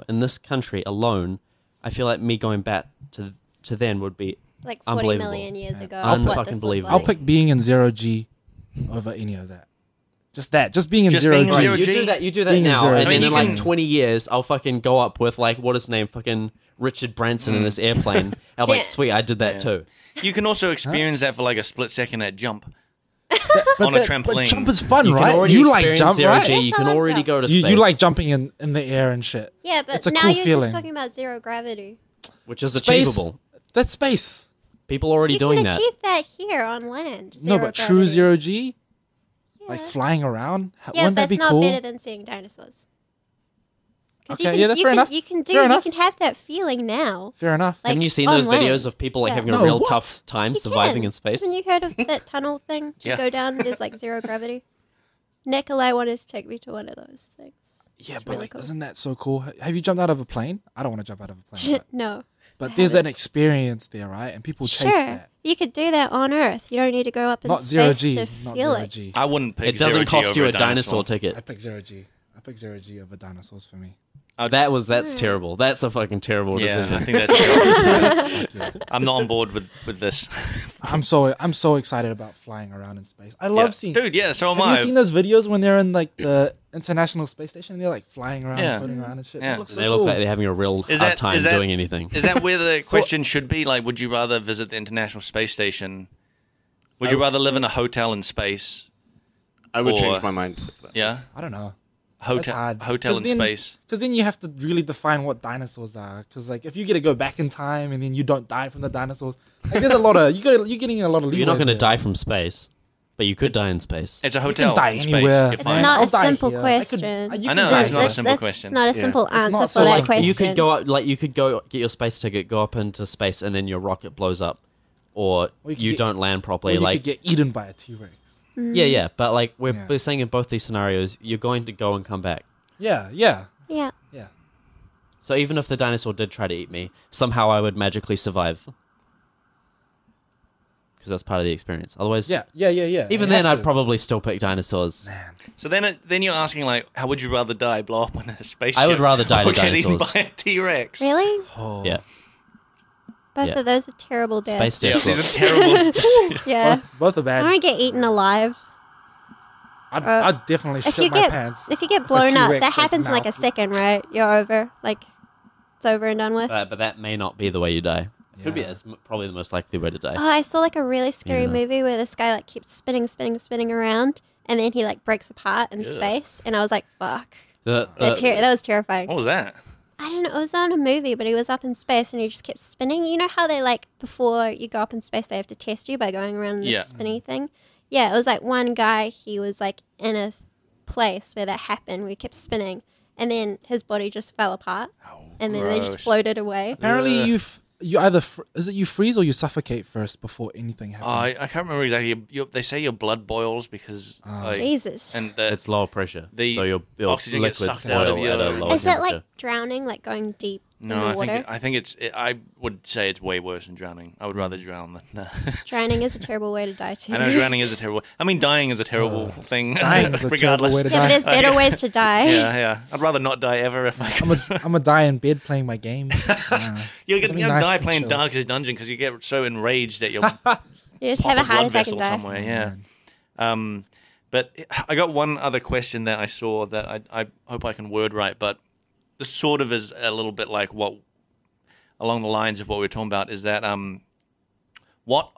this country alone, I feel like me going back to then would be Like 40 Unbelievable. million years ago. I'll of what fucking this looked believe it. like. I'll pick being in 0G over any of that. Just that. Just being in Just 0G. being in zero You G? do that Being in now, zero and G. then I mean, in you like can- 20 years, I'll fucking go up with like what is his name, fucking Richard Branson in this airplane. I'll be like, Yeah. sweet, I did that too. You can also experience that for like a split second at jump. But on a But trampoline. jump is fun, You right? can already You like experience jump, zero right? G. Yes, You I can love already jump. go to You space. like jumping in the air and shit. Yeah, but It's a now cool you're feeling. just talking about zero gravity. which is Space. achievable. That's space. People are already You doing can that. achieve that here on land. No, zero but true gravity. 0G, Yeah. like flying around, Yeah, wouldn't that that's be not cool? better than seeing dinosaurs. 'Cause Okay, yeah, that's fair enough. You can do. Fair You enough. can have that feeling now. Fair enough. Like, Haven't you seen on those videos land. of people like Yeah. having No, a real what? tough time You surviving can. in space? Haven't you heard of that tunnel thing? You Yeah. go down. There's like zero gravity. Nikolai wanted to take me to one of those things. Yeah, It's but really like, cool. isn't that so cool? Have you jumped out of a plane? I don't want to jump out of a plane. No. But there's an experience there, right? And people chase Sure. that. You could do that on Earth. You don't need to go up in Not space 0G. to Not feel 0G. it. I wouldn't pick It doesn't 0G cost you over a dinosaur ticket. I pick 0G. I pick 0G over dinosaurs for me. That's terrible. That's a fucking terrible Yeah, decision. I think that's a terrible decision. I'm not on board with this. I'm so excited about flying around in space. I love seeing. Dude, yeah, so am Have I. you seen those videos when they're in like the International Space Station? And they're like flying around, Yeah. floating around and shit. Yeah. It looks so They look cool. like they're having a real Is hard that- time is that- doing anything. Is that where the question should be? Like, would you rather visit the International Space Station? Would you rather live in a hotel in space? I would Or- change my mind. If that Yeah? I don't know. Hotel in space. Because then you have to really define what dinosaurs are. Because like if you get to go back in time and then you don't die from the dinosaurs, like there's a lot of you're getting a lot of leeway. You're not going to there. die from space, but you could die in space. It's a You hotel can die in anywhere. space. You're It's fine. not I'll a die simple here. question. You I know, can it's die not a here. simple question. It's not a Yeah. simple It's answer not for so that simple. question. You could go up, like you could go get your space ticket, go up into space, and then your rocket blows up, or Or you could you get- don't land Or properly. you Like could get eaten by a T-Rex. yeah, but like Yeah. we're saying in both these scenarios, you're going to go and come back. Yeah. Yeah. So even if the dinosaur did try to eat me, somehow I would magically survive. Because that's part of the experience. Otherwise, Yeah. even You then, have I'd to. probably still pick dinosaurs. So then you're asking, like, how would you rather die? Blow up in a spaceship? I would rather die or to get eaten dinosaurs. by a T-Rex. Really? Oh. Yeah, Both Yeah. of those are terrible deaths. space Yeah, death. these are terrible decisions. Yeah. Both are I bad. want to get eaten alive. I'd definitely If shit you my get pants. if you get a blown up, T-Rex, that like, happens in like a mouth. second, right? You're over. Like it's over and done with. But that may not be the way you die. Could be. Yeah. It's probably the most likely way to die. Oh, I saw like a really scary Yeah. movie where this guy like keeps spinning around, and then he like breaks apart in space, and I was like, "Fuck!" That was terrifying. What was that? I don't know. It was on a movie, but he was up in space and he just kept spinning. You know how they like before you go up in space, they have to test you by going around this Yeah. spinny thing. Yeah, it was like one guy. He was like in a place where that happened. Where he kept spinning, and then his body just fell apart, and then they just gross. floated away. Apparently, Ugh. you either is it you freeze or you suffocate first before anything Oh, I happens. can't remember exactly. They say your blood boils because like, Jesus. and It's lower pressure, the so your oxygen gets liquids sucked out of boil at a your- lower Is that temperature. like drowning, like going deep in no, the water? I think I would say it's way worse than drowning. I would rather drown than. Drowning is a terrible way to die too. I know drowning is a terrible. I mean, dying is a terrible thing. Dying is a terrible regardless. way to Yeah, but there's better ways to die. Yeah. I'd rather not die ever if I could. I'm gonna die in bed playing my game. You're It'd gonna be nice die and playing chill. Darkest Dungeon because you get so enraged that you'll You just pop have a heart blood attack vessel and die. somewhere. Yeah. But I got one other question that I saw that I hope I can word right, but this sort of is a little bit like what along the lines of what we were talking about is that what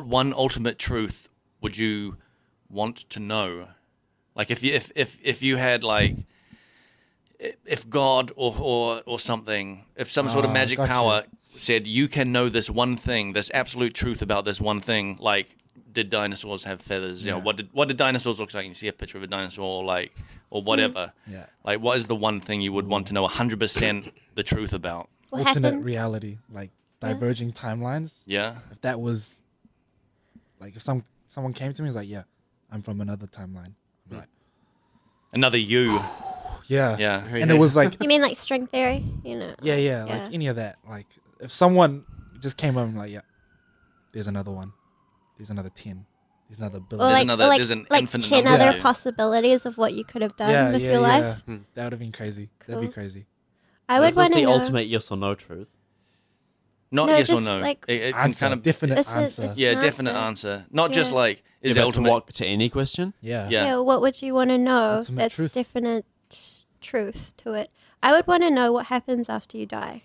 one ultimate truth would you want to know? Like if you had like if God or something, if some sort of magic gotcha. power said you can know this one thing, this absolute truth about this one thing, like did dinosaurs have feathers? You know, what did dinosaurs look like? You see a picture of a dinosaur, like or whatever. Yeah. Like, what is the one thing you would want to know 100% the truth about? What Alternate happens? reality, like diverging timelines. Yeah. If that was like if someone came to me and was like, "Yeah, I'm from another timeline." I'm like, Another you. yeah, Yeah. and it was like, You mean like string theory? You know. yeah, like any of that. Like if someone just came up and like, "Yeah, there's another one. There's another 10. There's another billion." Or There's like, another- or like, there's an like infinite 10 number. other Yeah. possibilities of what you could have done with your life. That would have been crazy. That'd be Cool. crazy. I would This is want to the know. ultimate yes or no truth. Not No, yes or just no. like- It can Answer, kind of definite This is- answer. it's- yeah, an definite answer. answer. Not just Yeah. like is Yeah, the but to ultimate. what to any question? Yeah. Yeah. Yeah, what would you want to know? Ultimate That's truth. definite truth to it. I would want to know what happens after you die.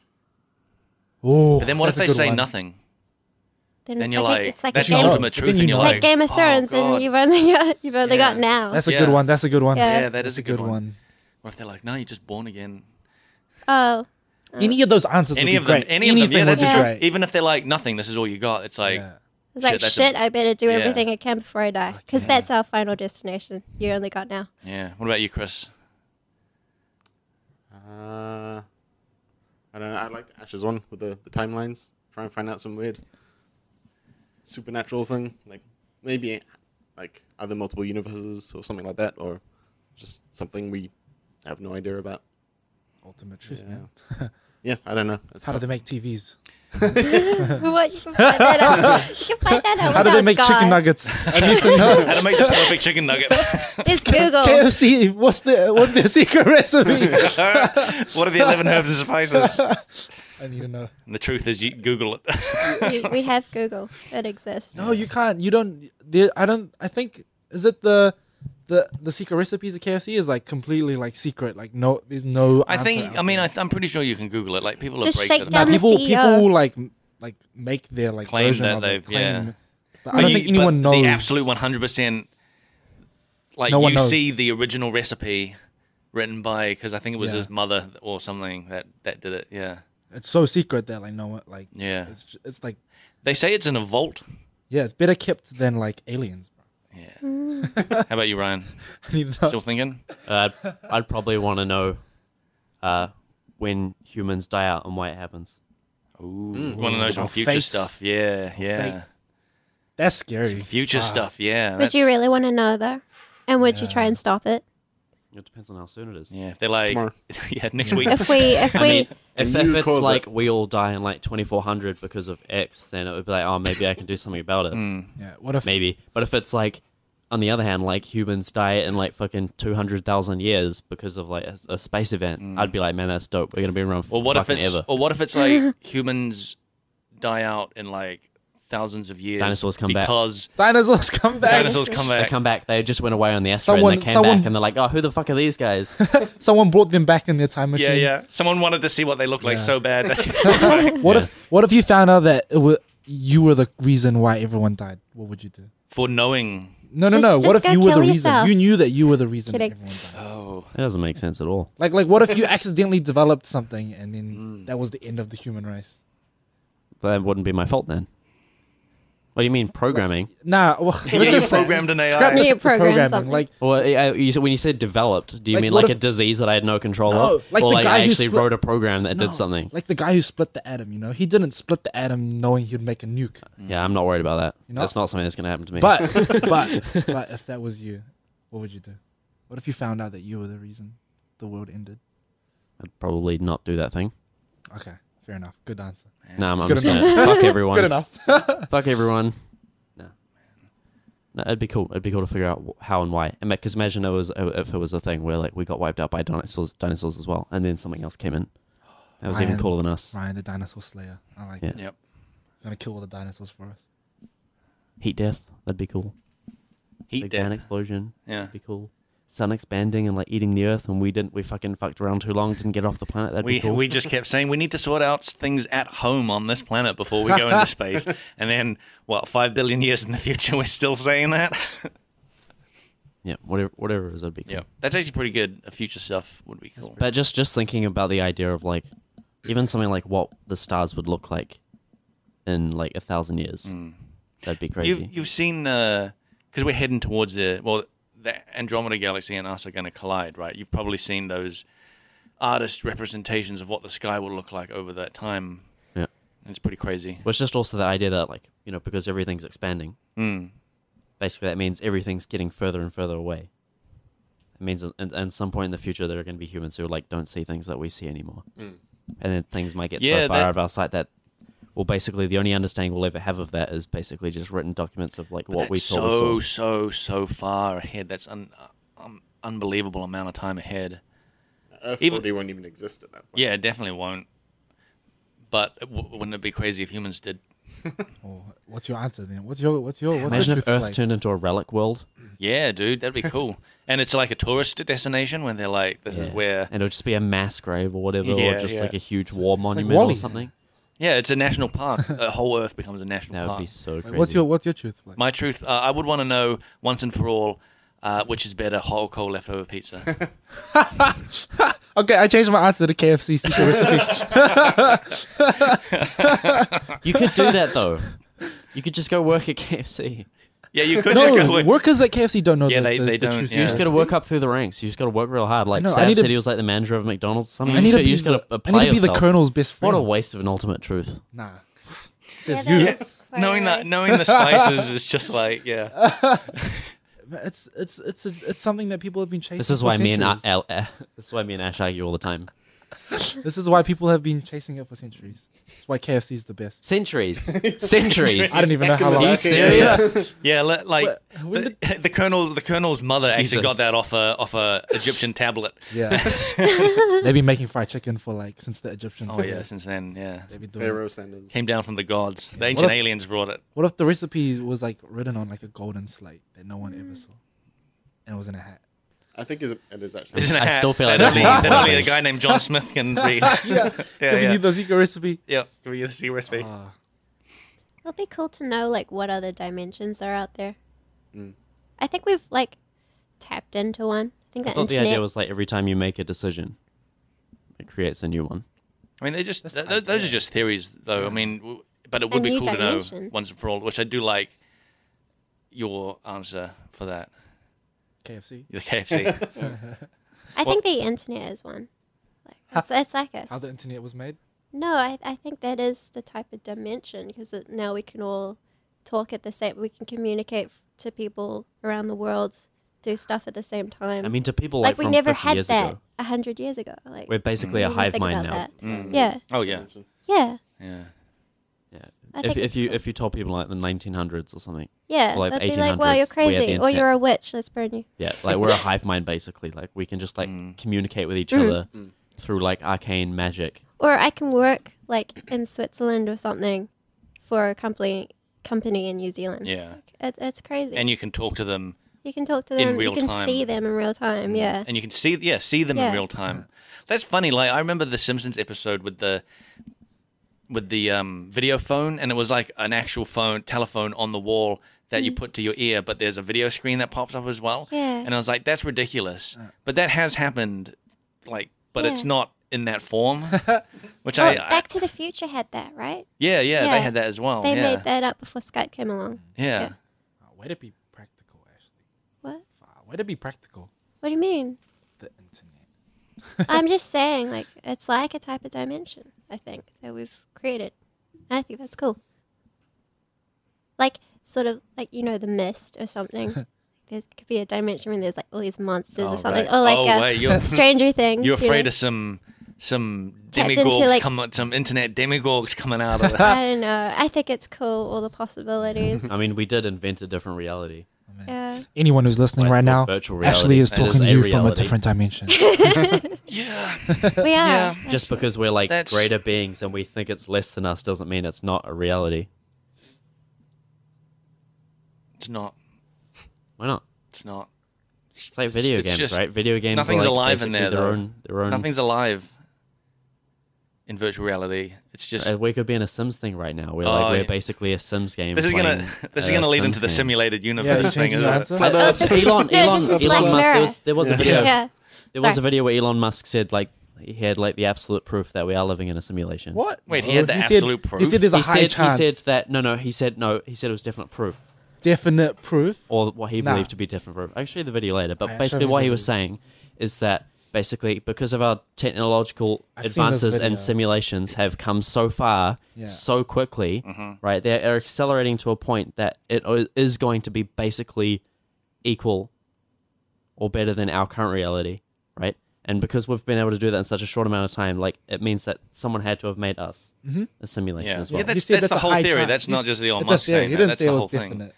Oh, But then what if they that's a good say one. nothing? Then it's you're like, it's like that's a the game, ultimate But truth, then and you you're know. it's like Game of oh, Thrones, God. and you've only got now. That's a Yeah. good one. That's a good one. Yeah. Yeah, that That's is a good one. Or if they're like, no, you're just born again. Oh, Any of those answers Any would of be them, great. any of them, yeah, Anything that's would be true. great. Even if they're like nothing, this is all you got. It's like, Yeah. it's like that's shit. I better do yeah. everything I can before I die, because that's our final destination. You only got now. yeah. What about you, Chris? I don't know. I like the Ash's one with the timelines. Try and find out some weird supernatural thing, like maybe like other multiple universes or something like that, or just something we have no idea about. Ultimate truth, Yeah. man. Yeah, I don't know. That's How do they make TVs? What? You can find that out. You can find that out. How do they without make God. chicken nuggets? I need to know. How to make the perfect chicken nugget? It's Google. KFC, what's their secret recipe? What are the 11 herbs and spices? I need to know. And the truth is, you Google it. We have Google. It exists. No, you can't. You don't. I think is it the secret recipes of KFC is like completely like secret. Like no, there's no. I answer think. out I mean, there. I'm pretty sure you can Google it. Like people Just have shake breaked down it. the people CEO. like make their like Claim version that of they've- it. Claim, But I But don't you- think anyone but knows. the absolute 100%. Like No one you knows. see the original recipe written by, because I think it was Yeah. his mother or something that did it. Yeah, It's so secret that like no one like. yeah. It's like They say it's in a vault. yeah, it's better kept than like aliens. Bro. Yeah. How about you, Ryan? I need to know. Still thinking? I'd probably want to know when humans die out and why it happens. Ooh, want to know some about future face. stuff? Yeah, yeah. That's scary. Some future Wow. stuff. Yeah. Would you really want to know though? And would you try and stop it? It depends on how soon it is. Yeah, if they're like, Tomorrow. yeah, next week. If we I mean, if you it's cause like it. we all die in like 2400 because of X, then it would be like, oh, maybe I can do something about it. Yeah. What if Maybe. But if it's like, on the other hand, like humans die in like fucking 200,000 years because of like a space event, I'd be like, man, that's dope. We're gonna be around Or what if fucking it's, ever. or what if it's like humans die out in like thousands of years? Dinosaurs come back. because dinosaurs come back? dinosaurs come They back. come back. They just went away on the asteroid Someone- and they came someone- back and they're like, oh, who the fuck are these guys? Someone brought them back in their time machine. Yeah, yeah. Someone wanted to see what they look like Yeah. so bad. What if you found out that you were the reason why everyone died? What would you do? For knowing. No. Just What if go you were the kill reason? yourself. You knew that you were the reason Kidding. everyone died. Oh, That doesn't make sense at all. Like what if you accidentally developed something and then that was the end of the human race? But that wouldn't be my fault then. What do you mean programming? Nah, well, you let's just say- programmed an AI. scrap You the programmed programming. something. Like Well, when you said developed, do you Like, mean what like a if- disease that I had no control No, of? like or the like guy I who actually split- wrote a program that no, did something? like the guy who split the atom. You know, he didn't split the atom knowing he'd make a nuke. Yeah, I'm not worried about that. You're not? That's not something that's going to happen to me. But if that was you, what would you do? What if you found out that you were the reason the world ended? I'd probably not do that thing. Okay, fair enough. Good answer. No, I'm Good just going to fuck everyone. Good enough. Fuck everyone. No, it'd be cool. It'd be cool to figure out how and why. Because imagine if it was a thing where like we got wiped out by dinosaurs as well, and then something else came in. That was even Ryan- cooler than us. Ryan, the dinosaur slayer. I like Yeah. it. Yep. Gonna kill all the dinosaurs for us. Heat death. That'd be cool. Heat Big bang death. explosion. Yeah. That'd be cool. Sun expanding and like eating the Earth, and we fucking fucked around too long, didn't get off the planet. That'd be cool. We just kept saying we need to sort out things at home on this planet before we go into space. And then, 5 billion years in the future, we're still saying that? Yeah, whatever it is, that'd be cool. Yeah. That's actually pretty good. Future stuff would be cool. But just thinking about the idea of like, even something like what the stars would look like in like 1,000 years, that'd be crazy. You've seen, because we're heading towards the Andromeda Galaxy and us are going to collide, right? You've probably seen those artist representations of what the sky will look like over that time. Yeah. It's pretty crazy. But it's just also the idea that like, because everything's expanding, basically that means everything's getting further and further away. It means at some point in the future there are going to be humans who like don't see things that we see anymore. And then things might get Yeah, so far that- out of our sight that, well, basically the only understanding we'll ever have of that is basically just written documents of like what we That's saw. so far ahead. That's unbelievable amount of time ahead. Earth Even- probably won't even exist at that point. Yeah, it definitely won't. But wouldn't it be crazy if humans did? Oh, what's your answer then? What's your Imagine if truth Earth like? turned into a relic world. Yeah, dude, that'd be cool. And it's like a tourist destination when they're like, this is Yeah. where... And it'll just be a mass grave or whatever, Yeah, or just yeah. like a huge war like monument Wall-E. or something. Yeah, it's a national park. The whole Earth becomes a national That would park. be so Like, crazy. what's your truth like? My truth, I would want to know once and for all, which is better, hot or cold leftover pizza. Okay, I changed my answer to KFC secret recipe. You could do that though. You could just go work at KFC. Yeah, you could just go No, with... workers at KFC don't know. Yeah, the they don't, truth. yeah. You just got to work up through the ranks. You just got to work real hard. Like I know, I Sam need to- said, he was like the manager of McDonald's. Or something. I need to you be just got to I apply need to be the yourself. colonel's best friend. What a waste of an ultimate truth. Nah, Yeah, says that you. is quite Knowing right. the spices is just like, yeah. It's something that people have been chasing. This is for why me and centuries. this is why me and Ash argue all the time. This is why people have been chasing it for centuries. That's why KFC is the best. Centuries. Centuries. I don't even know how long. Are you serious? Yeah, like When the colonel's mother actually got Jesus. that off a Egyptian tablet. Yeah. They've been making fried chicken for like since the Egyptians. Oh were yeah, there. since then, yeah, They've been doing it. Pharaoh standards. came down from the gods. The ancient if- aliens brought it. What if the recipe was like written on like a golden slate that no one ever saw, and it was in a hat? I think it is actually. Isn't it I still feel like that that's only, more that only a important. guy named John Smith can read. Yeah. yeah, We yeah. need the secret recipe. Yeah, give me the recipe. It'll be cool to know like what other dimensions are out there. Mm. I think we've like tapped into one. I think I the thought the internet. idea was like every time you make a decision, it creates a new one. I mean, they just That's the those idea. are just theories, though. I mean, but it would A be new cool to know dimension. once and for all. Which I do like your answer for that. KFC. The KFC. I think the internet is one. Like, it's like us. How the internet was made? No, I think that is the type of dimension because now we can all talk at the same. We can communicate to people around the world, do stuff at the same time. I mean, to people like like we from never 50 had years that ago, 100 years ago. Like we're basically a we didn't hive think mind about now. that. Mm. Yeah, Oh yeah, yeah. yeah. Yeah. I If think it's cool. if you told people like the 1900s or something, Yeah, Or, like, they'd be like, "Wow, 1800s, you're we had the crazy! Or internet. you're a witch. Let's burn you." yeah, like we're a hive mind basically. Like we can just like communicate with each Mm. other through like arcane magic. Or I can work like in Switzerland or something for a company in New Zealand. Yeah. It's crazy. And you can talk to them, you can talk to in them. real You can time. see them in real time. Yeah. and you can see them in Yeah. real time. That's funny. Like I remember the Simpsons episode with the video phone, and it was like an actual telephone on the wall that you put to your ear, but there's a video screen that pops up as well. Yeah. And I was like, that's ridiculous. But that has happened, like, but it's Yeah. not in that form. Which Oh, I Back to the Future had that, right? yeah, Yeah. they had that as well. They yeah. made that up before Skype came along. Yeah. Way to be practical, Ashley. What? Way to be practical. What do you mean? The internet. I'm just saying, like, it's like a type of dimension, I think, that we've created. And I think that's cool. Like, sort of, like, the mist or something. There could be a dimension when there's, like, all these monsters Oh, or something. right. Or, like, Oh, wait, you're Stranger Things. you're you know? afraid of some Tapped into, demigods like- some internet demigods coming out of that. I don't know. I think it's cool, all the possibilities. I mean, we did invent a different reality. Yeah. Anyone who's listening Why it's right now, called virtual reality. Ashley is That talking is to a you from a reality. different dimension. Yeah. We are. Yeah. Just actually. because we're like That's- greater beings and we think it's less than us doesn't mean it's not a reality. It's not. Why not? It's not. It's like video it's games, just- right? Video games. nothing's are like alive in basically there, Their though. own. Nothing's alive in virtual reality. It's just We could be in a Sims thing right now. We're Oh, we're yeah. basically a Sims game. this is gonna playing this is a gonna lead Sims into the game. simulated Yeah, universe you thing, changing your isn't it? answer? Oh, this is- Elon no, this is Black Musk. Mirror. There was a video. Yeah. There was a Sorry. video where Elon Musk said like he had like the absolute proof that we are living in a simulation. What? Wait, he had the said- absolute proof? He said there's a He high said chance. he said that no. He said it was definite proof. Definite proof. Or what he Nah. believed to be definite proof. I'll show you the video later. But Alright, basically, show me what the he was video. saying is that basically because of our technological I've seen this advances and video. simulations have come so far, Yeah. so quickly, right? They're accelerating to a point that it is going to be basically equal or better than our current reality, right? And because we've been able to do that in such a short amount of time, like it means that someone had to have made us a simulation Yeah, as well. yeah that's, You said that's the a whole high theory. chance. That's not You- just Elon it's a Musk theory. saying He that. didn't That's say the it was whole thing. definite.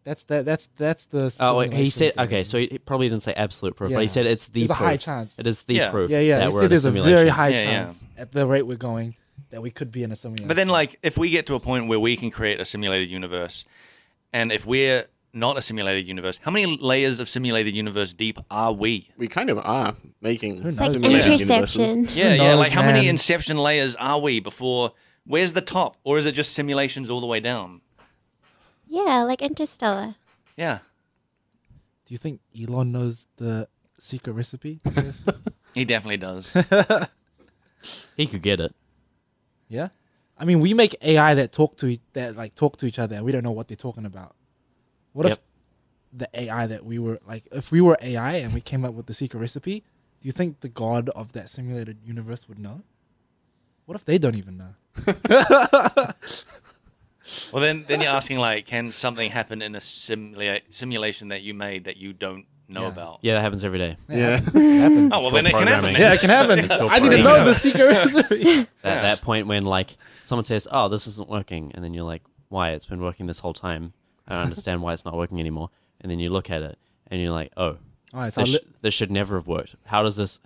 That's the. Oh, wait, he simulation said theory. okay. So he probably didn't say absolute proof, but Yeah. he said it's the There's a proof. high chance. It is the Yeah. proof. Yeah, That He we're said in there's a simulation. very high Yeah, yeah. chance at the rate we're going that we could be in a simulation. But then, like, if we get to a point where we can create a simulated universe, and if we're not a simulated universe, how many layers of simulated universe deep are we? We kind of are making knows? It's like simulated universes. interception. Yeah, yeah. knows, Like, how many man? Inception layers are we before? Where's the top, or is it just simulations all the way down? Yeah, like Interstellar. Yeah, Do you think Elon knows the secret recipe? he definitely does. He could get it. Yeah. I mean, we make AI that talk to each other, and we don't know what they're talking about. What Yep. if the AI that we were like, if we were AI and we came up with the secret recipe? Do you think the god of that simulated universe would know? What if they don't even know? Well, then you're asking, like, can something happen in a simulation that you made that you don't know Yeah. about. Yeah, that happens every day. Yeah. It happens. Oh, well, then it can happen. programming. Yeah, it can happen. It's called I need to programming. know the secret. That point when like someone says, "Oh, this isn't working," and then you're like, "Why? It's been working this whole time. I don't understand why it's not working anymore." And then you look at it and you're like, "Oh, All right, so this should never have worked. How has this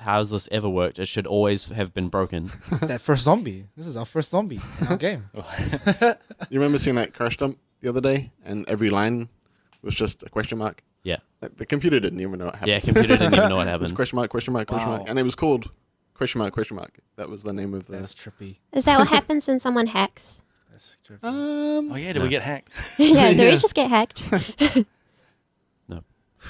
ever worked? It should always have been broken." that first zombie. This is our first zombie in our game. You remember seeing that crash dump the other day, and every line was just a question mark. Yeah, Like, the computer didn't even know what happened. yeah. Computer didn't even know what It was happened. question mark, question mark, question mark, Wow. and it was called question mark, question mark. That was the name of the. That's trippy. Is that what happens when someone hacks? That's trippy. Oh yeah, did we get hacked? Yeah, do we Yeah. just get hacked?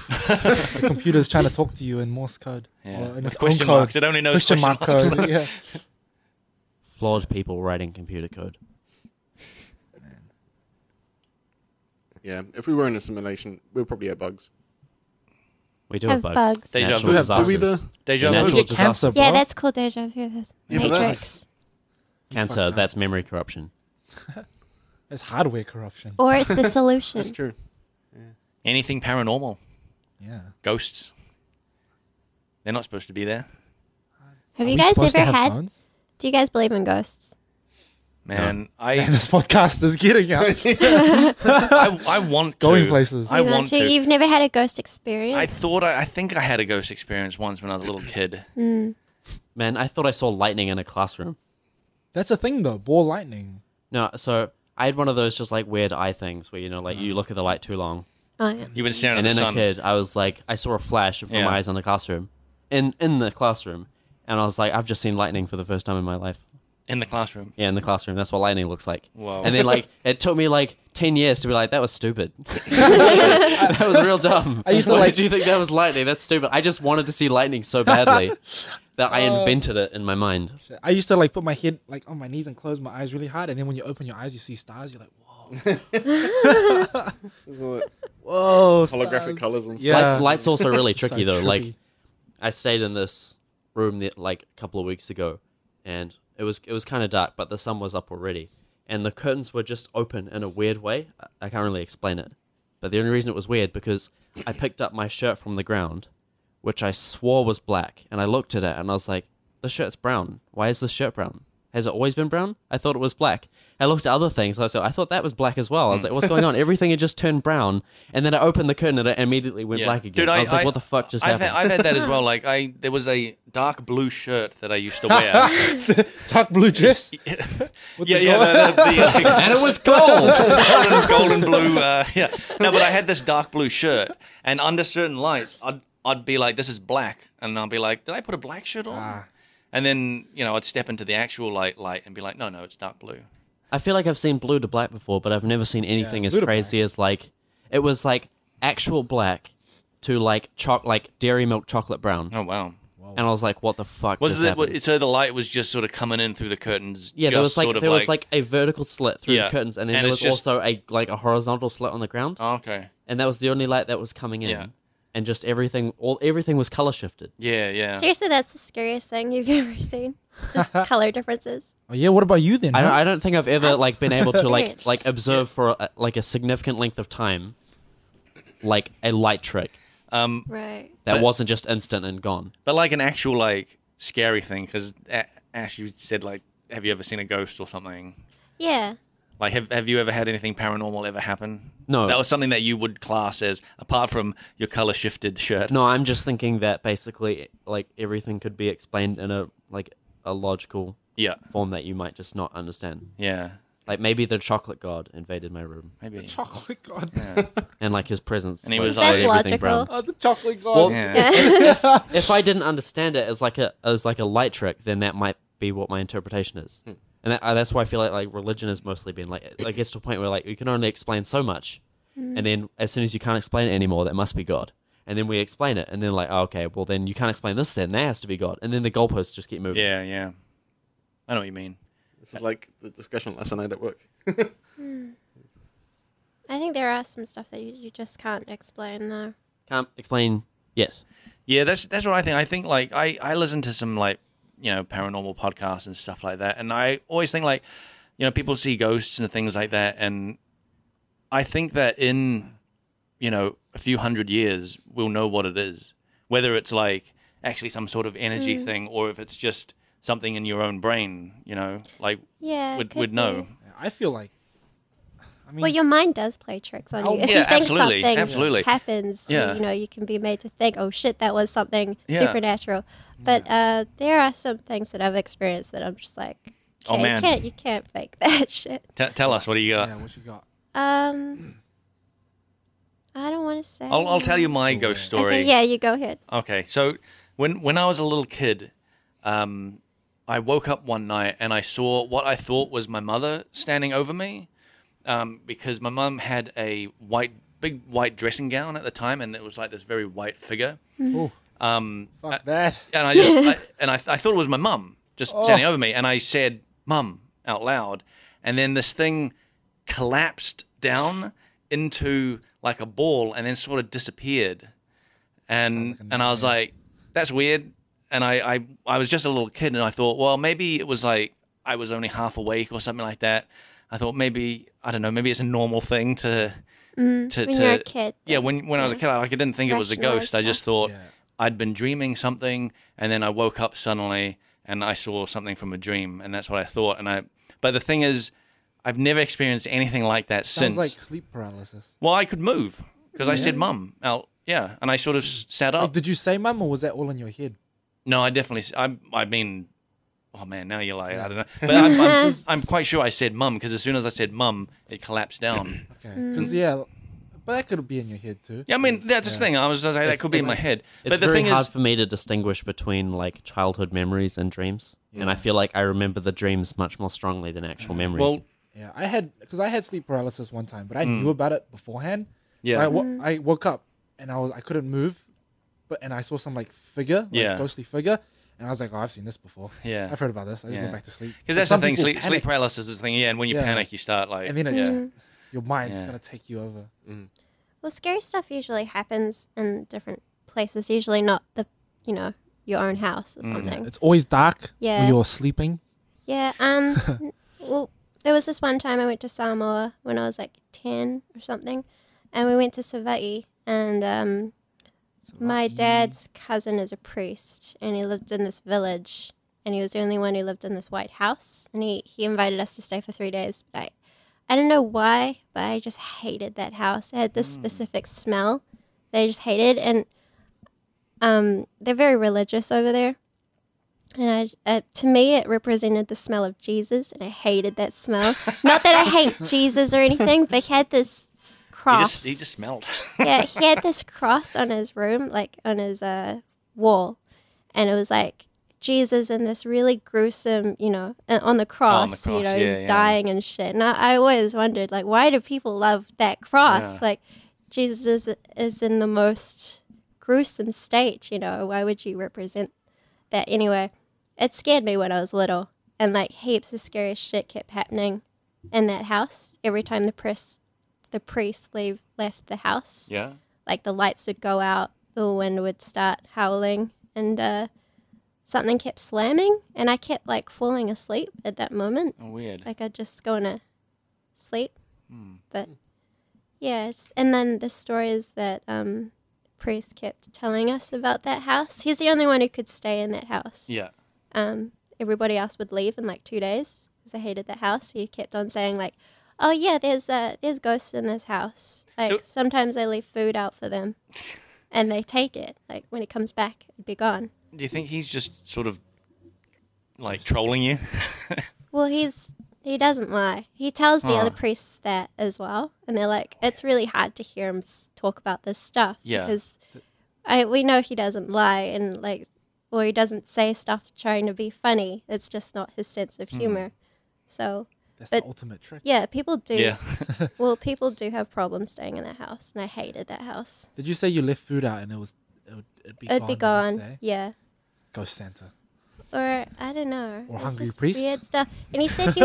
The computer's trying to talk to you in Morse code. Yeah. Or in With its own question code. marks. It only knows Question mark marks. code. Yeah. Flawed people writing computer code. Yeah, if we were in a simulation, we'd probably have bugs. We do Have have bugs. bugs. Deja Natural vu. Do we disasters. Deja Natural vu. You get cancer, bro. Yeah, that's called deja vu. That's Yeah, but Matrix. Cancer. fucked up. That's memory corruption. That's hardware corruption. Or it's the solution. That's true. Anything paranormal. Yeah. Ghosts. They're not supposed to be there. Have Are you we guys supposed to ever have had? phones? Do you guys believe in ghosts? Man, Man, this podcast is getting out. I want to. Going places. I You want to. You've never had a ghost experience? I think I had a ghost experience once when I was a little kid. Man, I thought I saw lightning in a classroom. That's a thing though. Ball lightning. No, so I had one of those just like weird eye things where, you know, like you look at the light too long. Oh, yeah. You've been staring And at the then sun. a kid, I was like, I saw a flash before Yeah. my eyes on the classroom. In the classroom. And I was like, I've just seen lightning for the first time in my life. In the classroom. Yeah, in the classroom. That's what lightning looks like. Whoa. And then like it took me like 10 years to be like, that was stupid. That was real dumb. I used to Why like- did you think that was lightning? That's stupid. I just wanted to see lightning so badly that I invented it in my mind. I used to like put my head like on my knees and close my eyes really hard, and then when you open your eyes, you see stars. You're like, whoa, There's all that whoa, holographic stars. colors and stuff. Yeah. Light's also really tricky So though. Like trippy. I stayed in this room like a couple of weeks ago, and it was kind of dark, but the sun was up already, and the curtains were just open in a weird way. I can't really explain it, but the only reason it was weird because I picked up my shirt from the ground, which I swore was black, and I looked at it and I was like, "The shirt's brown. Why is the shirt brown? Has it always been brown? I thought it was black." I looked at other things. I thought that was black as well. I was like, "What's going on?" Everything had just turned brown, and then I opened the curtain and it immediately went black again. Dude, I was like, "What the fuck just happened?" I've had that as well. Like there was a dark blue shirt that I used to wear. Dark blue dress. yeah, the And it was gold. golden blue. Yeah, no, but I had this dark blue shirt, and under certain lights, I'd be like, "This is black," and I'll be like, "Did I put a black shirt on?" And then I'd step into the actual light and be like, "No, it's dark blue." I feel like I've seen blue to black before, but I've never seen anything Yeah, as blue to crazy as like it was like actual black to like dairy milk chocolate brown, Oh wow. and I was like, "What the fuck?" Was just happened? so the light was just sort of coming in through the curtains? Yeah, there just was like sort of there was like a vertical slit through Yeah, the curtains, and then and there it's was just- also a horizontal slit on the ground, Oh, okay. and that was the only light that was coming in. Yeah. And just everything was color shifted. Yeah. Seriously, that's the scariest thing you've ever seen. Just color differences. Oh yeah. What about you then? I huh? don't think I've ever like been able to Experience. like observe for a significant length of time, like a light trick Right. that But- wasn't just instant and gone. But like an actual like scary thing, because Ash, you said like, have you ever seen a ghost or something? Yeah. Like, have you ever had anything paranormal ever happen? No. That was something that you would class as, apart from your color shifted shirt. No, I'm just thinking that basically, like everything could be explained in a logical Yeah. form that you might just not understand. Yeah. Like maybe the chocolate god invaded my room, Maybe. Chocolate god. and like his presence, And he like, was made like- everything That's brown. logical. Oh, the chocolate god. Well, Yeah. If I didn't understand it as like a light trick, then that might be what my interpretation is, and that's why I feel like religion has mostly been like it gets to a point where like you can only explain so much, and then as soon as you can't explain it anymore, that must be God. And then we explain it, and then like, oh, okay, well then you can't explain this, then that has to be God, and then the goalposts just keep moving. Yeah. I know what you mean. This is like the discussion last night at work. I think there are some stuff that you just can't explain, though. Can't explain yet. Yeah, that's what I think. I think like I listen to some like paranormal podcasts and stuff like that, and I always think like people see ghosts and things like that, and I think that in a few hundred years, we'll know what it is. Whether it's like actually some sort of energy thing, or if it's just something in your own brain, like we'd know. I feel like, I mean, Well, your mind does play tricks on you. If yeah, you think absolutely, something absolutely. happens, Yeah. you can be made to think, oh shit, that was something Yeah. supernatural. But there are some things that I've experienced that I'm just like, Oh, okay, man. you can't fake that shit. Tell us, what do you got? yeah, what you got? I don't want to say. I'll tell you my ghost story. Okay, yeah, you go ahead. Okay, so when I was a little kid, I woke up one night and I saw what I thought was my mother standing over me, because my mum had a big white dressing gown at the time, and it was like this very white figure. Ooh, fuck that. And I thought it was my mum just standing over me, and I said "Mum" out loud, and then this thing collapsed down into like a ball and then sort of disappeared, and I was like, that's weird. And I was just a little kid, and I thought, well, maybe it was like I was only half awake or something like that. I thought maybe, I don't know, maybe it's a normal thing to When you're a kid. yeah, when I was a kid, I didn't think it was a Rationalize ghost. I just stuff. thought Yeah. I'd been dreaming something, and then I woke up suddenly and I saw something from a dream, and that's what I thought. But the thing is, I've never experienced anything like that Sounds since. like sleep paralysis. Well, I could move because I said "Mum" out, yeah, and I sort of sat Like, up. did you say mum, or was that all in your head? No, I definitely. I mean, oh man, now you're like, I don't know, but I'm quite sure I said "Mum" because as soon as I said "Mum," it collapsed down. Okay, because but that could be in your head too. Yeah, I mean that's the thing. I was like, that could be in my head. It's But the very thing hard is, for me to distinguish between like childhood memories and dreams, and I feel like I remember the dreams much more strongly than actual memories. well, Yeah, I had sleep paralysis one time, but I knew about it beforehand. yeah. So I woke up and I couldn't move, and I saw some like figure, Yeah. ghostly figure, and I was like, oh, I've seen this before. Yeah. I've heard about this. I just Yeah. went back to sleep. Because But that's the some thing, people sleep panic, paralysis is the thing, yeah, and when you Yeah. panic, you start like... and then it's your mind's Yeah. gonna take you over. Well, scary stuff usually happens in different places. Usually not your own house or something. It's always dark Yeah. when you're sleeping. Yeah. Well, there was this one time I went to Samoa when I was like 10 or something, and we went to Savaii, and my dad's cousin is a priest, and he lived in this village, and he was the only one who lived in this white house, and he invited us to stay for 3 days, but I don't know why, but I just hated that house. It had this specific smell that I just hated, and they're very religious over there. And to me, it represented the smell of Jesus, and I hated that smell. Not that I hate Jesus or anything, but he had this cross. He just smelled. Yeah, he had this cross on his room, like on his wall, and it was like Jesus in this really gruesome, on the cross, cross, he's yeah. dying and shit. And I always wondered, like, why do people love that cross? Yeah. Like, Jesus is in the most gruesome state, why would you represent that? Anyway, it scared me when I was little, and like heaps of scary shit kept happening in that house every time the priest left the house. Yeah. Like the lights would go out, the wind would start howling, and something kept slamming, and I kept like falling asleep at that moment. Oh, weird. Like I'd just go into sleep. But yes, and then the stories that priest kept telling us about that house. He's the only one who could stay in that house. Yeah. Everybody else would leave in like 2 days because I hated that house. He kept on saying like, "Oh yeah, there's ghosts in this house. Like So- sometimes I leave food out for them, and they take it. Like when it comes back, it'd be gone." Do you think he's just sort of like trolling you? Well, he doesn't lie. He tells the other priests that as well, and they're like, it's really hard to hear him talk about this stuff Yeah. because we know he doesn't lie, and like, or he doesn't say stuff trying to be funny. It's just not his sense of humor. So That's But- the ultimate trick. yeah, people do. Yeah. Well, people do have problems staying in that house, and I hated that house. Did you say you left food out and it'd be It'd be gone? gone. the next day? Yeah. Ghost Santa. Or I don't know. Or It's hungry just priest? Weird stuff. And he said he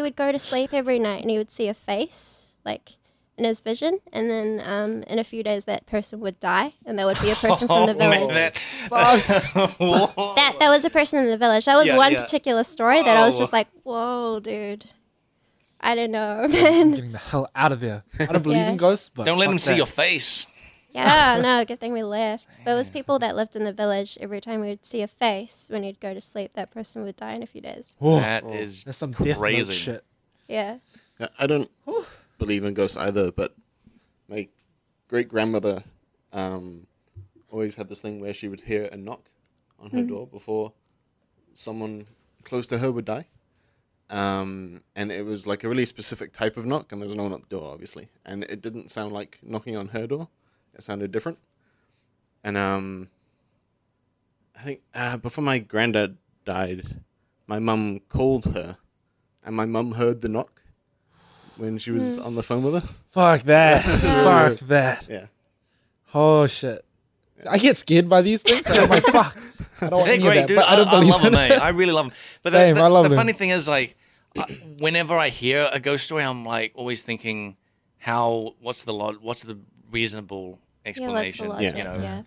would go to sleep every night, and he would see a face like in his vision, and then in a few days that person would die, and that would be a person from the village. That was a person in the village. That was Yeah, one yeah. particular story that I was Oh. just like, whoa, dude. I don't know, I'm man. getting the hell out of there. I don't believe Yeah. in ghosts, but Don't let fuck them see that. your face. Yeah, no, good thing we left. But it was people that lived in the village. Every time we would see a face when you'd go to sleep, that person would die in a few days. Oh, That is that's some Death Note crazy. shit. Yeah. Yeah, I don't believe in ghosts either, but my great grandmother always had this thing where she would hear a knock on her door before someone close to her would die. And it was like a really specific type of knock, and there was no one at the door, obviously. And it didn't sound like knocking on her door. It sounded different. And I think before my granddad died, my mum called her, and my mum heard the knock when she was on the phone with her. Fuck that. Fuck that. Yeah. Oh shit. I get scared by these things. So I'm like, fuck. I don't want They're any of great, that. dude. But I don't I believe love them, in mate. it. I really love them. But Same, I love the them. funny thing is, like, whenever I hear a ghost story, I'm like always thinking, what's the reasonable explanation? Yeah, what's the logic? You know? Yeah.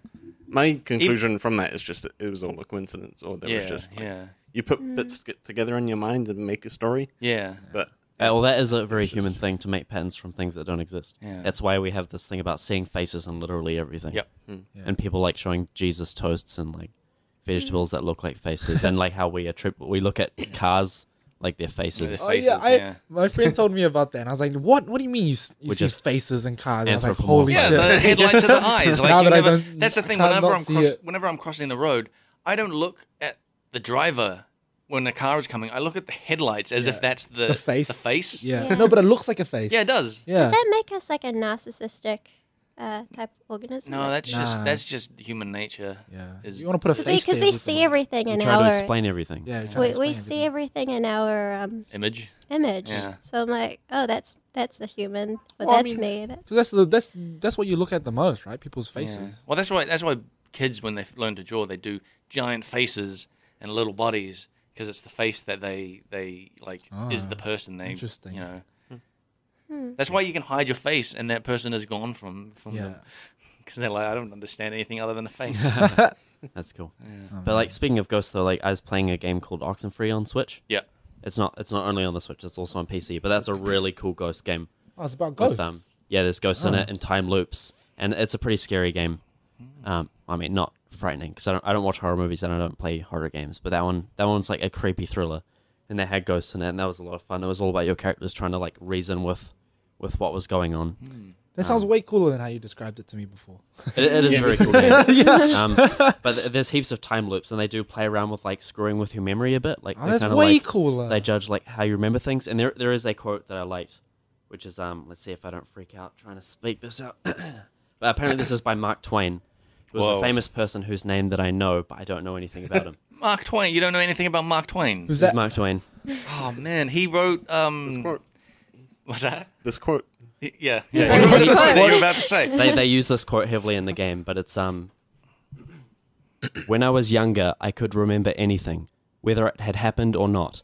My conclusion from that is just that it was all a coincidence, or there was just like, yeah, you put bits together in your mind and make a story. yeah. But Well, that is a very human thing to make patterns from things that don't exist. Yeah. That's why we have this thing about seeing faces in literally everything. Yep. And people like showing Jesus toasts and like vegetables that look like faces, and like how we look at cars like their faces. Oh Faces, yeah, yeah. my friend told me about that, and I was like, "What? What do you mean you see just faces in cars?" And I was like, anthropomorphic. "Holy Yeah, shit!" the headlights of the eyes. Like Now you that I never, don't- that's the thing. can't Whenever not I'm see it. whenever I'm crossing the road, I don't look at the driver when the car is coming. I look at the headlights as if that's the face. The face. Yeah. Yeah. No, but it looks like a face. Yeah, it does. Yeah. Does that make us like a narcissistic type organism? No, that's Nah. just human nature. Yeah. Is- You want to put a face Because there we with see it. everything in Try to our explain everything. Yeah. you're trying to we explain see everything in our Image. image. Yeah. So I'm like, oh, that's a human, but Well, I that's mean, me. That's, 'Cause that's what you look at the most, right? People's faces. Yeah. Well, that's why kids, when they learn to draw, they do giant faces and little bodies, because it's the face that they like is the person they. Interesting. You know. That's why you can hide your face, and that person is gone from Yeah. them. Because they're like, I don't understand anything other than a face. That's cool. But like speaking of ghosts though, like I was playing a game called Oxenfree on Switch. Yeah. It's not only on the Switch, it's also on PC, but that's a really cool ghost game. Oh, it's about With, ghosts. yeah, there's ghosts in Oh. it and time loops, and it's a pretty scary game. I mean, not frightening because I don't watch horror movies and I don't play horror games, but that one's like a creepy thriller, and they had ghosts in it, and that was a lot of fun. It was all about your characters trying to like reason with what was going on. That sounds way cooler than how you described it to me before. It is a very cool game. yeah. But there's heaps of time loops, and they do play around with like screwing with your memory a bit. Like Oh, they that's kinda, way like, cooler. They judge like how you remember things, and there is a quote that I liked, which is let's see if I don't freak out trying to speak this out. But apparently this is by Mark Twain, who was Whoa. a famous person whose name that I know, but I don't know anything about him. Mark Twain. You don't know anything about Mark Twain? Who's Who's that? Mark Twain? Oh man, he wrote. this quote. What's that? This quote. Yeah. Yeah. He wrote This this quote that quote. you were about to say. They use this quote heavily in the game, but it's when I was younger, I could remember anything, whether it had happened or not.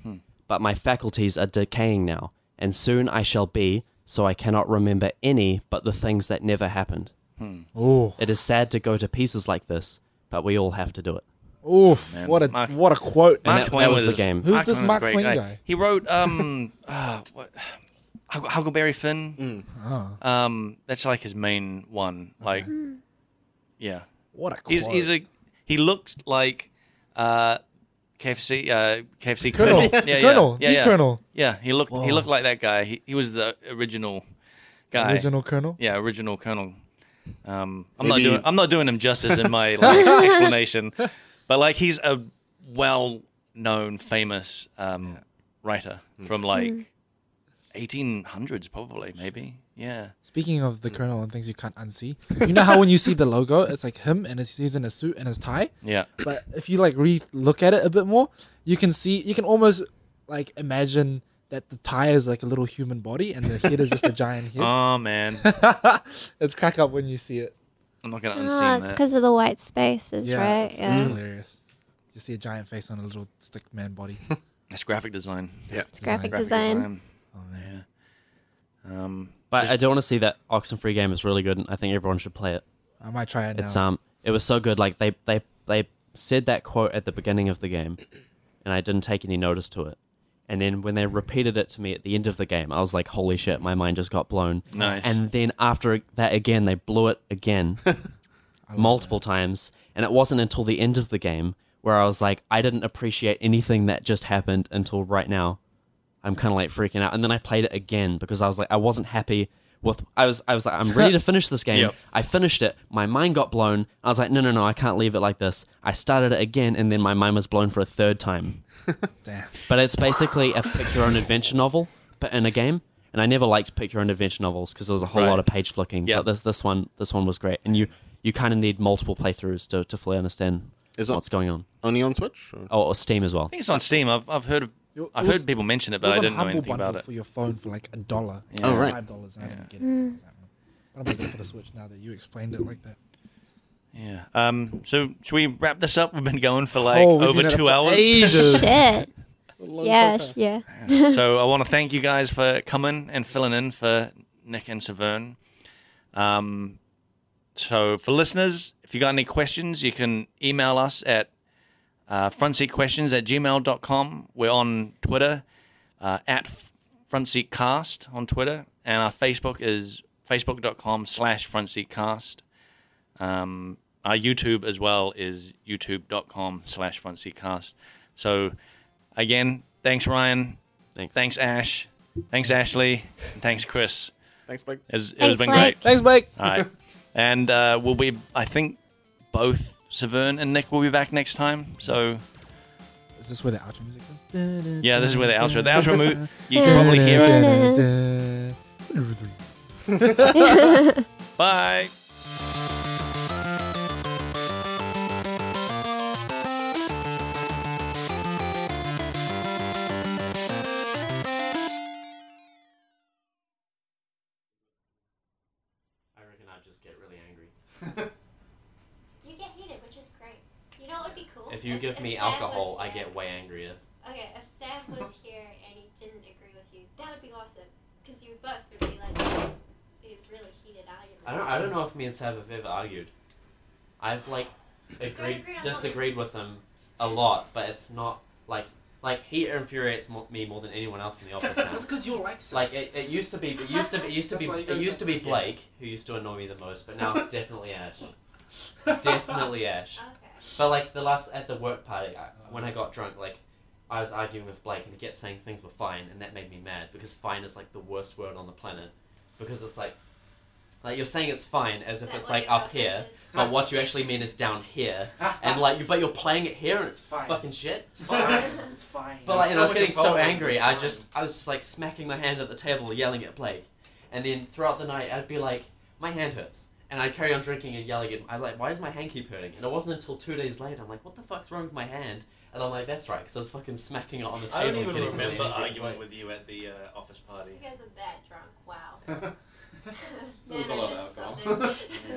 But my faculties are decaying now, and soon I shall be, so I cannot remember any but the things that never happened. Oh, It is sad to go to pieces like this, but we all have to do it. oof! Man, what a Mark- what a quote. And Mark that Twain was the game. Who's this was a Mark great Twain guy? He wrote what? Huckleberry Finn. Oh, That's like his main one. Like, yeah. what a quote. He looked like KFC Colonel. yeah, Colonel. yeah, The yeah. Colonel. Yeah, he looked like that guy. He was the original guy. Original Colonel. Yeah, original Colonel. I'm Maybe- not doing him justice in my like, explanation, but like he's a well-known, famous writer from like 1800s, probably, maybe. Yeah. Speaking of the Colonel and things you can't unsee, you know how when you see the logo, it's like him and he's in a suit and his tie. Yeah. But if you like look at it a bit more, you can almost like imagine that the tie is like a little human body and the head is just a giant head. Oh man, It's crack up when you see it. I'm not gonna oh, unsee it's that. because of the white spaces, Yeah, right? it's Yeah. hilarious. You see a giant face on a little stick man body. That's graphic design. Yeah. It's graphic Graphic design. Oh man. Yeah. But I do want to see that Oxenfree game is really good, and I think everyone should play it. I might try it now. It's it was so good. Like they said that quote at the beginning of the game, and I didn't take any notice to it. And then when they repeated it to me at the end of the game, I was like, holy shit, my mind just got blown. Nice. And then after that again, they blew it again multiple times. And it wasn't until the end of the game where I was like, I didn't appreciate anything that just happened until right now. I'm kind of like freaking out. And then I played it again because I was like, I wasn't happy with, I was like, I'm ready to finish this game. Yep. I finished it. My mind got blown. I was like, no, I can't leave it like this. I started it again, and then my mind was blown for a third time. Damn. But it's basically a pick-your-own-adventure novel, but in a game. And I never liked pick-your-own-adventure novels because there was a whole Right. lot of page flicking. Yep. But this one was great. And you kind of need multiple playthroughs to fully understand what's going on. Only on Switch? Or? Oh, or Steam as well. I think it's on Steam. I've heard people mention it, but I didn't know anything about it. For your phone for like $1. Yeah. Oh, right. $5, and I didn't get it. But I'm gonna get for the Switch now that you explained it like that. Yeah. So should we wrap this up? We've been going for like Oh, we've over been at it 2 for hours. Shit. Yeah, yeah. So I want to thank you guys for coming and filling in for Nick and Saveun. So for listeners, if you got any questions, you can email us at frontseatquestions@gmail.com. We're on Twitter at frontseatcast on Twitter, and our Facebook is facebook.com/frontseatcast. Our YouTube as well is youtube.com/frontseatcast. So again, thanks Ryan. Thanks Ash. Thanks Ashleigh. And thanks Chris. Thanks, Blake. It has Thanks, been Blake. great. Thanks, Blake. All right. And we'll be, I think, both Saveun and Nick will be back next time. So Is this where the outro music is? yeah, this is where the outro you can probably hear it. Bye. I reckon I'd just get really angry. You get heated, which is great. You know what would be cool? If you give me Sam alcohol, was I here. get way angrier. Okay, if Sam was here and he didn't agree with you, that would be awesome. Because you both would be like these really heated arguments. I don't know if me and Sav have ever argued. I've like disagreed with him a lot, but it's not like he infuriates me more than anyone else in the office now. That's because you're like Like it used to be Blake who used to annoy me the most, but now it's definitely Ash. Definitely Ash. Okay. But like at the work party, when I got drunk, like I was arguing with Blake and he kept saying things were fine, and that made me mad because fine is like the worst word on the planet, because it's like you're saying it's fine as if it's like up here, but what you actually mean is down here, and like but you're playing it here and it's Fine. fucking shit. It's fine. It's fine. But like, I was getting so angry, I was just like smacking my hand at the table, yelling at Blake, and then throughout the night I'd be like, my hand hurts. And I'd carry on drinking and yelling at him. I'd like, why does my hand keep hurting? And it wasn't until 2 days later, I'm like, what the fuck's wrong with my hand? And I'm like, that's right, because I was fucking smacking it on the table. I don't and even getting remember really angry. arguing with you at the office party. You guys were that drunk. Wow. There was a lot of alcohol. Something. Yeah.